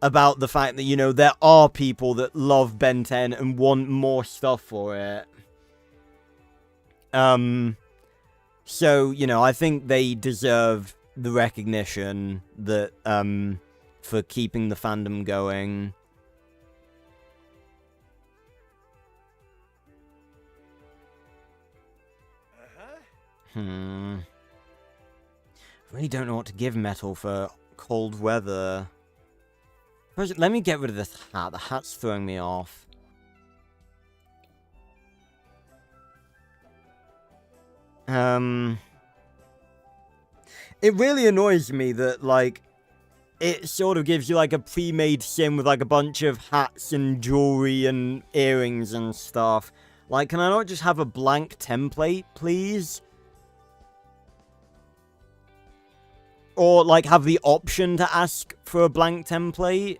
S1: about the fact that, you know, there are people that love Ben 10 and want more stuff for it. So, you know, I think they deserve the recognition that, for keeping the fandom going. I really don't know what to give Metal for cold weather. Let me get rid of this hat. The hat's throwing me off. It really annoys me that, like, it sort of gives you, like, a pre-made sim with, like, a bunch of hats and jewelry and earrings and stuff. Like, can I not just have a blank template, please? Or, like, have the option to ask for a blank template?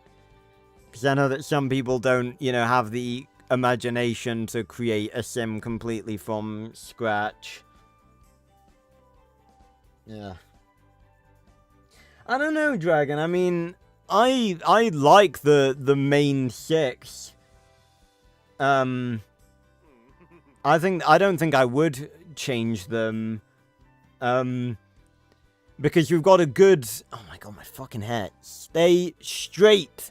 S1: Because I know that some people don't, you know, have the imagination to create a sim completely from scratch. Yeah. I don't know, Dragon. I mean, I like the main 6. I don't think I would change them. Because you've got a good... Oh my god, my fucking head. Stay straight.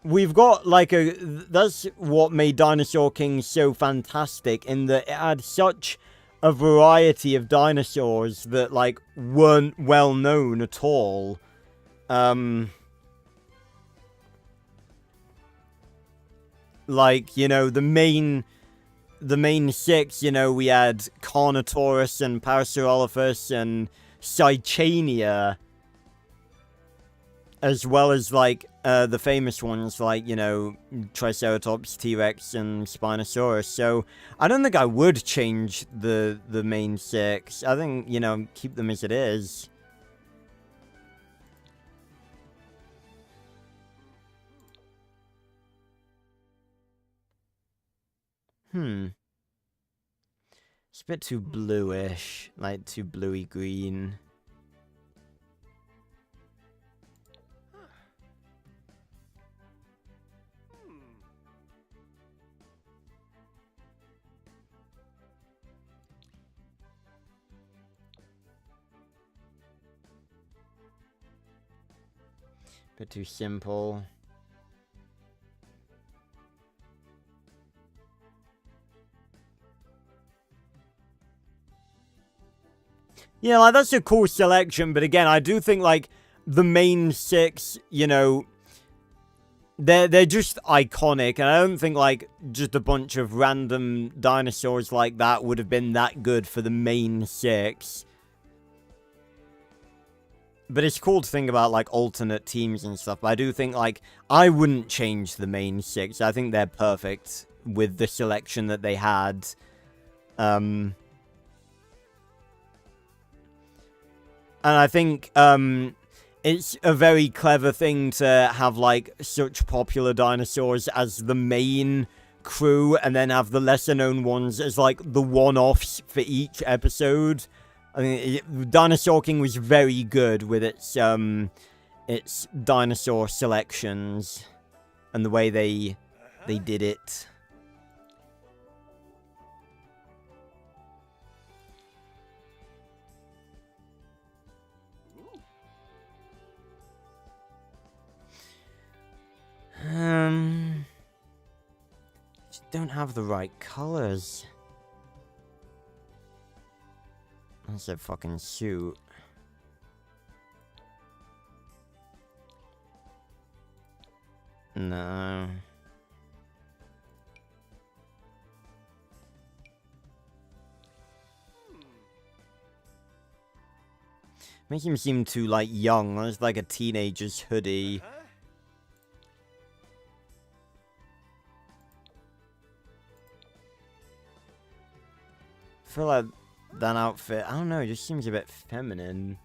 S1: We've got, like, that's what made Dinosaur King so fantastic, in that it had such a variety of dinosaurs that, like, weren't well known at all. Like, you know, the main 6, you know, we had Carnotaurus and Parasaurolophus and Cychania, as well as, like, the famous ones like, you know, Triceratops, T-Rex, and Spinosaurus. So I don't think I would change the main 6. I think, you know, keep them as it is. It's a bit too bluish, like too bluey green. Bit too simple. Yeah, like, that's a cool selection, but again, I do think, like, the main 6, you know, they're just iconic, and I don't think, like, just a bunch of random dinosaurs like that would have been that good for the main 6. But it's cool to think about, like, alternate teams and stuff, but I do think, like, I wouldn't change the main 6. I think they're perfect with the selection that they had. And I think, it's a very clever thing to have, like, such popular dinosaurs as the main crew, and then have the lesser-known ones as, like, the one-offs for each episode. I mean, Dinosaur King was very good with its dinosaur selections, and the way they did it. Just don't have the right colors. That's a fucking suit. No. Makes him seem too, like, young. It's like a teenager's hoodie. I feel like that outfit, I don't know, it just seems a bit feminine.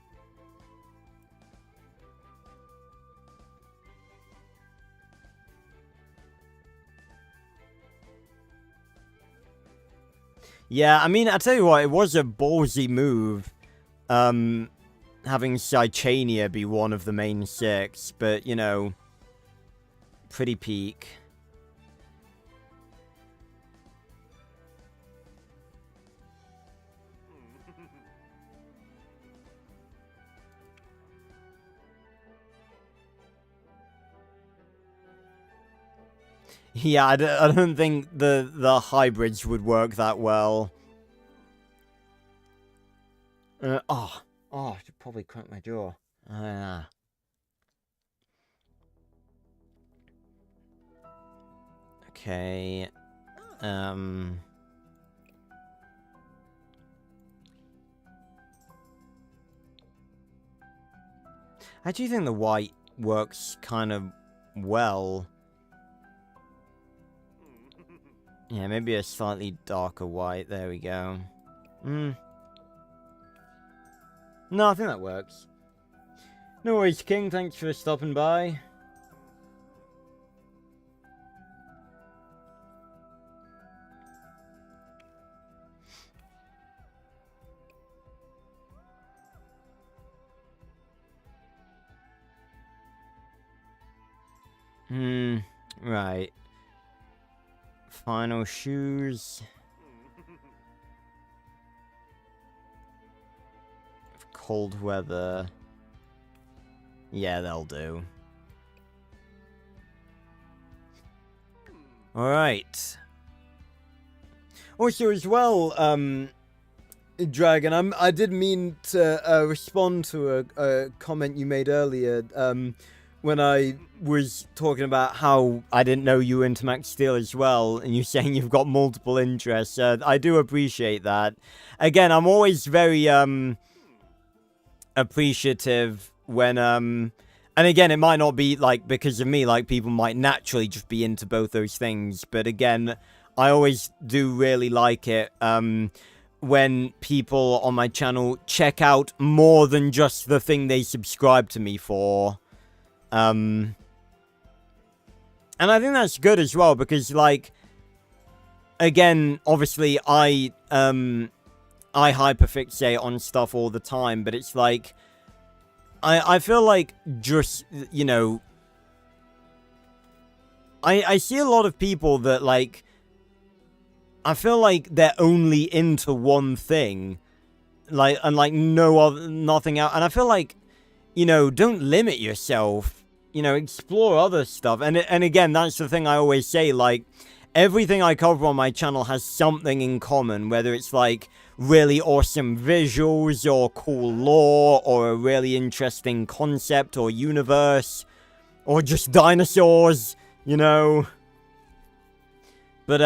S1: Yeah, I mean, I tell you what, it was a ballsy move, having Cychania be one of the main 6, but, you know, pretty peak. Yeah, I don't think the hybrids would work that well. I should probably crack my jaw. Yeah. Okay. I do think the white works kind of well. Yeah, maybe a slightly darker white. There we go. No, I think that works. No worries, King. Thanks for stopping by. Right. Final shoes. Cold weather. Yeah, they'll do. Alright. Also, as well, Dragon, I did mean to respond to a comment you made earlier, when I was talking about how I didn't know you were into Max Steel as well, and you saying you've got multiple interests. I do appreciate that. Again, I'm always very appreciative when And again, it might not be, like, because of me, like, people might naturally just be into both those things, but again, I always do really like it, when people on my channel check out more than just the thing they subscribe to me for, and I think that's good as well, because, like, again, obviously, I hyperfixate on stuff all the time, but it's like, I feel like just, you know, I see a lot of people that, like, I feel like they're only into one thing, like, and, like, nothing else, and I feel like, you know, don't limit yourself, you know, explore other stuff, and again, that's the thing I always say, like, everything I cover on my channel has something in common, whether it's, like, really awesome visuals, or cool lore, or a really interesting concept, or universe, or just dinosaurs, you know? But,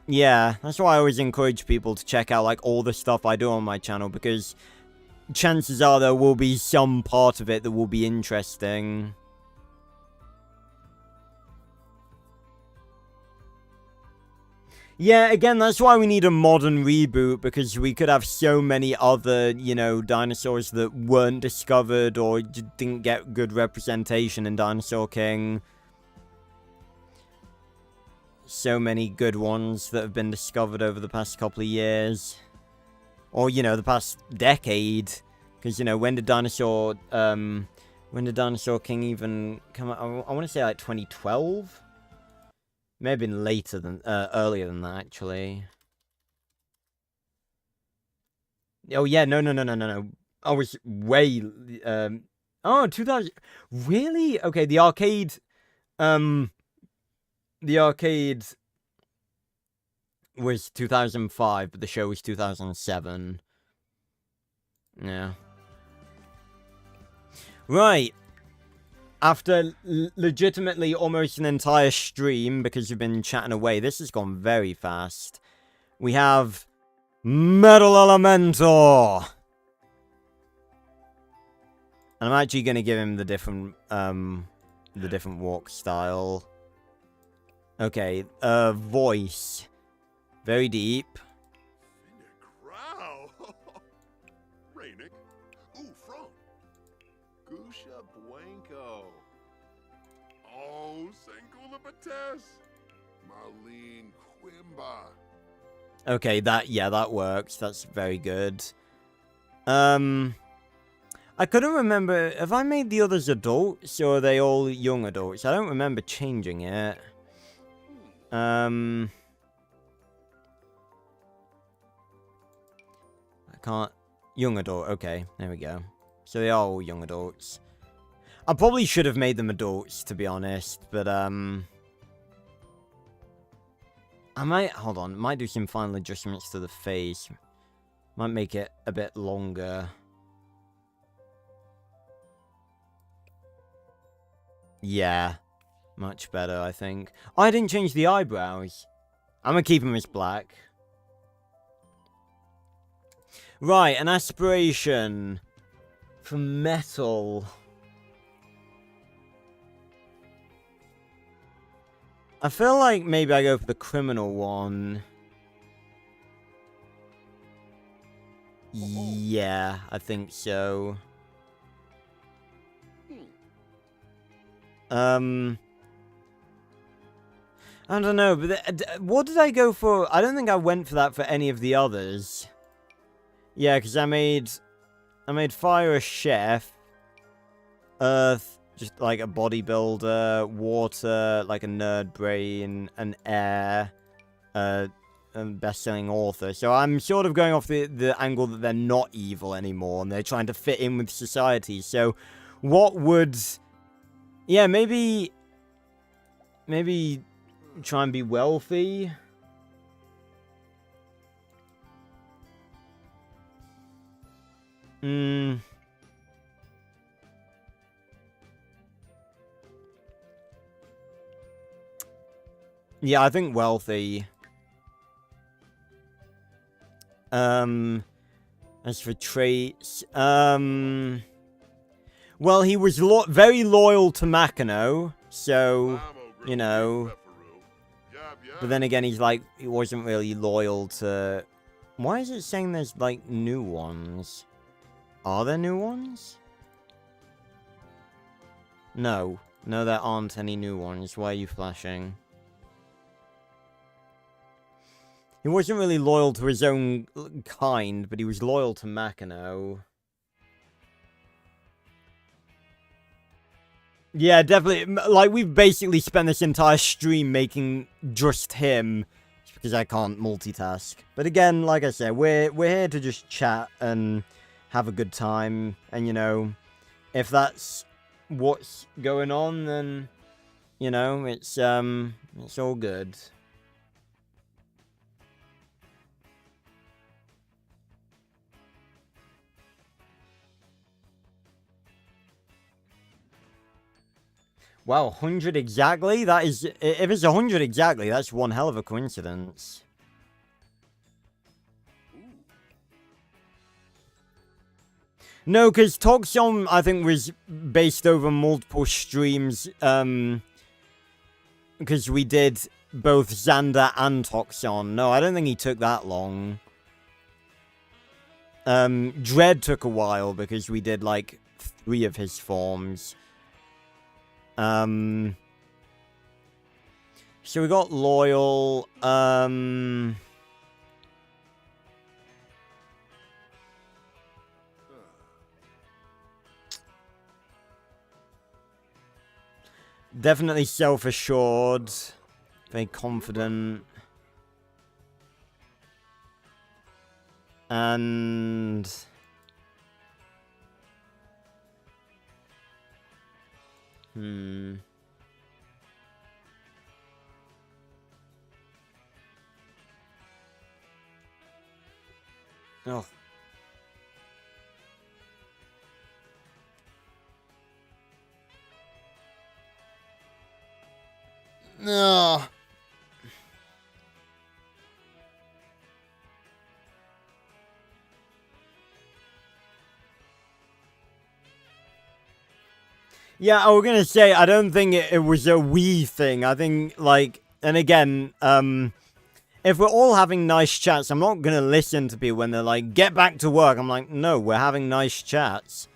S1: yeah, that's why I always encourage people to check out, like, all the stuff I do on my channel, because chances are there will be some part of it that will be interesting. Yeah, again, that's why we need a modern reboot, because we could have so many other, you know, dinosaurs that weren't discovered or didn't get good representation in Dinosaur King. So many good ones that have been discovered over the past couple of years. Or, you know, the past decade. Because, you know, when did Dinosaur King even come out? I want to say, like, 2012? May have been later than, earlier than that, actually. Oh, yeah, no. I was way, oh, 2000, really? Okay, the arcade was 2005, but the show was 2007. Yeah. Right. After legitimately almost an entire stream, because you've been chatting away, this has gone very fast. We have Metal Elementor. And I'm actually going to give him the different walk style. Okay, voice. Very deep. Okay, that works. That's very good. I couldn't remember, have I made the others adults, or are they all young adults? I don't remember changing it. I can't, young adult, okay, there we go. So they are all young adults. I probably should have made them adults, to be honest, but, I might, hold on, might do some final adjustments to the face. Might make it a bit longer. Yeah, much better, I think. Oh, I didn't change the eyebrows. I'm gonna keep them as black. Right, an aspiration for metal. I feel like maybe I go for the criminal one. Yeah, I think so. I don't know, but what did I go for? I don't think I went for that for any of the others. Yeah, because I made fire a chef, earth just like a bodybuilder, water like a nerd brain, and air a best-selling author. So I'm sort of going off the angle that they're not evil anymore and they're trying to fit in with society. So what would, yeah, maybe try and be wealthy. Yeah, I think wealthy. As for traits, Well, he was very loyal to Makino, so, you know. But then again, he's like, he wasn't really loyal to... Why is it saying there's, like, new ones? Are there new ones? No. No, there aren't any new ones. Why are you flashing? He wasn't really loyal to his own kind, but he was loyal to Makino. Yeah, definitely. Like, we've basically spent this entire stream making just him, because I can't multitask. But again, like I said, we're here to just chat and have a good time. And, you know, if that's what's going on, then, you know, it's all good. Wow, 100 exactly? That is... If it's 100 exactly, that's one hell of a coincidence. No, because Toxon, I think, was based over multiple streams, because we did both Xander and Toxon. No, I don't think he took that long. Dread took a while, because we did, like, 3 of his forms. So we got Loyal, definitely self-assured, very confident, and... Oh. No. Yeah, I was gonna say, I don't think it was a we thing. I think, like, and again, if we're all having nice chats, I'm not gonna listen to people when they're like, get back to work. I'm like, no, we're having nice chats.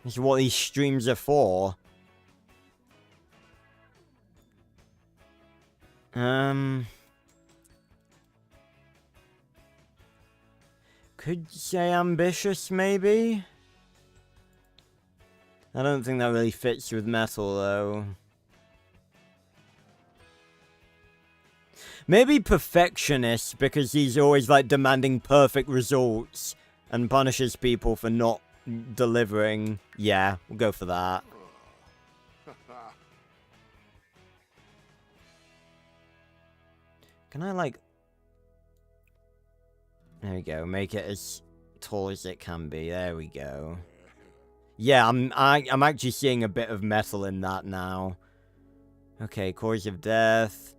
S1: This is what these streams are for. Could say ambitious, maybe? I don't think that really fits with metal, though. Maybe perfectionist, because he's always, like, demanding perfect results and punishes people for not delivering. Yeah, we'll go for that. Can I, like... There we go. Make it as tall as it can be. There we go. Yeah, I'm actually seeing a bit of metal in that now. Okay, Cause of Death.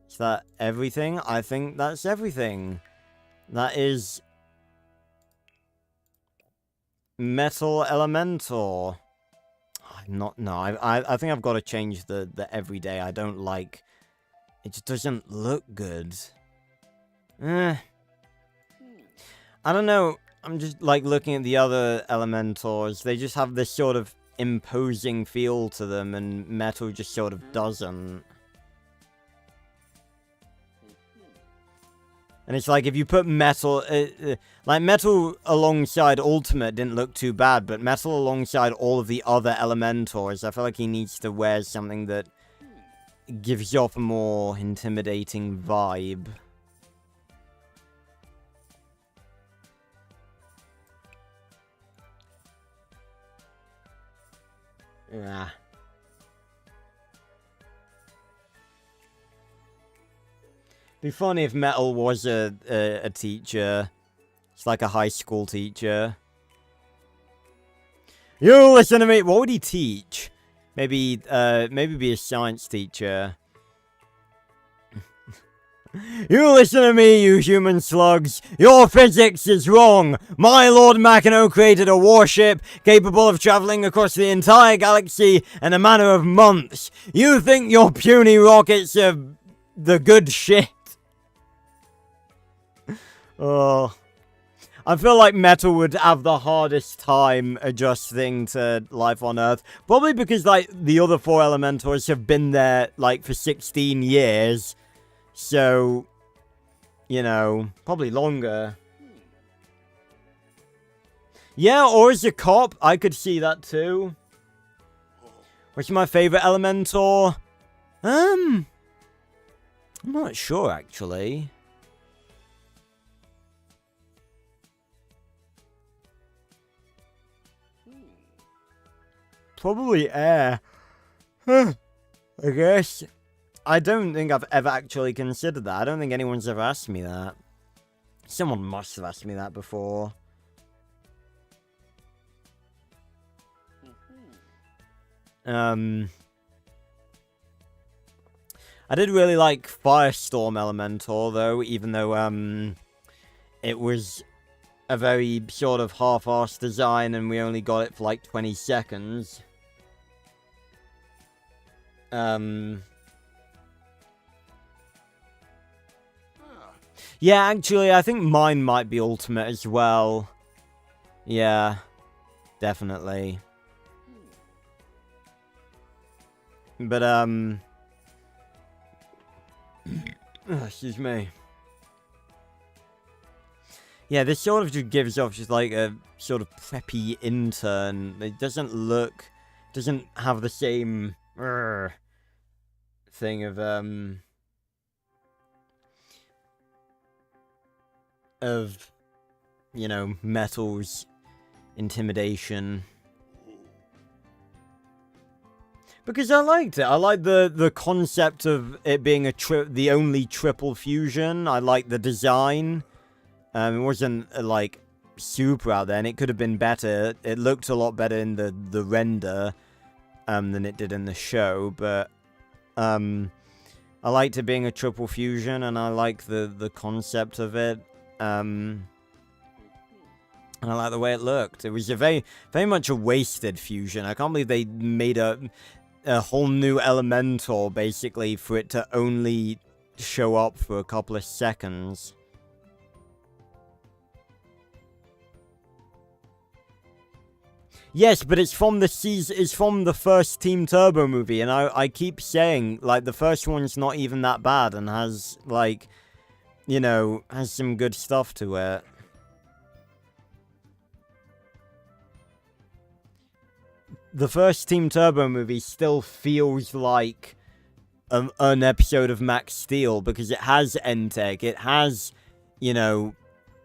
S1: Is that everything? I think that's everything. That is... Metal Elementor. No, I think I've got to change the everyday. I don't like... It just doesn't look good. I don't know. I'm just, like, looking at the other Elementors. They just have this sort of imposing feel to them, and Metal just sort of doesn't. And it's like, if you put Metal... like, Metal alongside Ultimate didn't look too bad, but Metal alongside all of the other Elementors, I feel like he needs to wear something that gives you off a more intimidating vibe. Yeah. Be funny if Metal was a teacher. It's like a high school teacher. You listen to me. What would he teach? Maybe be a science teacher. You listen to me, you human slugs. Your physics is wrong. My Lord Machino created a warship capable of traveling across the entire galaxy in a matter of months. You think your puny rockets are the good shit? Oh. I feel like Metal would have the hardest time adjusting to life on Earth. Probably because, like, the other 4 Elementors have been there, like, for 16 years. So, you know, probably longer. Yeah, or as a cop, I could see that too. What's my favorite Elementor? I'm not sure, actually. Probably air. I guess. I don't think I've ever actually considered that. I don't think anyone's ever asked me that. Someone must have asked me that before. I did really like Firestorm Elementor, though, even though, it was a very sort of half-assed design and we only got it for, like, 20 seconds. Yeah, actually, I think mine might be ultimate as well. Yeah, definitely. But, excuse me. Yeah, this sort of just gives off just like a sort of preppy intern. It doesn't look, doesn't have the same thing of, you know, Metal's intimidation. Because I liked it. I liked the concept of it being the only triple fusion. I liked the design. It wasn't, like, super out there, and it could have been better. It looked a lot better in the render than it did in the show, but I liked it being a triple fusion, and I like the concept of it. And I like the way it looked. It was a very much a wasted fusion. I can't believe they made a whole new Elementor, basically, for it to only show up for a couple of seconds. Yes, but it's from the first Team Turbo movie, and I keep saying, like, the first one's not even that bad, and has, like, you know, has some good stuff to it. The first Team Turbo movie still feels like an episode of Max Steel, because it has N-Tech, it has, you know,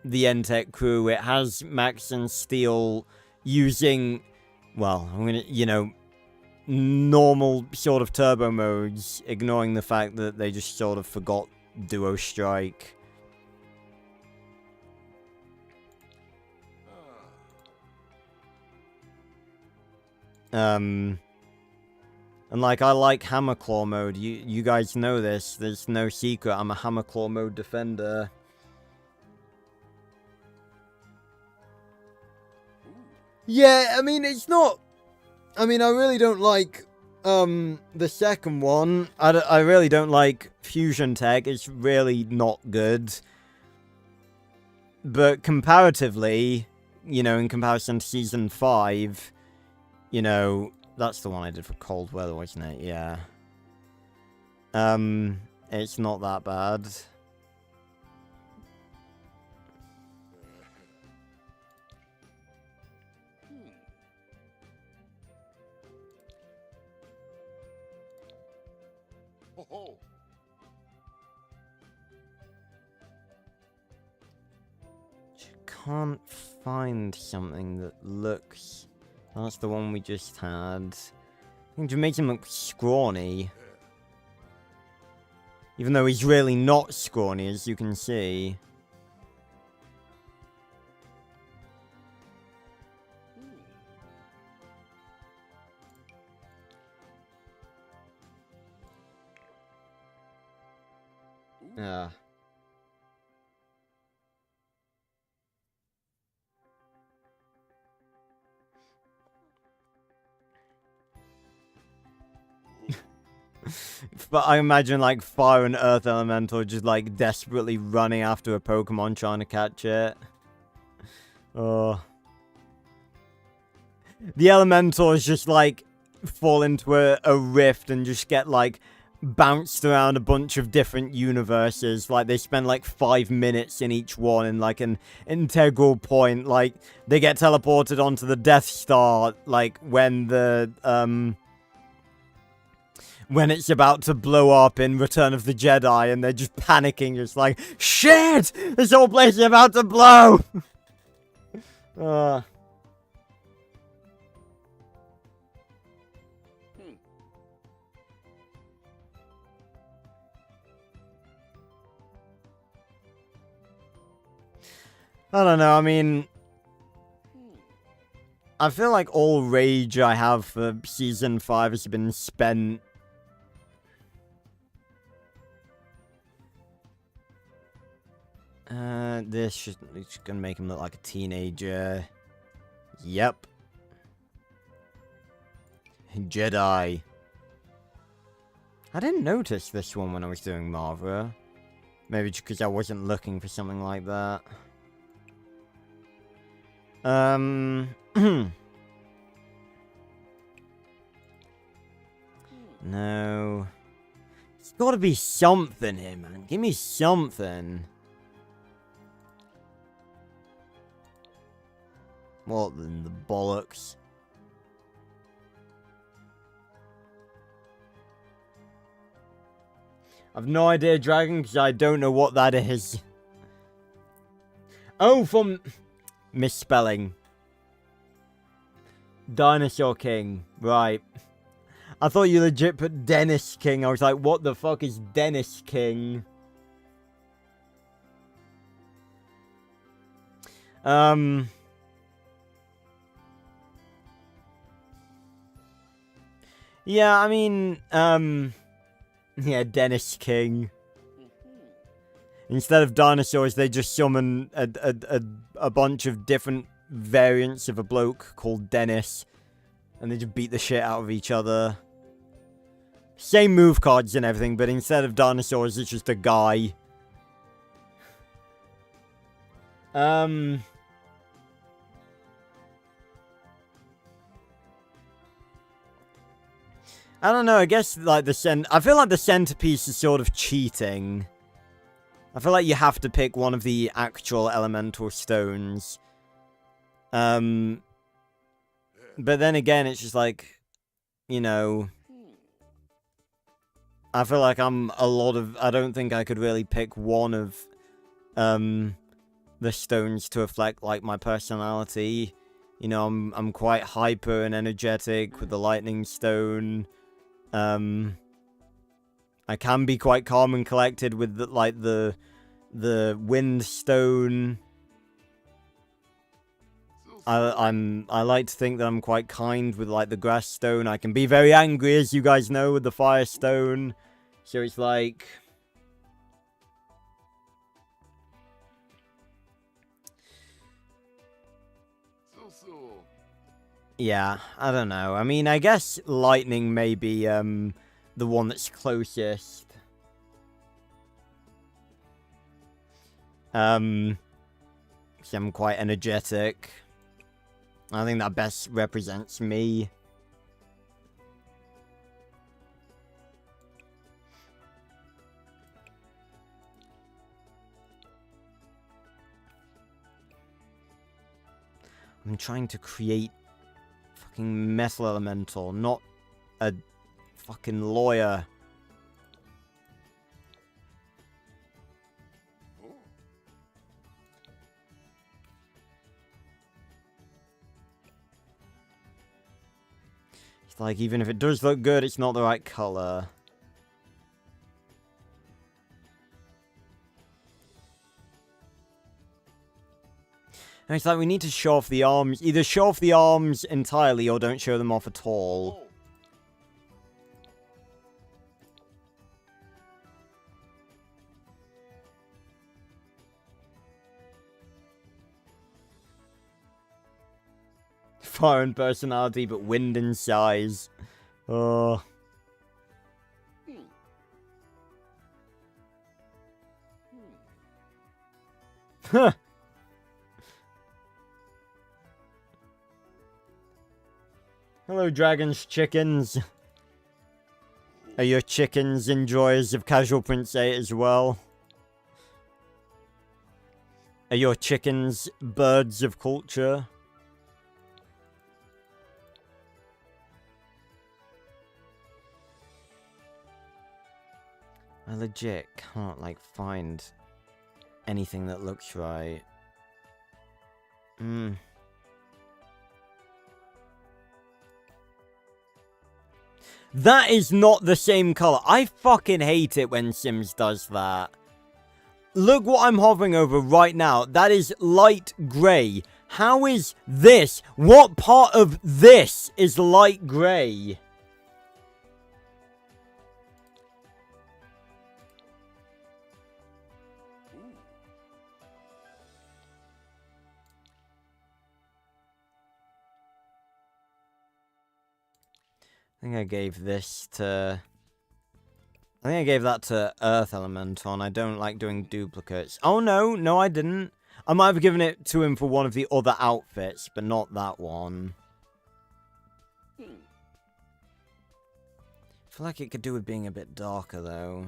S1: the N-Tech crew, it has Max and Steel using, well, I'm gonna, you know, normal sort of turbo modes, ignoring the fact that they just sort of forgot Duo Strike. And like, I like Hammer Claw mode. You guys know this. There's no secret. I'm a Hammer Claw mode defender. Yeah, I mean, it's not... I mean, I really don't like, the second one. I really don't like Fusion Tech. It's really not good. But comparatively, you know, in comparison to Season 5, you know, that's the one I did for Cold Weather, wasn't it? Yeah. It's not that bad. Can't find something that looks... That's the one we just had. I think to make him look scrawny. Even though he's really not scrawny, as you can see. Yeah. But I imagine, like, Fire and Earth Elemental just, like, desperately running after a Pokemon trying to catch it. Oh. The Elementors just, like, fall into a rift and just get, like, bounced around a bunch of different universes. Like, they spend, like, 5 minutes in each one in, like, an integral point. Like, they get teleported onto the Death Star, like, when the, when it's about to blow up in Return of the Jedi, and they're just panicking, just like, shit! This whole place is about to blow! I don't know, I mean, I feel like all rage I have for Season 5 has been spent. This is gonna make him look like a teenager. Yep. Jedi. I didn't notice this one when I was doing Marva. Maybe just because I wasn't looking for something like that. No. It's gotta be something here, man. Give me something. What then, the bollocks? I've no idea, Dragon, because I don't know what that is. Oh, from... misspelling. Dinosaur King. Right. I thought you legit put Dennis King. I was like, what the fuck is Dennis King? Yeah, I mean, yeah, Dennis King. Instead of dinosaurs, they just summon a bunch of different variants of a bloke called Dennis. And they just beat the shit out of each other. Same move cards and everything, but instead of dinosaurs, it's just a guy. I don't know, I guess, like, I feel like the centerpiece is sort of cheating. I feel like you have to pick one of the actual elemental stones. But then again, it's just like, you know... I feel like I don't think I could really pick one of, the stones to reflect, like, my personality. You know, I'm quite hyper and energetic with the lightning stone. I can be quite calm and collected with the wind stone. I like to think that I'm quite kind with, like, the grass stone. I can be very angry, as you guys know, with the fire stone. So it's like... yeah, I don't know. I mean, I guess lightning may be, the one that's closest. So I'm quite energetic. I think that best represents me. I'm trying to create fucking metal elemental, not a fucking lawyer. It's like, even if it does look good, it's not the right color. And it's like, we need to show off the arms. Either show off the arms entirely, or don't show them off at all. fire and personality, but wind and size. Oh. Huh. Hello, dragons, chickens. Are your chickens enjoyers of Casual Prince 8 as well? Are your chickens birds of culture? I legit can't, like, find anything that looks right. That is not the same color. I fucking hate it when Sims does that. Look what I'm hovering over right now. That is light grey. How is this? What part of this is light grey? I think I gave this to... I think I gave that to Earth Elementor, and I don't like doing duplicates. Oh, no. No, I didn't. I might have given it to him for one of the other outfits, but not that one. I feel like it could do with being a bit darker, though.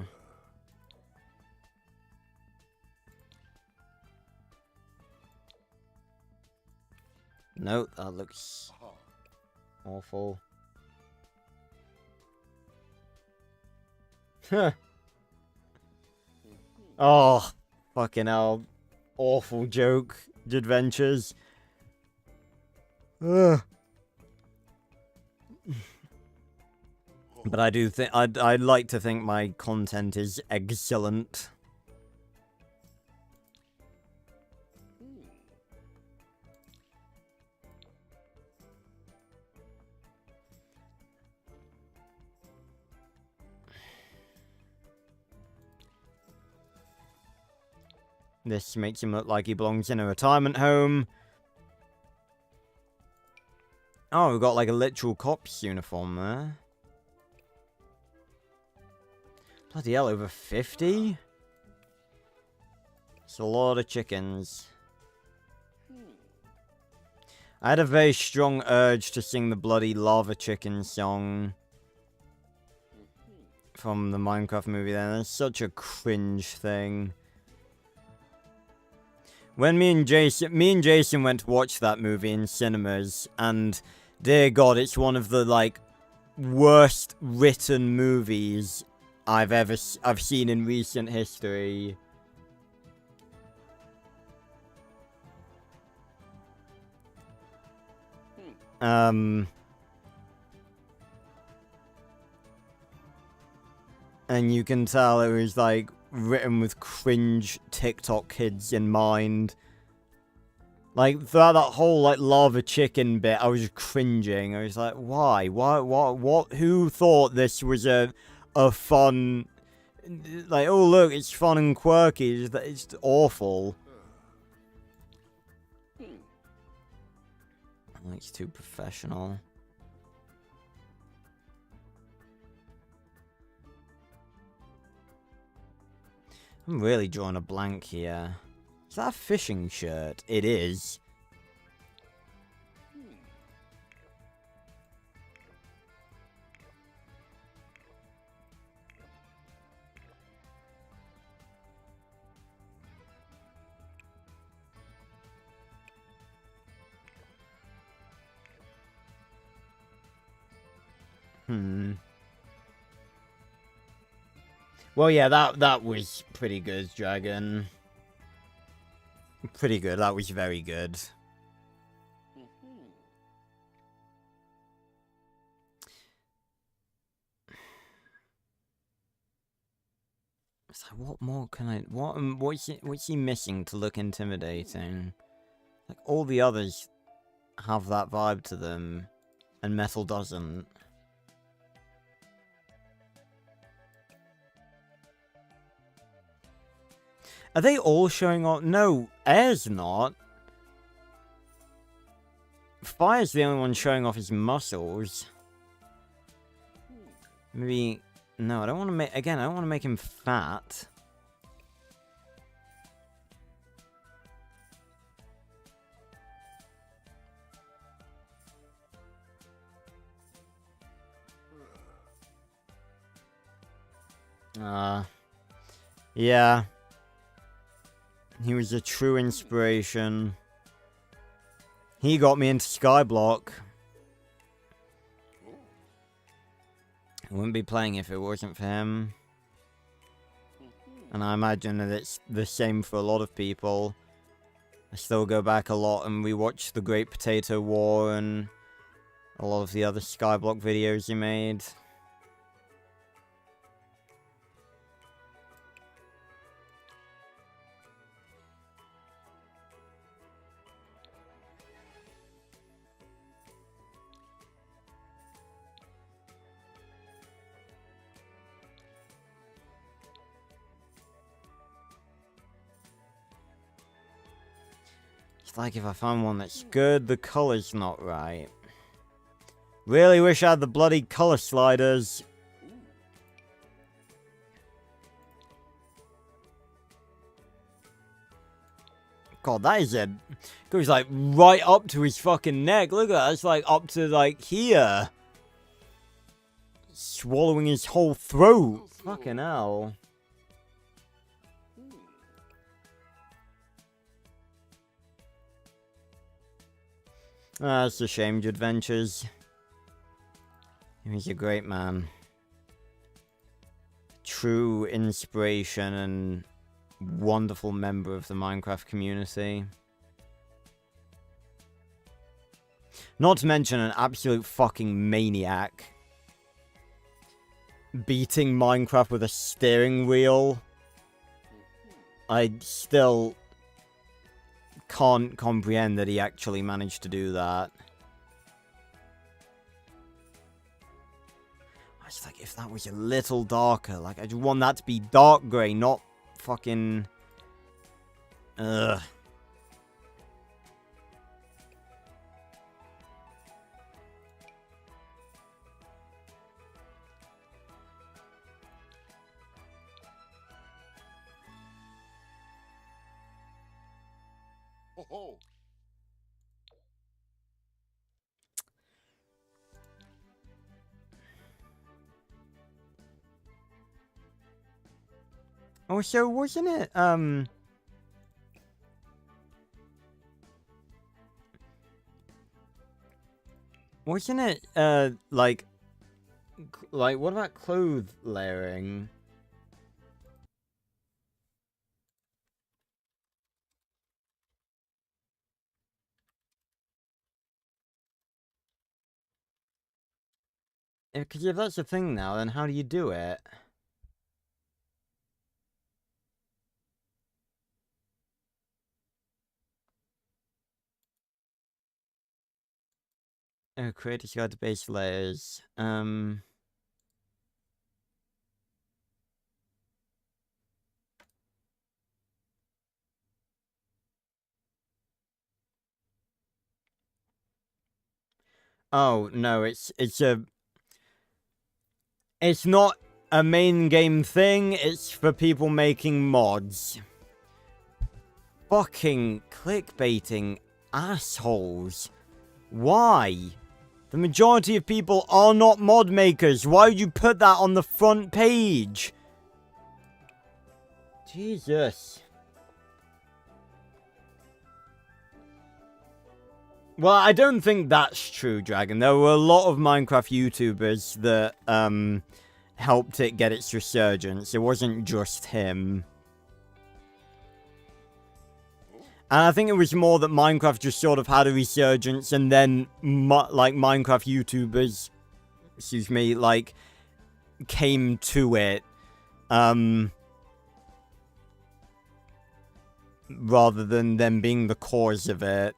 S1: Nope, that looks awful. Huh. Oh, fucking hell. Awful joke. Adventures. Ugh. But I do think... I'd like to think my content is excellent. This makes him look like he belongs in a retirement home. Oh, we've got like a literal cop's uniform there. Bloody hell, over 50? It's a lot of chickens. I had a very strong urge to sing the bloody lava chicken song from the Minecraft movie then. It's such a cringe thing. When me and Jason went to watch that movie in cinemas, and dear God, it's one of the like worst written movies I've seen in recent history. And you can tell it was like written with cringe TikTok kids in mind. Like, throughout that whole, like, lava chicken bit, I was just cringing. I was like, why? What? Who thought this was a fun... Like, oh, look, it's fun and quirky. It's awful. Like, it's too professional. I'm really drawing a blank here. Is that a fishing shirt? It is. Well, yeah, that was pretty good, Dragon. Pretty good. That was very good. So what more can I... What's he missing to look intimidating? Like, all the others have that vibe to them, and Metal doesn't. Are they all showing off? No, Air's not. Fire's the only one showing off his muscles. Maybe... No, I don't want to make... Again, I don't want to make him fat. Yeah. He was a true inspiration. He got me into Skyblock. I wouldn't be playing if it wasn't for him. And I imagine that it's the same for a lot of people. I still go back a lot and rewatch the Great Potato War and a lot of the other Skyblock videos he made. Like, if I find one that's good, the color's not right. Really wish I had the bloody color sliders. God, that is a... goes, like, right up to his fucking neck. Look at that. It's, like, up to, like, here. Swallowing his whole throat. Fucking hell. Ah, it's a shame, Adventures. He was a great man. True inspiration and wonderful member of the Minecraft community. Not to mention an absolute fucking maniac. Beating Minecraft with a steering wheel. I still... can't comprehend that he actually managed to do that. I just like, if that was a little darker, like, I just want that to be dark grey, not fucking... Ugh.
S2: Oh.
S1: Oh, so wasn't it, wasn't it, like, what about clothes layering? Because if that's a thing now, then how do you do it? Oh, creator's guide to base layers. Oh, no, it's not a main game thing, it's for people making mods. Fucking clickbaiting assholes. Why? The majority of people are not mod makers. Why would you put that on the front page? Jesus. Well, I don't think that's true, Dragon. There were a lot of Minecraft YouTubers that, helped it get its resurgence. It wasn't just him. And I think it was more that Minecraft just sort of had a resurgence, and then, like, Minecraft YouTubers, excuse me, like, came to it, rather than them being the cause of it.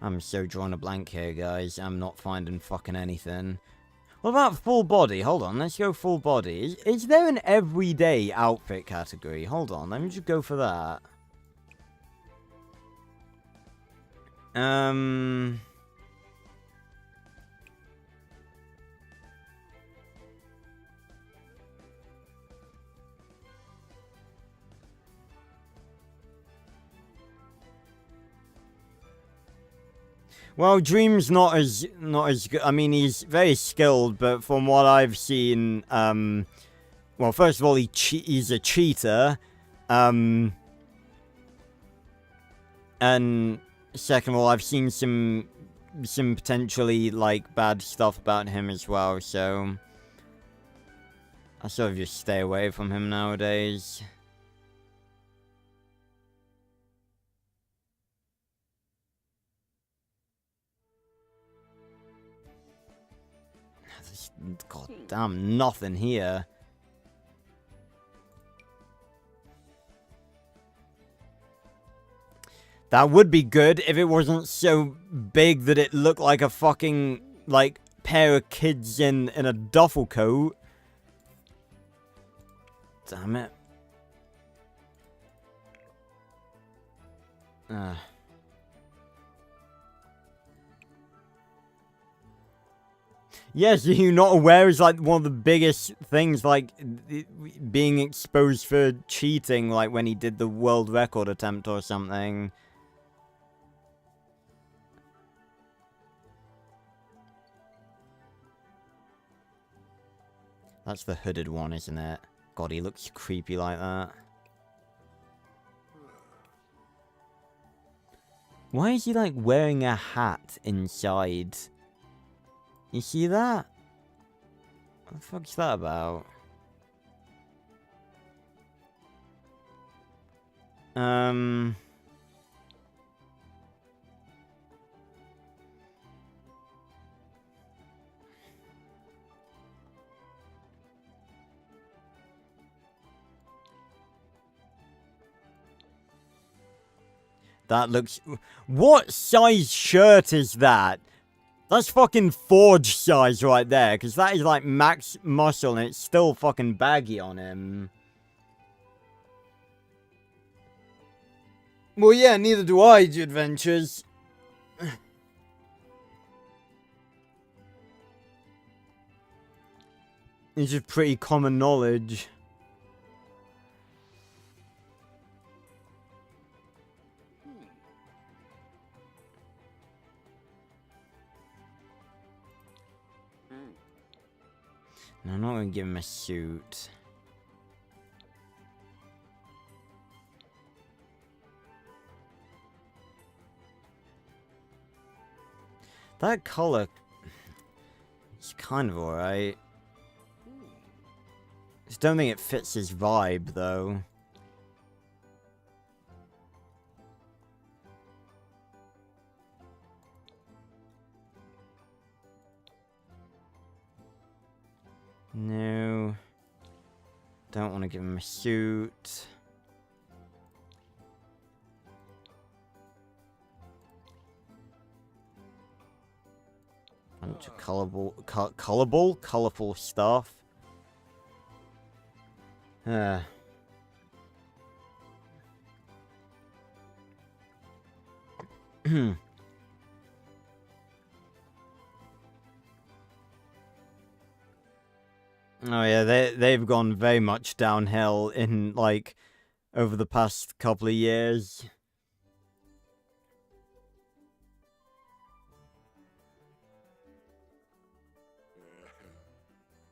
S1: I'm so drawing a blank here, guys. I'm not finding fucking anything. What about full body? Hold on, let's go full body. Is there an everyday outfit category? Hold on, let me just go for that. Well, Dream's not as good. I mean, he's very skilled, but from what I've seen, well, first of all, he's a cheater, and second of all, I've seen some potentially like bad stuff about him as well. So I sort of just stay away from him nowadays. God damn, nothing here. That would be good if it wasn't so big that it looked like a fucking, like, pair of kids in a duffel coat. Damn it. Yes, you're not aware is like one of the biggest things, like being exposed for cheating, like when he did the world record attempt or something. That's the hooded one, isn't it? God, he looks creepy like that. Why is he like wearing a hat inside? You see that? What the fuck's that about? That looks... What size shirt is that? That's fucking Forge size right there, because that is like max muscle and it's still fucking baggy on him. Well, yeah, neither do I, Adventures. It's just pretty common knowledge. No, I'm not gonna give him a suit. That color is kind of alright. Just don't think it fits his vibe, though. No. Don't want to give him a suit. Bunch of colorful stuff. Oh yeah, they've gone very much downhill in like over the past couple of years.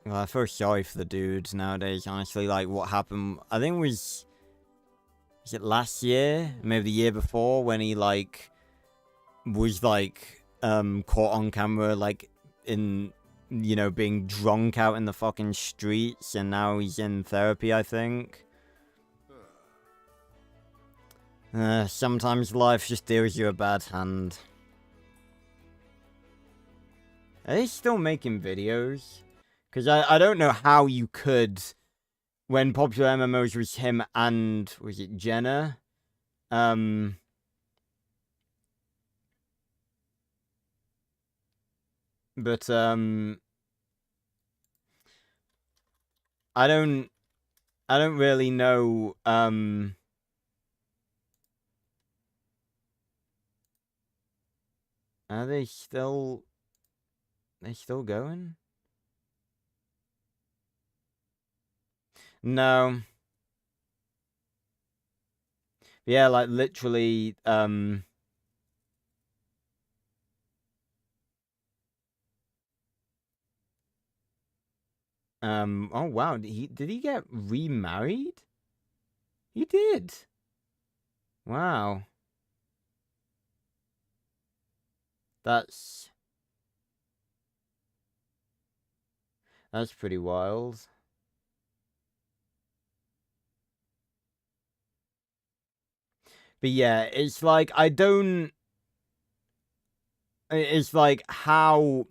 S1: Well, I feel sorry for the dudes nowadays, honestly. Like, what happened, I think was it last year? Maybe the year before, when he, like, was, like, caught on camera, like, in, you know, being drunk out in the fucking streets, and now he's in therapy, I think. Sometimes life just deals you a bad hand. Are they still making videos? Because I don't know how you could, when popular MMOs was him and, was it Jenna? But, I don't really know, are they still going? No. Yeah, like literally, oh wow, did he get remarried? He did. Wow. That's pretty wild. But yeah, it's like it's like how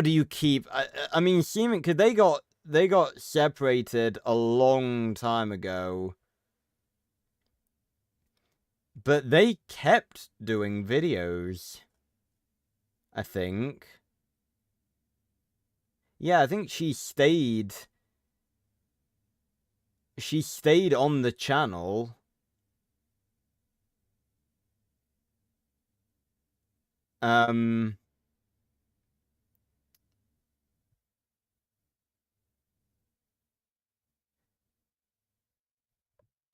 S1: do you keep I mean seeming cuz they got separated a long time ago. But they kept doing videos, I think. Yeah, I think she stayed on the channel. Um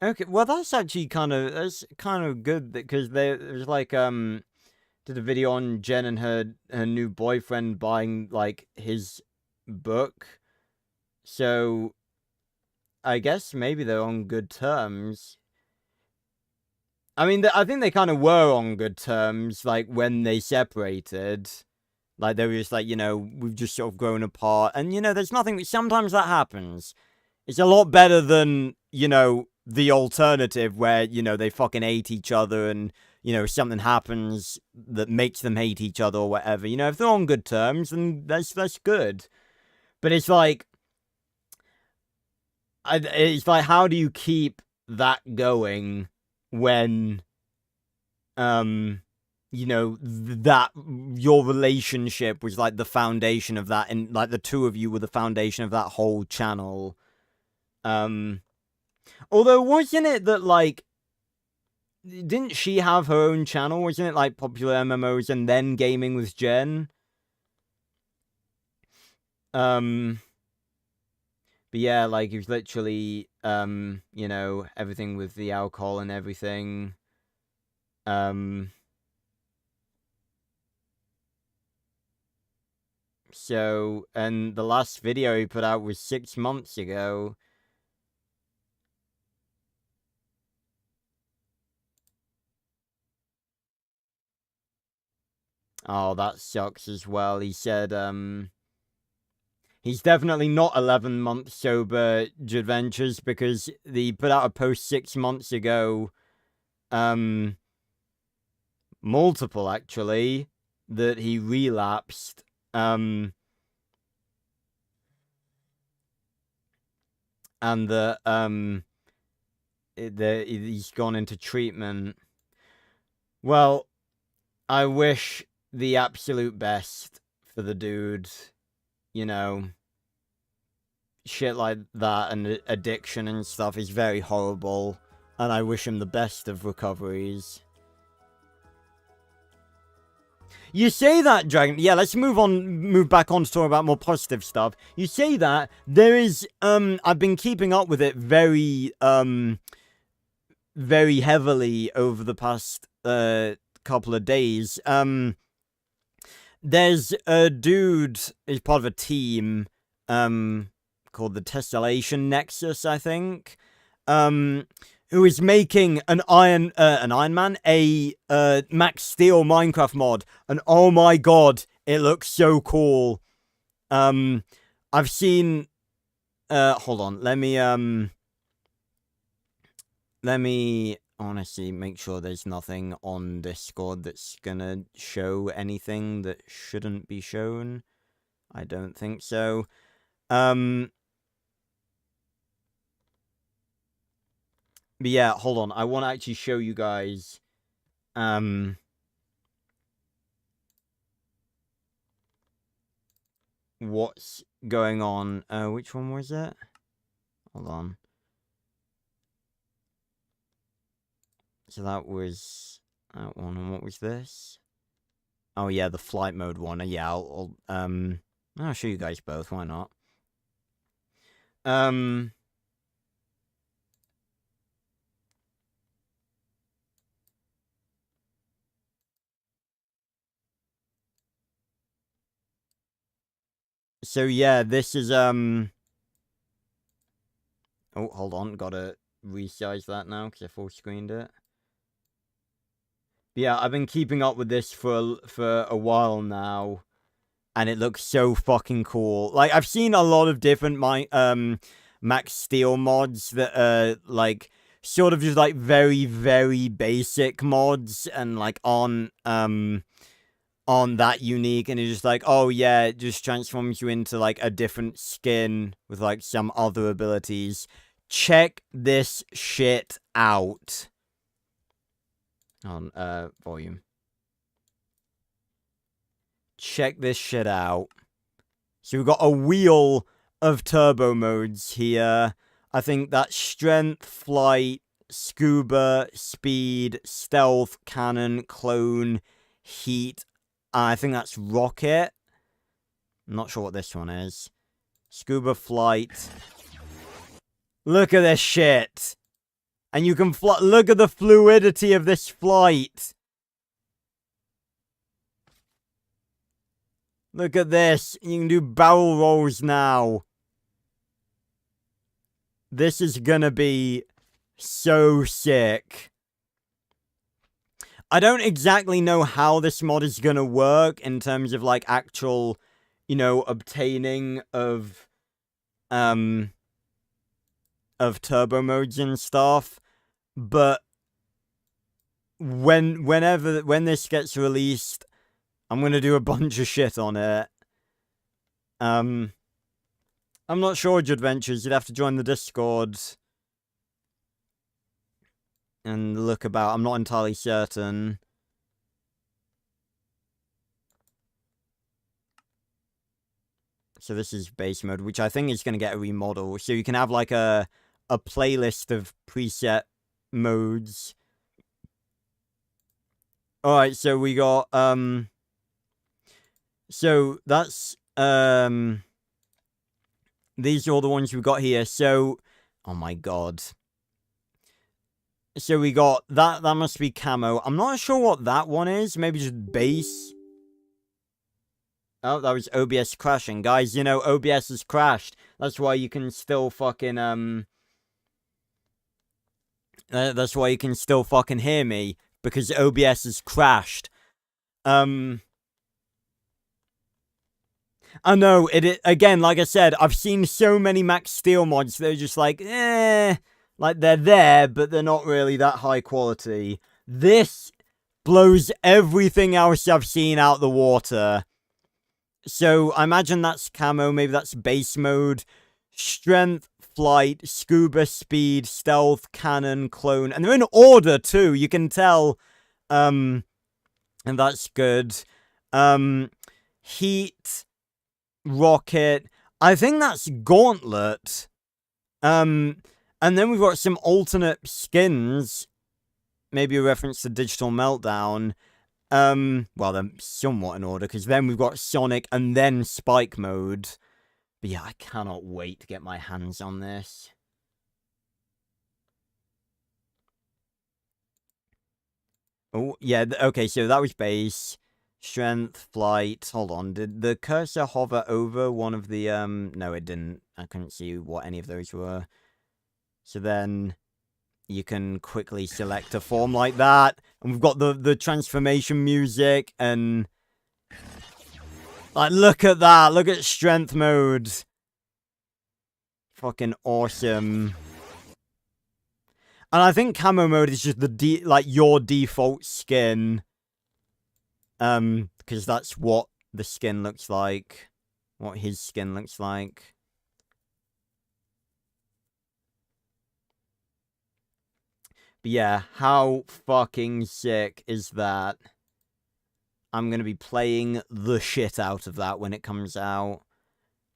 S1: Okay, well that's actually kind of good because there's like did a video on Jen and her new boyfriend buying like his book. So I guess maybe they're on good terms. I mean, I think they kind of were on good terms like when they separated. Like they were just like, we've just sort of grown apart. And there's nothing sometimes that happens. It's a lot better than, the alternative where, they fucking hate each other and, something happens that makes them hate each other or whatever. If they're on good terms, then that's good. But it's like how do you keep that going when that your relationship was like the foundation of that, and like the two of you were the foundation of that whole channel. Although wasn't it that like didn't she have her own channel? Wasn't it like popular MMOs and then gaming with Jen? But yeah, like it was literally everything with the alcohol and everything. So, and the last video he put out was 6 months ago. Oh, that sucks as well. He said, he's definitely not 11 months sober, Jadventures, because he put out a post 6 months ago, multiple actually, that he relapsed, and that, he's gone into treatment. Well, I wish the absolute best for the dude, shit like that and addiction and stuff is very horrible, and I wish him the best of recoveries. You say that, Dragon. Yeah, let's move back on to talk about more positive stuff. You say that there is, I've been keeping up with it very heavily over the past couple of days. There's a dude, he's part of a team, called the Tessellation Nexus, I think, who is making an Iron Man, a Max Steel Minecraft mod, and oh my god, it looks so cool. I've seen, hold on, let me honestly make sure there's nothing on Discord that's gonna show anything that shouldn't be shown. I don't think so. But yeah, hold on. I want to actually show you guys, what's going on. Which one was it? Hold on. So that was that one, and what was this? Oh yeah, the flight mode one. Yeah, I'll show you guys both. Why not? So yeah, this is Oh, hold on, gotta resize that now because I full screened it. But yeah, I've been keeping up with this for a while now, and it looks so fucking cool. Like, I've seen a lot of different Max Steel mods that are like sort of just like very, very basic mods and like on that unique, and it's just like, oh yeah, it just transforms you into like a different skin with like some other abilities. Check this shit out. On volume. Check this shit out. So we've got a wheel of turbo modes here. I think that's strength, flight, scuba, speed, stealth, cannon, clone, heat. I think that's rocket. I'm not sure what this one is. Scuba, flight. Look at this shit. And you can fly. Look at the fluidity of this flight. Look at this. You can do barrel rolls now. This is gonna be so sick. I don't exactly know how this mod is gonna work in terms of like actual, you know, obtaining of turbo modes and stuff, but when this gets released, I'm gonna do a bunch of shit on it. I'm not sure, Judventures. You'd have to join the Discord and look about. I'm not entirely certain. So this is base mode, which I think is going to get a remodel. So you can have like a playlist of preset modes. Alright, so we got, so that's, these are all the ones we got here. So, oh my god. So we got, that must be camo. I'm not sure what that one is. Maybe just base. Oh, that was OBS crashing. Guys, you know, OBS has crashed. That's why you can still fucking, that's why you can still fucking hear me. Because OBS has crashed. I know, again, like I said, I've seen so many Max Steel mods that are just like, like they're there, but they're not really that high quality. This blows everything else I've seen out the water. So I imagine that's camo, maybe that's base mode. Strength, flight, scuba, speed, stealth, cannon, clone. And they're in order too, you can tell. And that's good. Heat, rocket. I think that's gauntlet. And then we've got some alternate skins. Maybe a reference to Digital Meltdown. Well, they're somewhat in order, because then we've got Sonic and then Spike mode. But yeah, I cannot wait to get my hands on this. Oh, yeah, okay, so that was base. Strength, flight. Hold on, did the cursor hover over one of the, no, it didn't. I couldn't see what any of those were. So then you can quickly select a form like that. And we've got the transformation music, and like, look at that. Look at strength mode. Fucking awesome. And I think camo mode is just the like your default skin. Because that's what the skin looks like. What his skin looks like. But yeah, how fucking sick is that? I'm gonna be playing the shit out of that when it comes out.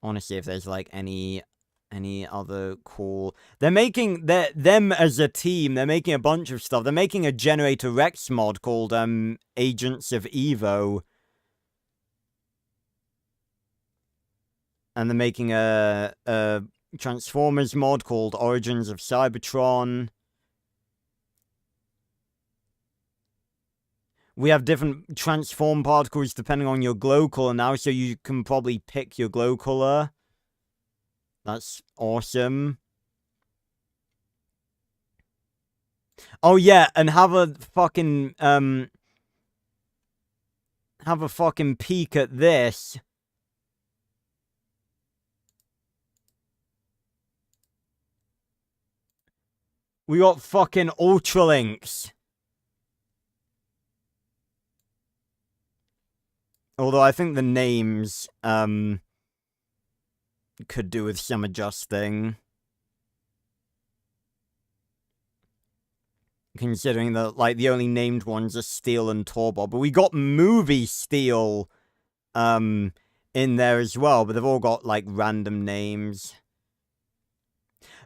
S1: I wanna see if there's like any Any other cool... They're making... them as a team, they're making a bunch of stuff. They're making a Generator Rex mod called Agents of Evo. And they're making a Transformers mod called Origins of Cybertron. We have different transform particles depending on your glow color now, so you can probably pick your glow color. That's awesome. Oh yeah, and have a fucking peek at this. We got fucking Ultralinks. Although I think the names could do with some adjusting. Considering that, like, the only named ones are Steel and Torbo. But we got Movie Steel in there as well. But they've all got, like, random names.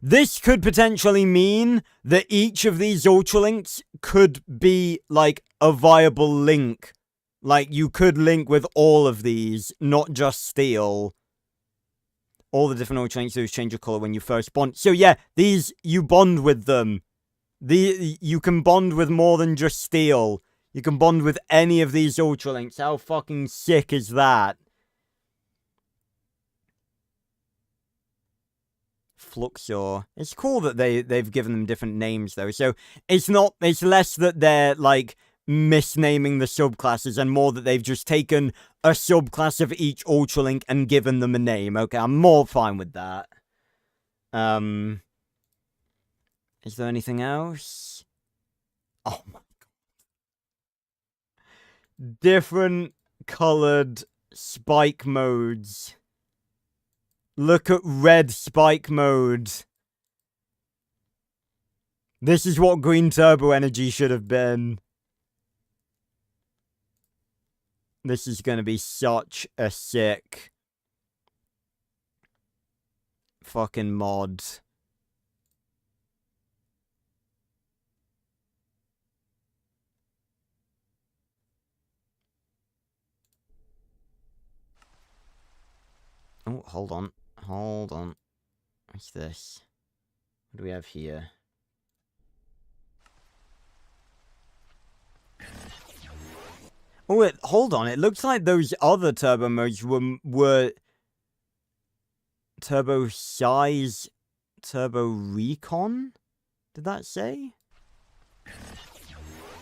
S1: This could potentially mean that each of these Ultralinks could be, like, a viable link. Like, you could link with all of these, not just Steel. All the different Ultralinks do is change your color when you first bond. So yeah, these, you bond with them. You can bond with more than just Steel. You can bond with any of these Ultralinks. How fucking sick is that? Fluxor. It's cool that they've given them different names though. So it's less that they're like misnaming the subclasses and more that they've just taken a subclass of each Ultralink and given them a name. Okay, I'm more fine with that. Is there anything else? Oh my god. Different colored spike modes. Look at red spike mode. This is what green turbo energy should have been. This is going to be such a sick fucking mod. Oh, hold on. Hold on. What's this? What do we have here? Oh, hold on. It looks like those other turbo modes were Turbo Size, Turbo Recon? Did that say?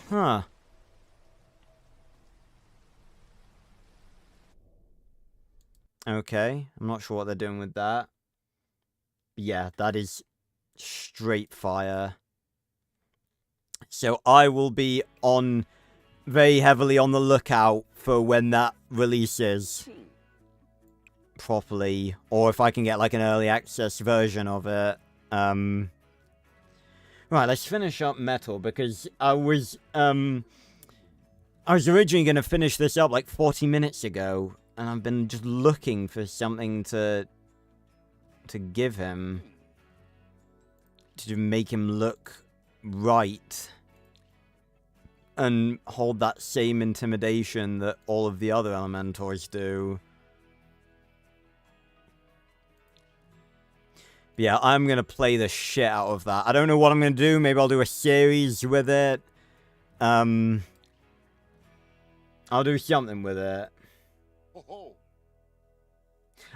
S1: Huh. Okay. I'm not sure what they're doing with that. Yeah, that is straight fire. So I will be on... very heavily on the lookout for when that releases properly, or if I can get like an early access version of it. Right, let's finish up Metal, because I was originally going to finish this up like 40 minutes ago, and I've been just looking for something to give him to make him look right. And hold that same intimidation that all of the other Elementors do. But yeah, I'm going to play the shit out of that. I don't know what I'm going to do. Maybe I'll do a series with it. I'll do something with it.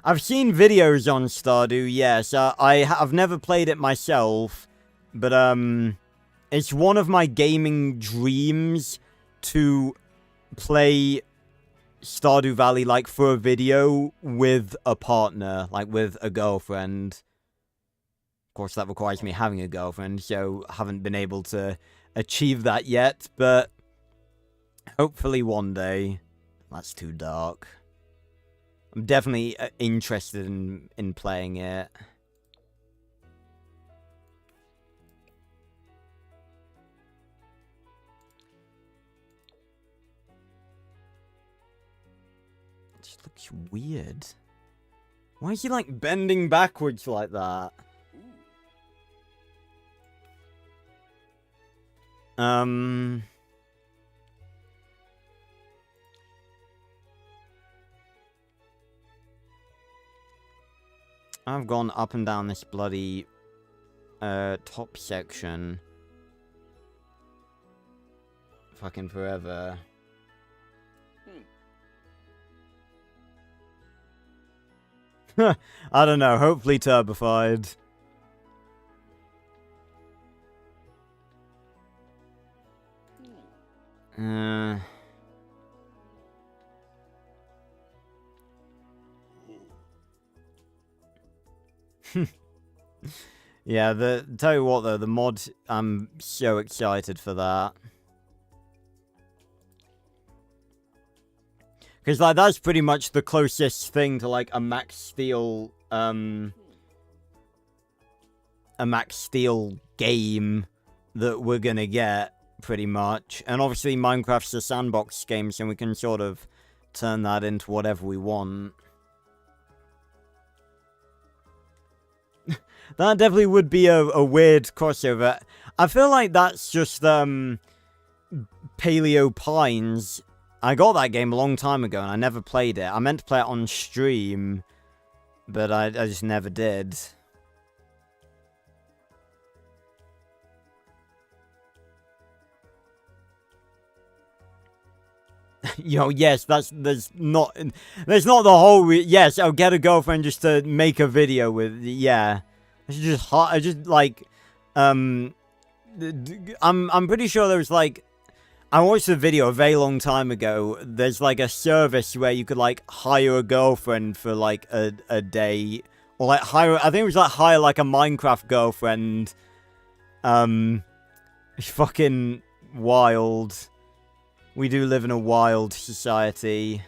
S1: I've seen videos on Stardew, yes. I've never played it myself. But, it's one of my gaming dreams to play Stardew Valley, like, for a video with a partner, like, with a girlfriend. Of course, that requires me having a girlfriend, so I haven't been able to achieve that yet, but hopefully one day. That's too dark. I'm definitely interested in playing it. Looks weird. Why is he, like, bending backwards like that? I've gone up and down this bloody, top section. Fucking forever. I don't know, hopefully turbified. Yeah, tell you what though, the mod, I'm so excited for that. Because, like, that's pretty much the closest thing to, like, a Max Steel game that we're gonna get, pretty much. And obviously Minecraft's a sandbox game, so we can sort of turn that into whatever we want. That definitely would be a weird crossover. I feel like that's just, Paleo Pines. I got that game a long time ago, and I never played it. I meant to play it on stream, but I just never did. Yo, yes, there's not the whole yes, I'll get a girlfriend just to make a video with, yeah. I just like, I'm pretty sure there was, like, I watched a video a very long time ago. There's, like, a service where you could, like, hire a girlfriend for, like, a day. Or, like, I think it was, like, hire, like, a Minecraft girlfriend. It's fucking wild. We do live in a wild society.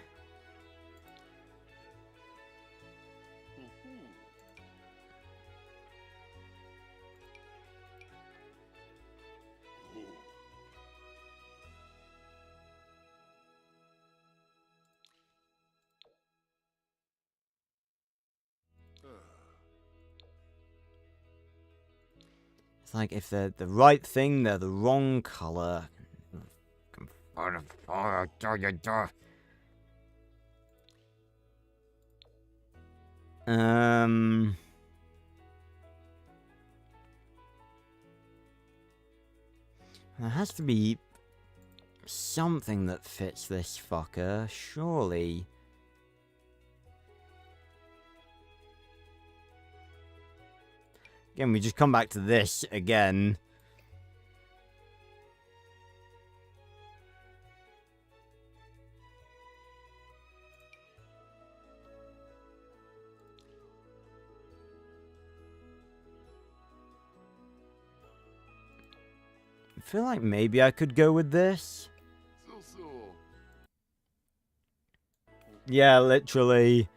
S1: It's like, if they're the right thing, they're the wrong color. There has to be something that fits this fucker, surely. Again, we just come back to this again. I feel like maybe I could go with this. Yeah, literally.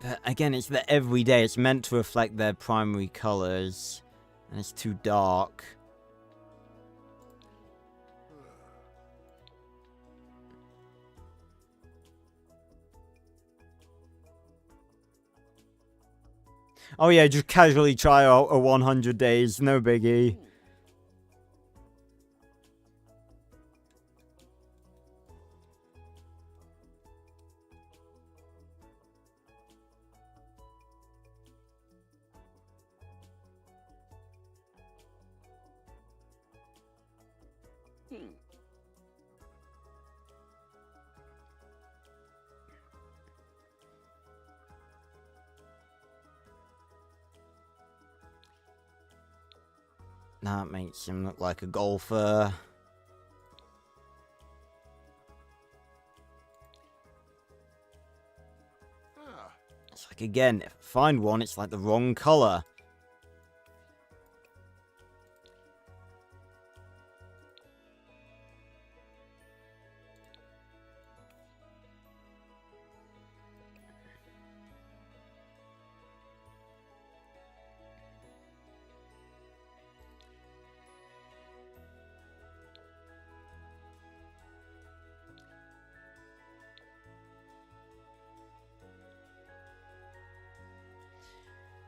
S1: But again, it's the everyday. It's meant to reflect their primary colors. And it's too dark. Oh yeah, just casually try out a 100 days. No biggie. That makes him look like a golfer. It's like, again, if I find one, it's like the wrong color.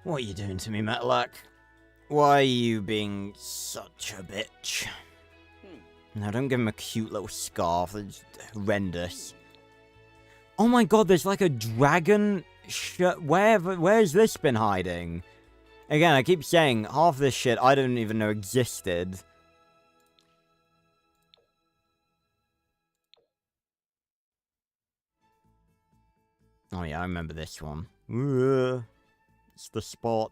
S1: What are you doing to me, Metalak? Why are you being such a bitch? Now, don't give him a cute little scarf. That's horrendous. Oh my god, there's like a dragon where's this been hiding? Again, I keep saying, half this shit I don't even know existed. Oh yeah, I remember this one. It's the spot.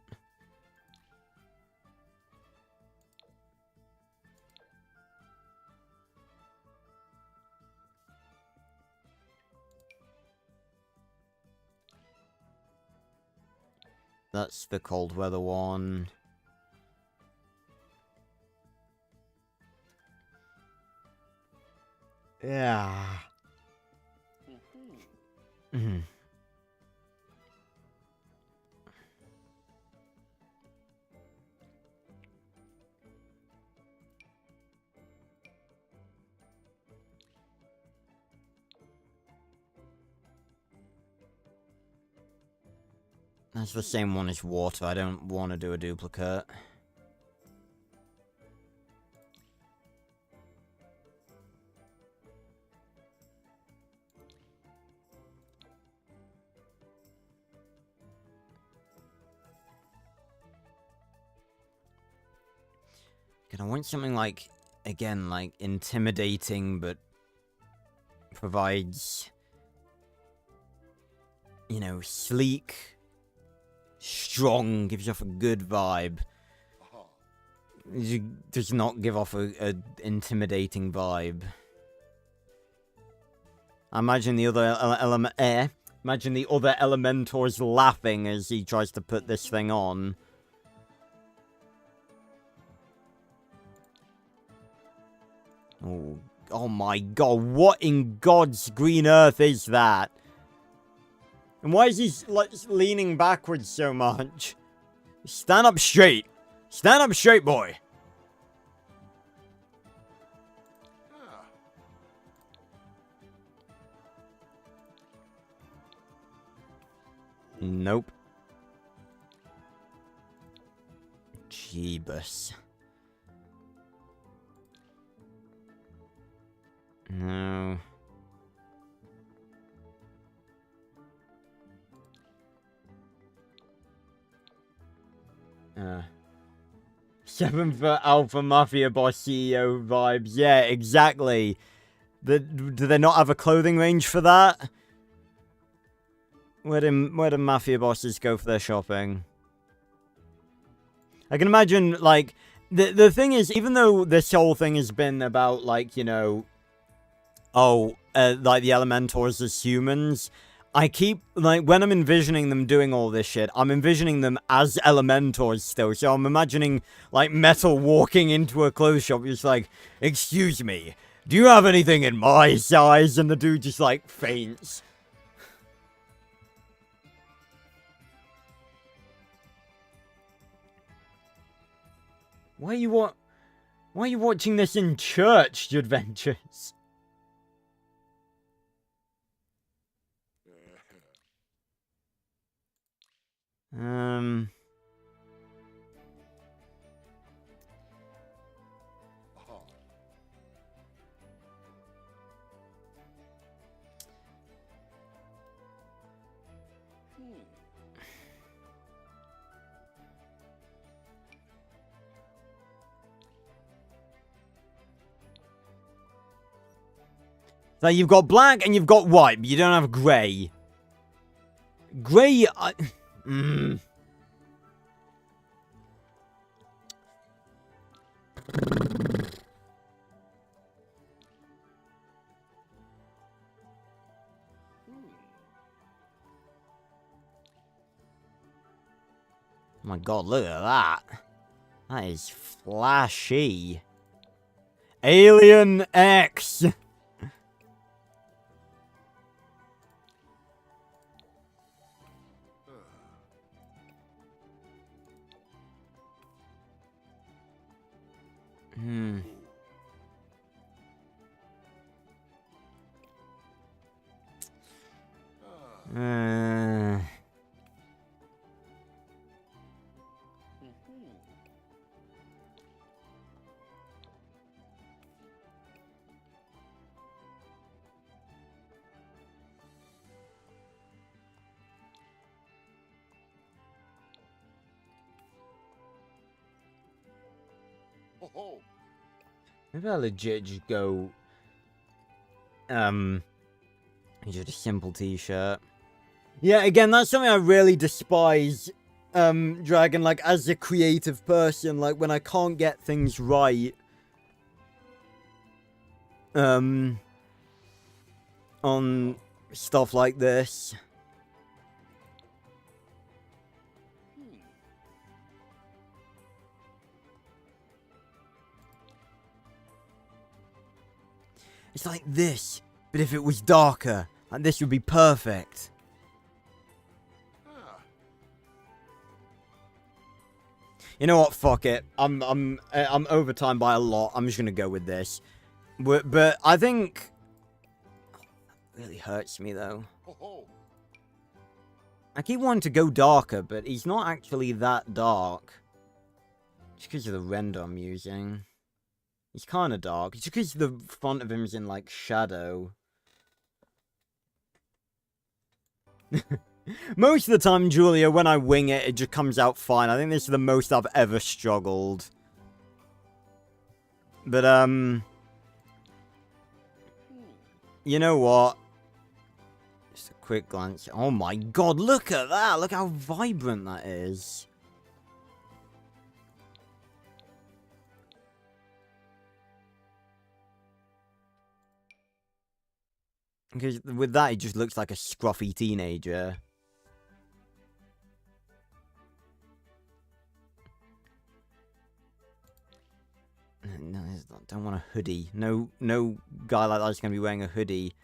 S1: That's the cold weather one. Yeah. That's the same one as water. I don't want to do a duplicate. I want something like, again, like intimidating, but provides, you know, sleek, strong, gives off a good vibe. Does not give off a intimidating vibe. I imagine the other imagine the other Elementors laughing as he tries to put this thing on. Oh my god, what in God's green earth is that? And why is he, like, leaning backwards so much? Stand up straight. Stand up straight, boy. Nope. Jeebus. No. Seven-foot alpha mafia boss CEO vibes. Yeah, exactly. Do they not have a clothing range for that? Where do mafia bosses go for their shopping? I can imagine, like, the thing is, even though this whole thing has been about, like, you know, like the Elementors as humans, I keep, like, when I'm envisioning them doing all this shit, I'm envisioning them as Elementors still. So I'm imagining, like, Metal walking into a clothes shop, just like, excuse me, do you have anything in my size? And the dude just, like, faints. Why are you watching this in church, Adventures? So you've got black and you've got white, but you don't have grey. Grey, Oh my god, look at that. That is flashy. Alien X. Maybe I legit just go, just a simple t-shirt. Yeah, again, that's something I really despise, Dragon, like, as a creative person, like, when I can't get things right, on stuff like this. It's like this, but if it was darker, like, this would be perfect. You know what? Fuck it. I'm overtime by a lot. I'm just gonna go with this. But I think that really hurts me though. I keep wanting to go darker, but he's not actually that dark. Just because of the render I'm using. He's kind of dark. Just because the front of him is in like shadow. Most of the time, Julia, when I wing it, it just comes out fine. I think this is the most I've ever struggled. But, you know what? Just a quick glance. Oh my god, look at that! Look how vibrant that is. Because with that, he just looks like a scruffy teenager. No, I don't want a hoodie. No guy like that's going to be wearing a hoodie.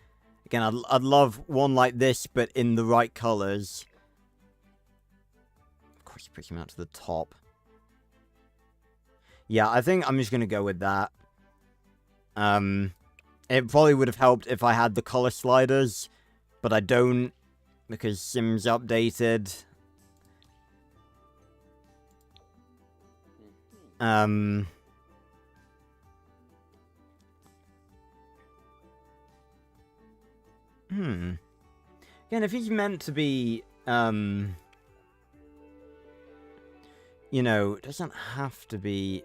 S1: Again, I'd love one like this, but in the right colours. Of course, he puts him out to the top. Yeah, I think I'm just going to go with that. It probably would have helped if I had the colour sliders, but I don't, because SIMS updated. Again, if he's meant to be, you know, it doesn't have to be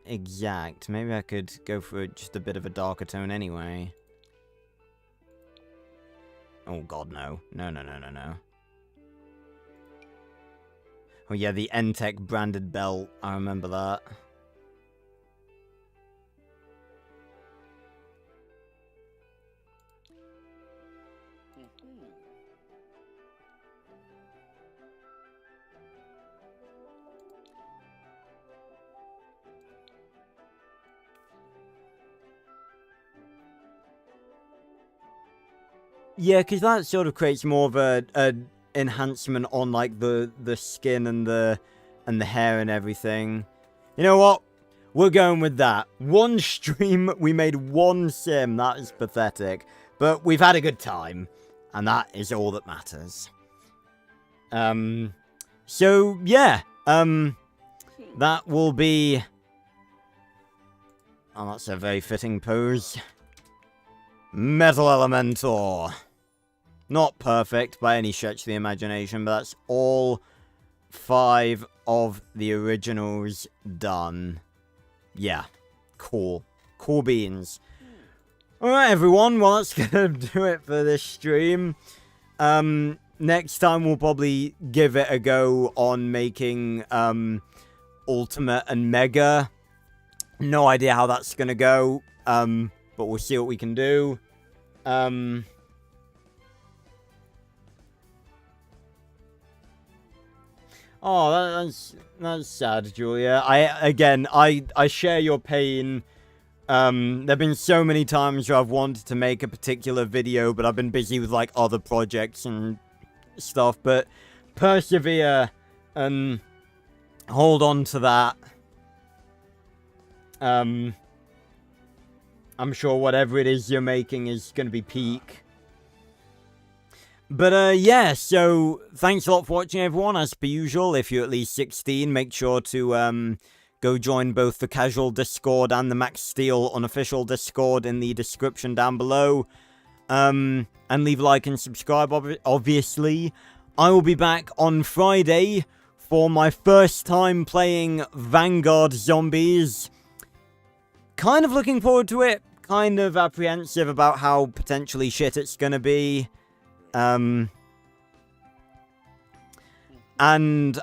S1: exact. Maybe I could go for just a bit of a darker tone anyway. Oh god, no. No. Oh yeah, the N-Tech branded belt. I remember that. Yeah, because that sort of creates more of a enhancement on like the skin and the hair and everything. You know what? We're going with that. One stream, we made one sim. That is pathetic, but we've had a good time, and that is all that matters. So yeah, that will be. Oh, that's a very fitting pose. Metal Elementor. Not perfect by any stretch of the imagination, but that's all 5 of the originals done. Yeah, cool. Cool beans. Alright, everyone, well, that's gonna do it for this stream. Next time we'll probably give it a go on making, Ultimate and Mega. No idea how that's gonna go, but we'll see what we can do. Oh, that's sad, Julia. I share your pain. There've been so many times where I've wanted to make a particular video, but I've been busy with like other projects and stuff. But persevere and hold on to that. I'm sure whatever it is you're making is going to be peak. But, yeah, so thanks a lot for watching, everyone. As per usual, if you're at least 16, make sure to go join both the casual Discord and the Max Steel unofficial Discord in the description down below. And leave a like and subscribe, obviously. I will be back on Friday for my first time playing Vanguard Zombies. Kind of looking forward to it. Kind of apprehensive about how potentially shit it's gonna be. And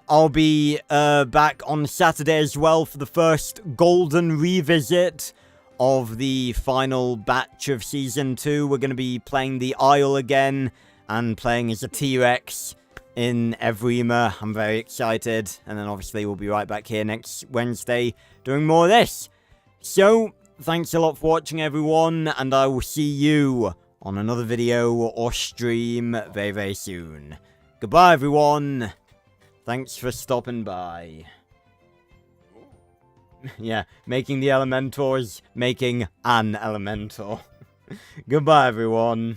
S1: I'll be back on Saturday as well for the first golden revisit of the final batch of Season 2. We're going to be playing the Isle again and playing as a T-Rex in Evrima. I'm very excited. And then obviously we'll be right back here next Wednesday doing more of this. So, thanks a lot for watching, everyone, and I will see you on another video or stream very, very soon. Goodbye, everyone. Thanks for stopping by. Yeah, making the Elementors, making an Elementor. Goodbye, everyone.